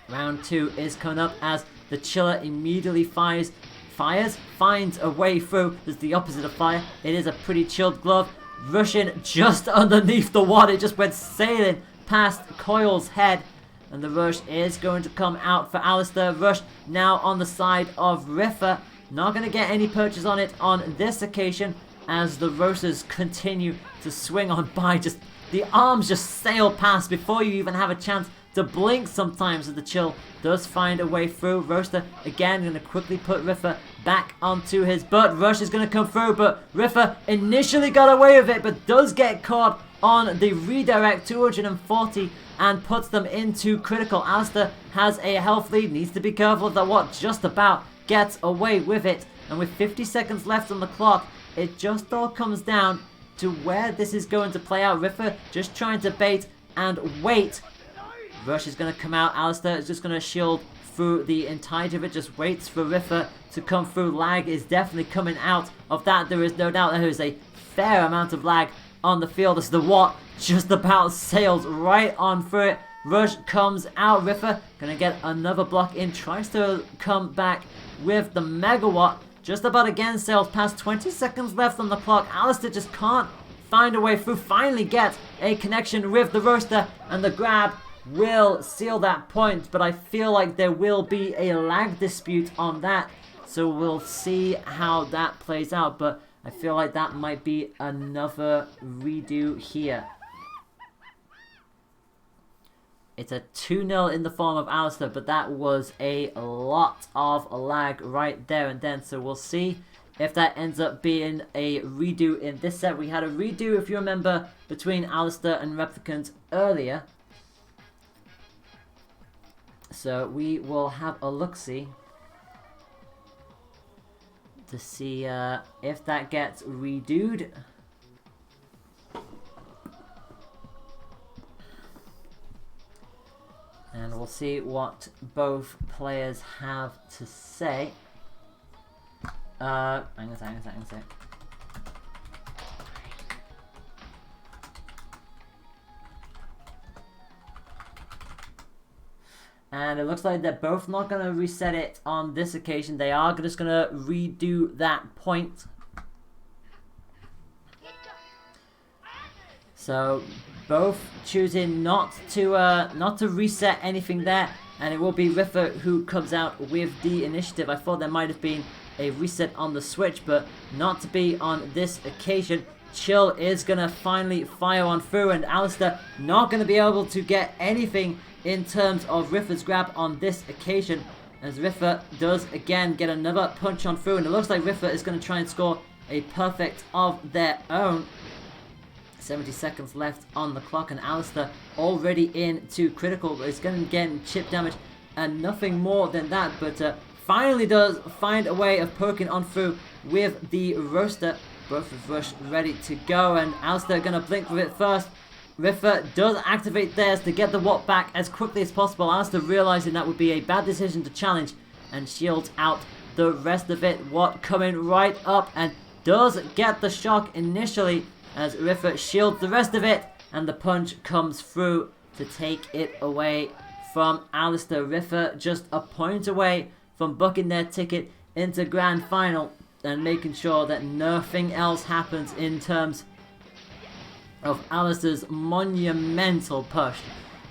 Round 2 is coming up as the Chiller immediately finds a way through. There's the opposite of fire. It is a pretty chilled glove. Rushing just underneath the water. It just went sailing past Coil's head. And the rush is going to come out for Alistair. Rush now on the side of Riffa. Not going to get any purchase on it on this occasion as the roasters continue to swing on by. Just the arms just sail past before you even have a chance to blink sometimes, as the Chill does find a way through. Roaster again going to quickly put Riffa back onto his butt. Rush is going to come through, but Riffa initially got away with it, but does get caught on the redirect 240 and puts them into critical. Alistair has a health lead, needs to be careful that what just about gets away with it. And with 50 seconds left on the clock, it just all comes down to where this is going to play out. Riffa just trying to bait and wait. Rush is going to come out. Alistair is just going to shield through the entirety of it. Just waits for Riffa to come through. Lag is definitely coming out of that. There is no doubt there is a fair amount of lag on the field as the Watt just about sails right on through it. Rush comes out. Riffa going to get another block in. Tries to come back with the Megawatt. Just about again sails past. 20 seconds left on the clock. Alistair just can't find a way through. Finally gets a connection with the Roaster, and the grab will seal that point, but I feel like there will be a lag dispute on that, so we'll see how that plays out. But I feel like that might be another redo here. It's a 2-0 in the form of Alistair, but that was a lot of lag right there and then, so we'll see if that ends up being a redo in this set. We had a redo, if you remember, between Alistair and Replicant earlier. So we will have a look-see to see if that gets redoed. And we'll see what both players have to say. Hang on a sec. And it looks like they're both not going to reset it on this occasion. They are just going to redo that point. So both choosing not to reset anything there, and it will be Riffa who comes out with the initiative. I thought there might have been a reset on the switch, but not to be on this occasion. Chill is going to finally fire on through, and Alistair not going to be able to get anything in terms of Riffa's grab on this occasion, as Riffa does again get another punch on through, and it looks like Riffa is going to try and score a perfect of their own. 70 seconds left on the clock, and Alistair already into critical, but it's going to get chip damage and nothing more than that, but finally does find a way of poking on through with the Roaster. Both of Rush ready to go, and Alistair going to blink with it first. Riffa does activate theirs to get the Watt back as quickly as possible. Alistair realizing that would be a bad decision to challenge, and shields out the rest of it. Watt coming right up and does get the shock initially as Riffa shields the rest of it, and the punch comes through to take it away from Alistair. Riffa just a point away from booking their ticket into Grand Final and making sure that nothing else happens in terms of Alistair's monumental push.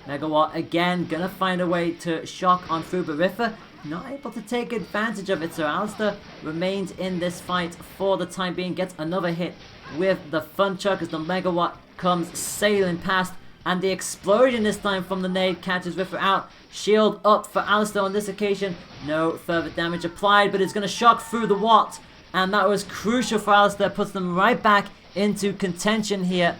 Megawatt again gonna find a way to shock on through, but Riffa not able to take advantage of it, so Alistair remains in this fight for the time being. Gets another hit with the Fun Chuck as the Megawatt comes sailing past, and the explosion this time from the nade catches Riffa out. Shield up for Alistair on this occasion. No further damage applied, but it's going to shock through the Watt, and that was crucial for Alistair. Puts them right back into contention here.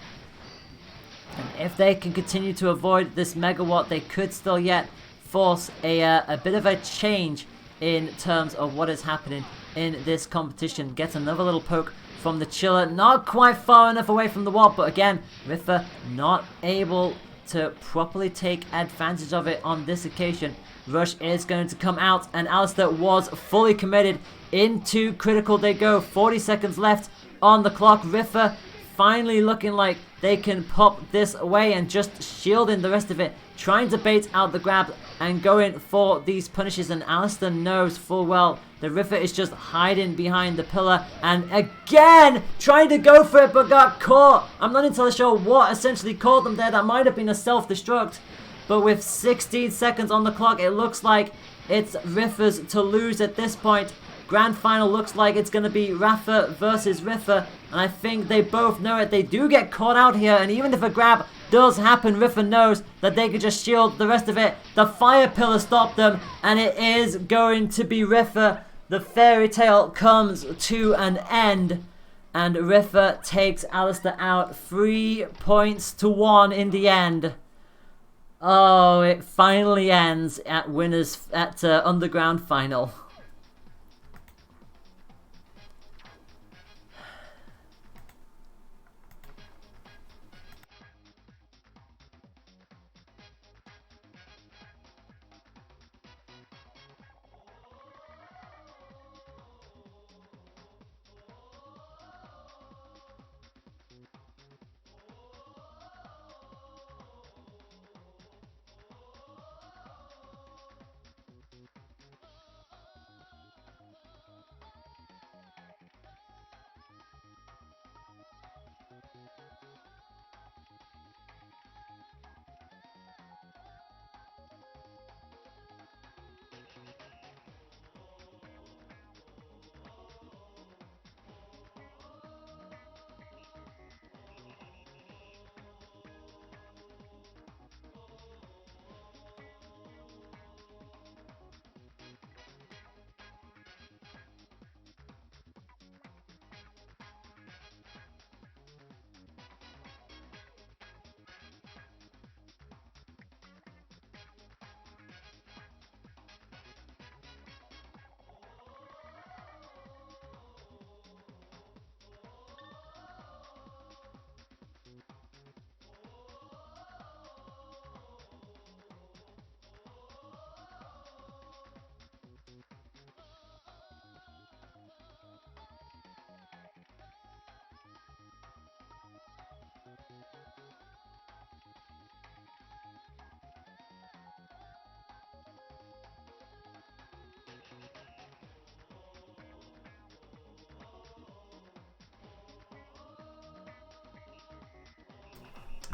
And if they can continue to avoid this Megawatt, they could still yet force a bit of a change in terms of what is happening in this competition. Gets another little poke from the Chiller. Not quite far enough away from the Watt, but again, Riffa not able to properly take advantage of it on this occasion. Rush is going to come out, and Alistair was fully committed. Into critical they go. 40 seconds left on the clock. Riffa finally looking like they can pop this away and just shielding the rest of it. Trying to bait out the grab and going for these punishes, and Alistair knows full well the Riffa is just hiding behind the pillar, and again trying to go for it but got caught. I'm not entirely sure what essentially caught them there. That might have been a self-destruct, but with 16 seconds on the clock, it looks like it's Riffa's to lose at this point. Grand final looks like it's going to be Rafa versus Riffa, and I think they both know it. They do get caught out here, and even if a grab does happen, Riffa knows that they can just shield the rest of it. The fire pillar stopped them, and it is going to be Riffa. The fairy tale comes to an end, and Riffa takes Alistair out 3 points to 1 in the end. Oh, it finally ends at winners at Underground Final.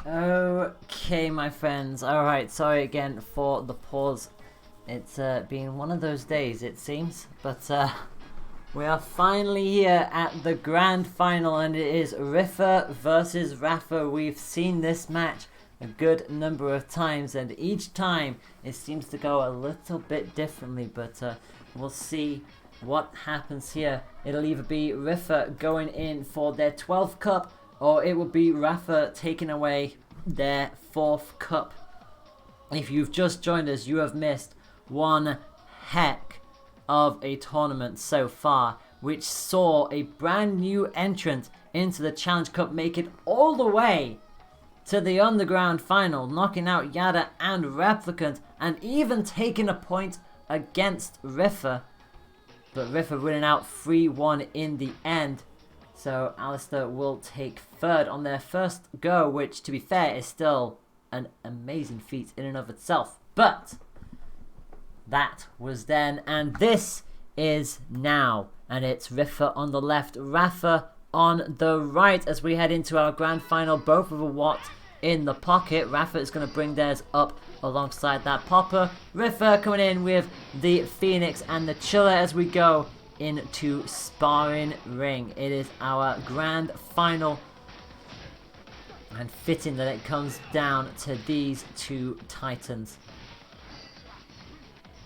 Okay, my friends. Alright, sorry again for the pause. It's been one of those days, it seems. But we are finally here at the grand final, and it is Riffa versus Rafa. We've seen this match a good number of times, and each time it seems to go a little bit differently. But we'll see what happens here. It'll either be Riffa going in for their 12th cup, or it will be Rafa taking away their 4th cup. If you've just joined us, you have missed one heck of a tournament so far, which saw a brand new entrant into the Challenge Cup make it all the way to the Underground Final, knocking out Yada and Replicant, and even taking a point against Riffa. But Riffa winning out 3-1 in the end. So Alistair will take 3rd on their first go, which, to be fair, is still an amazing feat in and of itself. But that was then, and this is now. And it's Riffa on the left, Rafa on the right as we head into our grand final. Both of a Watt in the pocket. Rafa is going to bring theirs up alongside that popper. Riffa coming in with the Phoenix and the Chiller as we go into sparring ring. It is our grand final, and fitting that it comes down to these two titans.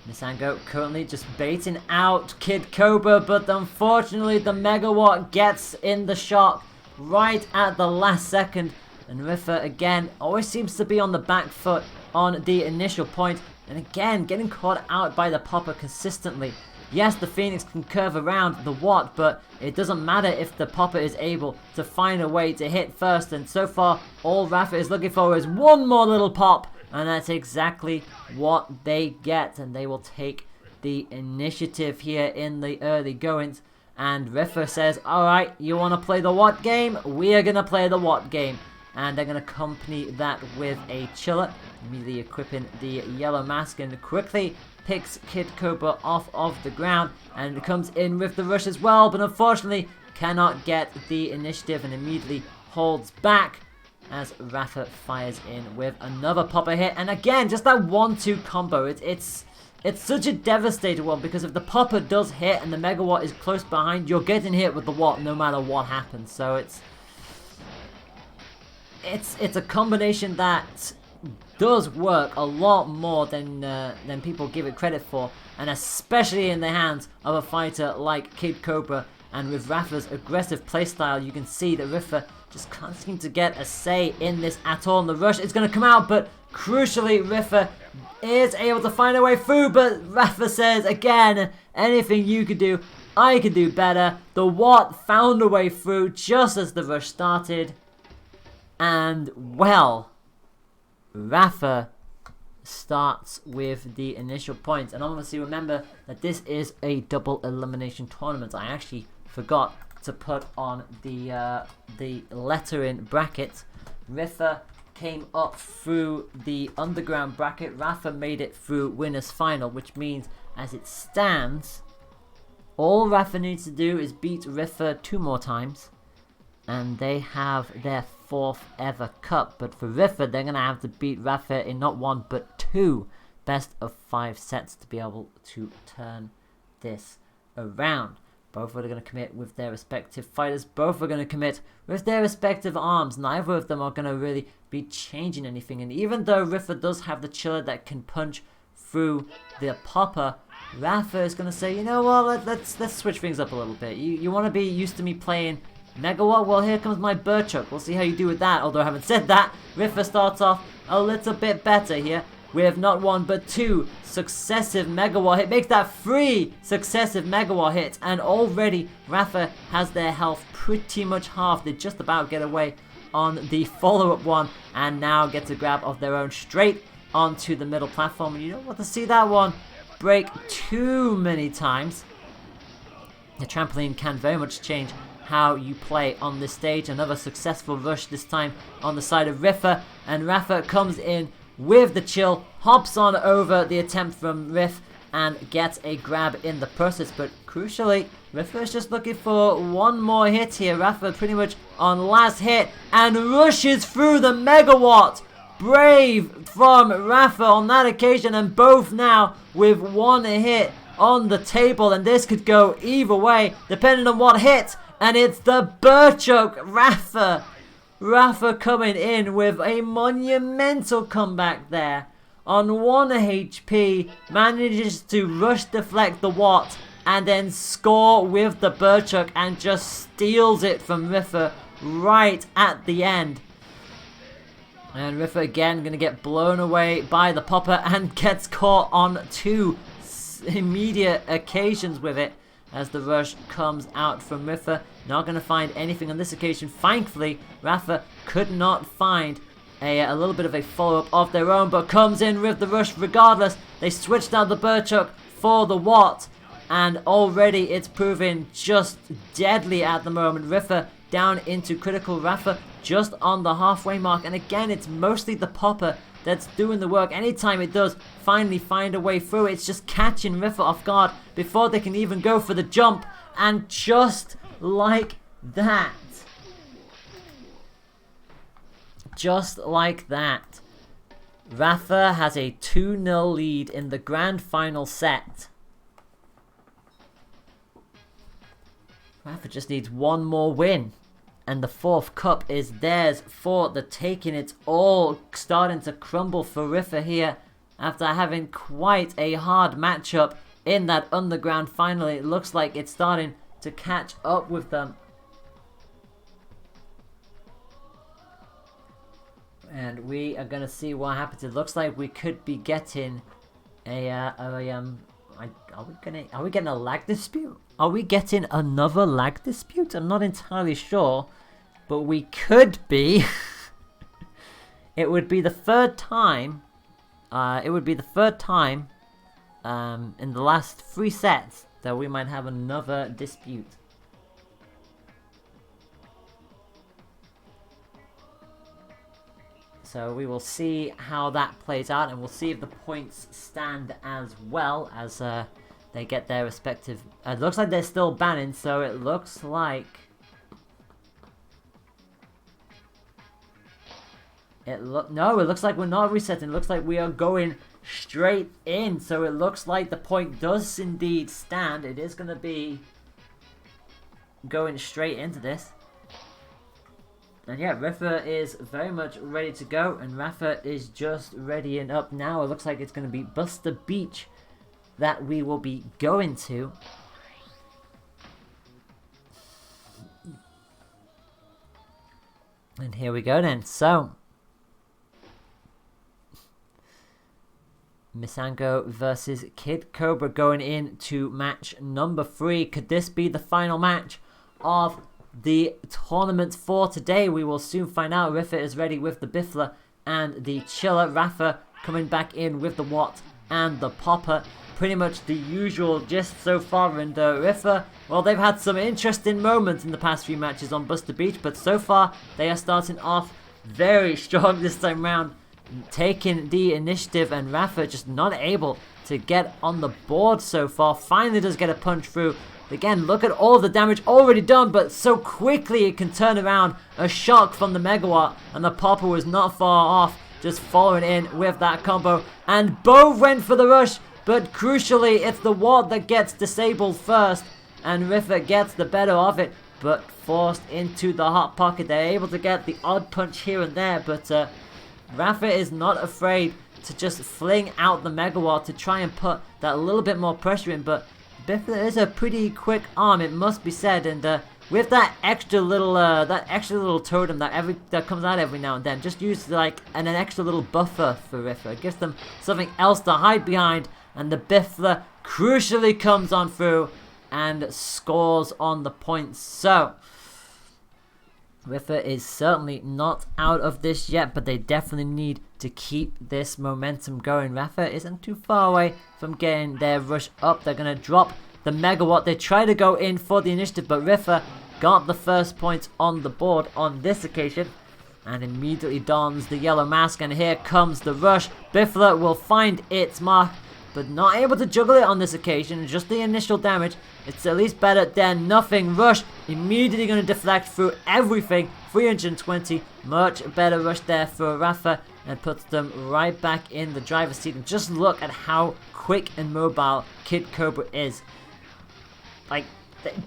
Misango currently just baiting out Kid Cobra, but unfortunately the Megawatt gets in the shot right at the last second, and Riffa again always seems to be on the back foot on the initial point, and again getting caught out by the popper consistently. Yes, the Phoenix can curve around the Watt, but it doesn't matter if the Popper is able to find a way to hit first. And so far, all Rafa is looking for is one more little pop. And that's exactly what they get. And they will take the initiative here in the early goings. And Rifa says, alright, you want to play the Watt game? We are going to play the Watt game. And they're going to accompany that with a chiller. Immediately equipping the yellow mask and quickly picks Kid Cobra off of the ground. And comes in with the rush as well. But unfortunately cannot get the initiative and immediately holds back. As Rafa fires in with another popper hit. And again, just that 1-2 combo. It's such a devastating one, because if the popper does hit and the megawatt is close behind, you're getting hit with the watt no matter what happens. So it's a combination that does work a lot more than people give it credit for, and especially in the hands of a fighter like Kid Cobra. And with Rafa's aggressive playstyle, you can see that Rafa just can't seem to get a say in this at all. And the rush is going to come out, but crucially, Rafa is able to find a way through. But Rafa says, again, anything you could do, I could do better. The Watt found a way through just as the rush started. And, well, Rafa starts with the initial points. And obviously, remember that this is a double elimination tournament. I actually forgot to put on the lettering bracket. Rafa came up through the underground bracket. Rafa made it through winners final, which means as it stands, all Rafa needs to do is beat Rafa 2 more times, and they have their 4th ever cup. But for Rafa, they're going to have to beat Rafa in not 1 but 2 best of 5 sets to be able to turn this around. Both are going to commit with their respective fighters. Both are going to commit with their respective arms. Neither of them are going to really be changing anything. And even though Rafa does have the chiller that can punch through the popper, Rafa is going to say, you know what, let's switch things up a little bit. You want to be used to me playing Megawatt? Well, here comes my Burchuk. We'll see how you do with that. Although I haven't said that, Rafa starts off a little bit better here. We have not 1 but 2 successive megawatt hit. Makes that 3 successive megawatt hits. And already Rafa has their health pretty much halved. They just about get away on the follow-up one. And now get a grab of their own straight onto the middle platform. And you don't want to see that one break too many times. The trampoline can very much change how you play on this stage. Another successful rush, this time on the side of Rafa. And Rafa comes in with the chill, hops on over the attempt from Riff and gets a grab in the process. But crucially, Rafa is just looking for 1 more hit here. Rafa pretty much on last hit and rushes through the megawatt. Brave from Rafa on that occasion, and both now with 1 hit on the table. And this could go either way depending on what hit. And it's the Burchuk Rafa coming in with a monumental comeback there. On 1 HP, manages to rush deflect the Watt and then score with the Burchuk and just steals it from Rafa right at the end. And Rafa again going to get blown away by the popper and gets caught on 2 immediate occasions with it. As the rush comes out from Rafa. Not going to find anything on this occasion. Thankfully, Rafa could not find a little bit of a follow-up of their own, but comes in with the rush regardless. They switched out the Burchuk for the Watt, and already it's proving just deadly at the moment. Rafa down into critical. Rafa just on the halfway mark, and again, it's mostly the popper that's doing the work. Anytime it does finally find a way through, it's just catching Rafa off guard before they can even go for the jump. And just like that, Rafa has a 2-0 lead in the grand final set. Rafa just needs 1 more win, and the 4th cup is theirs for the taking. It's all starting to crumble for Rafa here after having quite a hard matchup in that underground final. It looks like it's starting to catch up with them. And we are going to see what happens. It looks like we could be getting a Are we getting a lag dispute? Are we getting another lag dispute? I'm not entirely sure, but we could be. It would be the third time. In the last 3 sets that we might have another dispute. So we will see how that plays out, and we'll see if the points stand as well as they get their respective... it looks like they're still banning, so it looks like... No, it looks like we're not resetting. It looks like we are going straight in. So it looks like the point does indeed stand. It is going to be going straight into this. And yeah, Rifa is very much ready to go, and Rafa is just readying up now. It looks like it's going to be Buster Beach that we will be going to. And here we go then. So, Misango versus Kid Cobra going into match number 3. Could this be the final match of the tournament for today? We will soon find out. Rifa is ready with the Biffler and the Chiller. Rafa coming back in with the Watt and the Popper. Pretty much the usual gist so far. And Rifa, well, they've had some interesting moments in the past few matches on Buster Beach, but so far they are starting off very strong this time round, taking the initiative, and Rafa just not able to get on the board so far. Finally does get a punch through. Again, look at all the damage already done, but so quickly it can turn around. A shock from the Megawatt, and the Popper was not far off, just following in with that combo. And both went for the rush, but crucially, it's the Watt that gets disabled first, and Rifa gets the better of it, but forced into the hot pocket. They're able to get the odd punch here and there, but Rafa is not afraid to just fling out the Megawatt to try and put that little bit more pressure in, but Biffler is a pretty quick arm, it must be said, and with that extra little totem that comes out every now and then, just use like an extra little buffer for Rifa. It gives them something else to hide behind, and the Biffler crucially comes on through and scores on the points. So Rifa is certainly not out of this yet, but they definitely need to keep this momentum going. Rafa isn't too far away from getting their rush up. They're going to drop the Megawatt. They try to go in for the initiative, but Rifa got the first point on the board on this occasion and immediately dons the yellow mask, and here comes the rush. Biffler will find its mark, but not able to juggle it on this occasion. Just the initial damage. It's at least better than nothing. Rush immediately going to deflect through everything. 320. Much better rush there for Rafa, and puts them right back in the driver's seat. And just look at how quick and mobile Kid Cobra is. Like,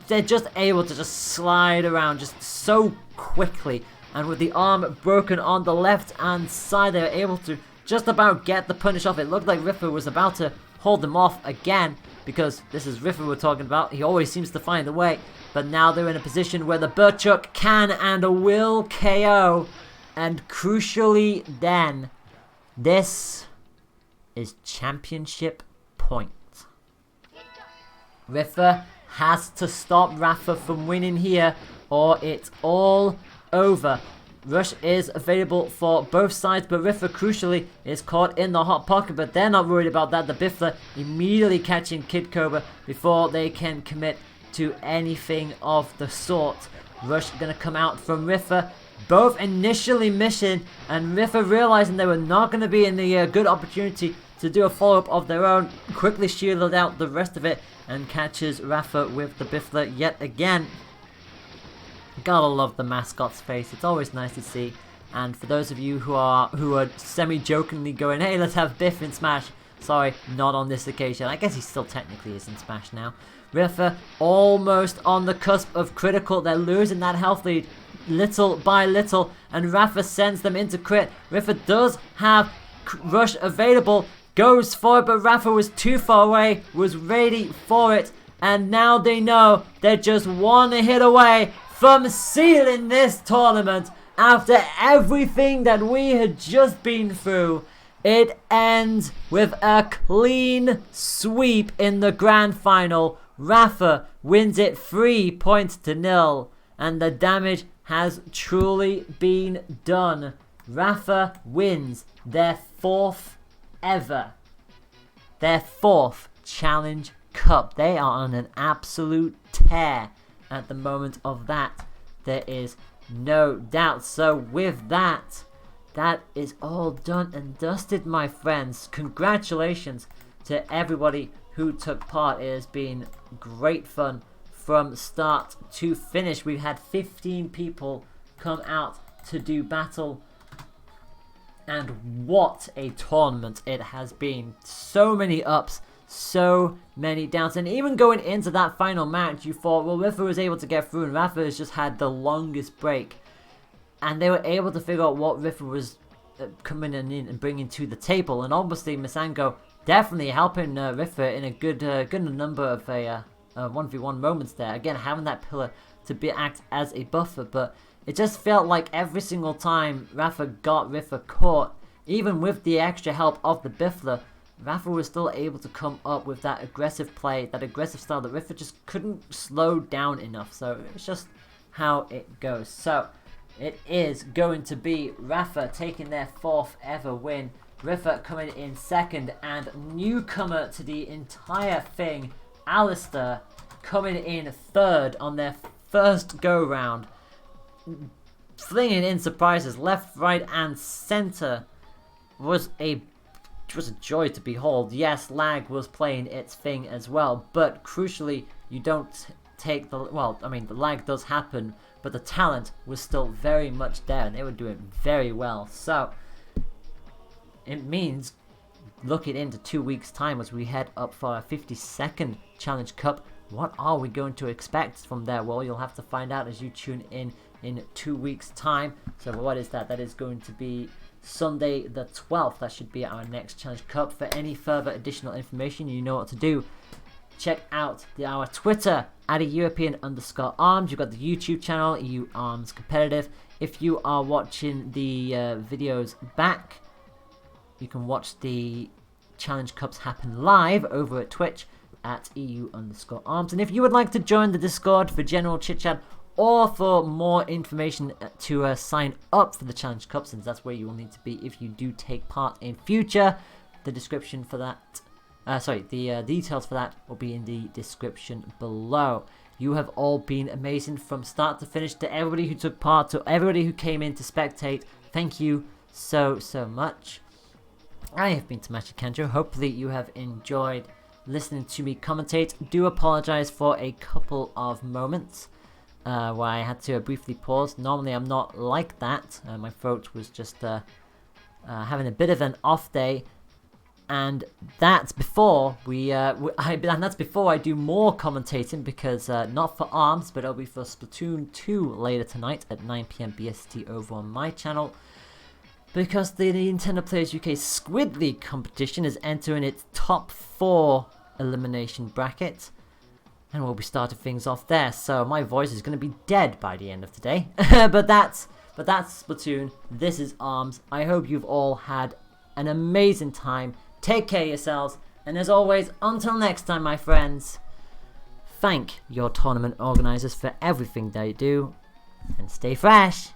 they're just able to just slide around just so quickly. And with the arm broken on the left hand side, they're able to just about get the punish off. It looked like Rifa was about to hold them off again, because this is Rifa we're talking about. He always seems to find a way. But now they're in a position where the Burchuk can and will KO. And crucially then, this is championship point. Rifa has to stop Rafa from winning here, or it's all over. Rush is available for both sides, but Rifa crucially is caught in the hot pocket, but they're not worried about that. The Biffler immediately catching Kid Cobra before they can commit to anything of the sort. Rush gonna come out from Rifa, both initially missing, and Rifa realizing they were not going to be in the good opportunity to do a follow-up of their own, quickly shielded out the rest of it and catches Rafa with the Biffler yet again. Gotta love the mascot's face. It's always nice to see. And for those of you who are semi-jokingly going, hey, let's have Biff in Smash. Sorry, not on this occasion. I guess he still technically is in Smash now. Rifa almost on the cusp of critical. They're losing that health lead little by little, and Rafa sends them into crit. Rifa does have rush available, goes for it, but Rafa was too far away, was ready for it, and now they know they're just one hit away from sealing this tournament. After everything that we had just been through, It ends with a clean sweep in the grand final. Rafa wins it 3-0, and the damage has truly been done. Rafa wins their 4th ever. Their 4th Challenge Cup. They are on an absolute tear at the moment of that. There is no doubt. So with that, that is all done and dusted, my friends. Congratulations to everybody who took part. It has been great fun from start to finish. We've had 15 people come out to do battle. And what a tournament it has been. So many ups, so many downs. And even going into that final match, you thought, well, Rafa was able to get through and Rafa has just had the longest break. And they were able to figure out what Rafa was coming in and bringing to the table. And obviously, Misango definitely helping Rafa in a good number of 1v1 moments there. Again, having that pillar to act as a buffer. But it just felt like every single time Rafa got Rafa caught, even with the extra help of the Biffler, Rafa was still able to come up with that aggressive play, that aggressive style that Rafa just couldn't slow down enough. So it's just how it goes. So it is going to be Rafa taking their 4th ever win. Rafa coming in 2nd, and newcomer to the entire thing, Alistair, coming in 3rd on their first go round. Flinging in surprises left, right, and center was a joy to behold. Yes, lag was playing its thing as well, but crucially, you don't take the the lag does happen, but the talent was still very much there, and they were doing very well. So it means looking into 2 weeks' time as we head up for our 52nd Challenge Cup. What are we going to expect from there? Well, you'll have to find out as you tune in 2 weeks' time. So what is that? That is going to be Sunday the 12th. That should be our next Challenge Cup. For any further additional information, you know what to do. Check out our Twitter at @European_arms. You've got the YouTube channel, EU Arms Competitive. If you are watching the videos back, you can watch the Challenge Cups happen live over at Twitch at EU_arms. And if you would like to join the Discord for general chit chat or for more information to sign up for the Challenge Cup, since that's where you will need to be if you do take part in future, the description for that, the details for that will be in the description below. You have all been amazing from start to finish. To everybody who took part, to everybody who came in to spectate, thank you so much. I have been Tamashi Kanjo. Hopefully you have enjoyed listening to me commentate. Do apologize for a couple of moments where I had to briefly pause. Normally I'm not like that. My throat was just having a bit of an off day, and that's before that's before I do more commentating, because not for ARMS, but it'll be for Splatoon 2 later tonight at 9 PM BST over on my channel. Because the Nintendo Players UK Squid League competition is entering its top 4 elimination bracket, and we'll be starting things off there. So my voice is going to be dead by the end of today. but that's Splatoon. This is ARMS. I hope you've all had an amazing time. Take care of yourselves, and as always, until next time, my friends, thank your tournament organizers for everything they do, and stay fresh.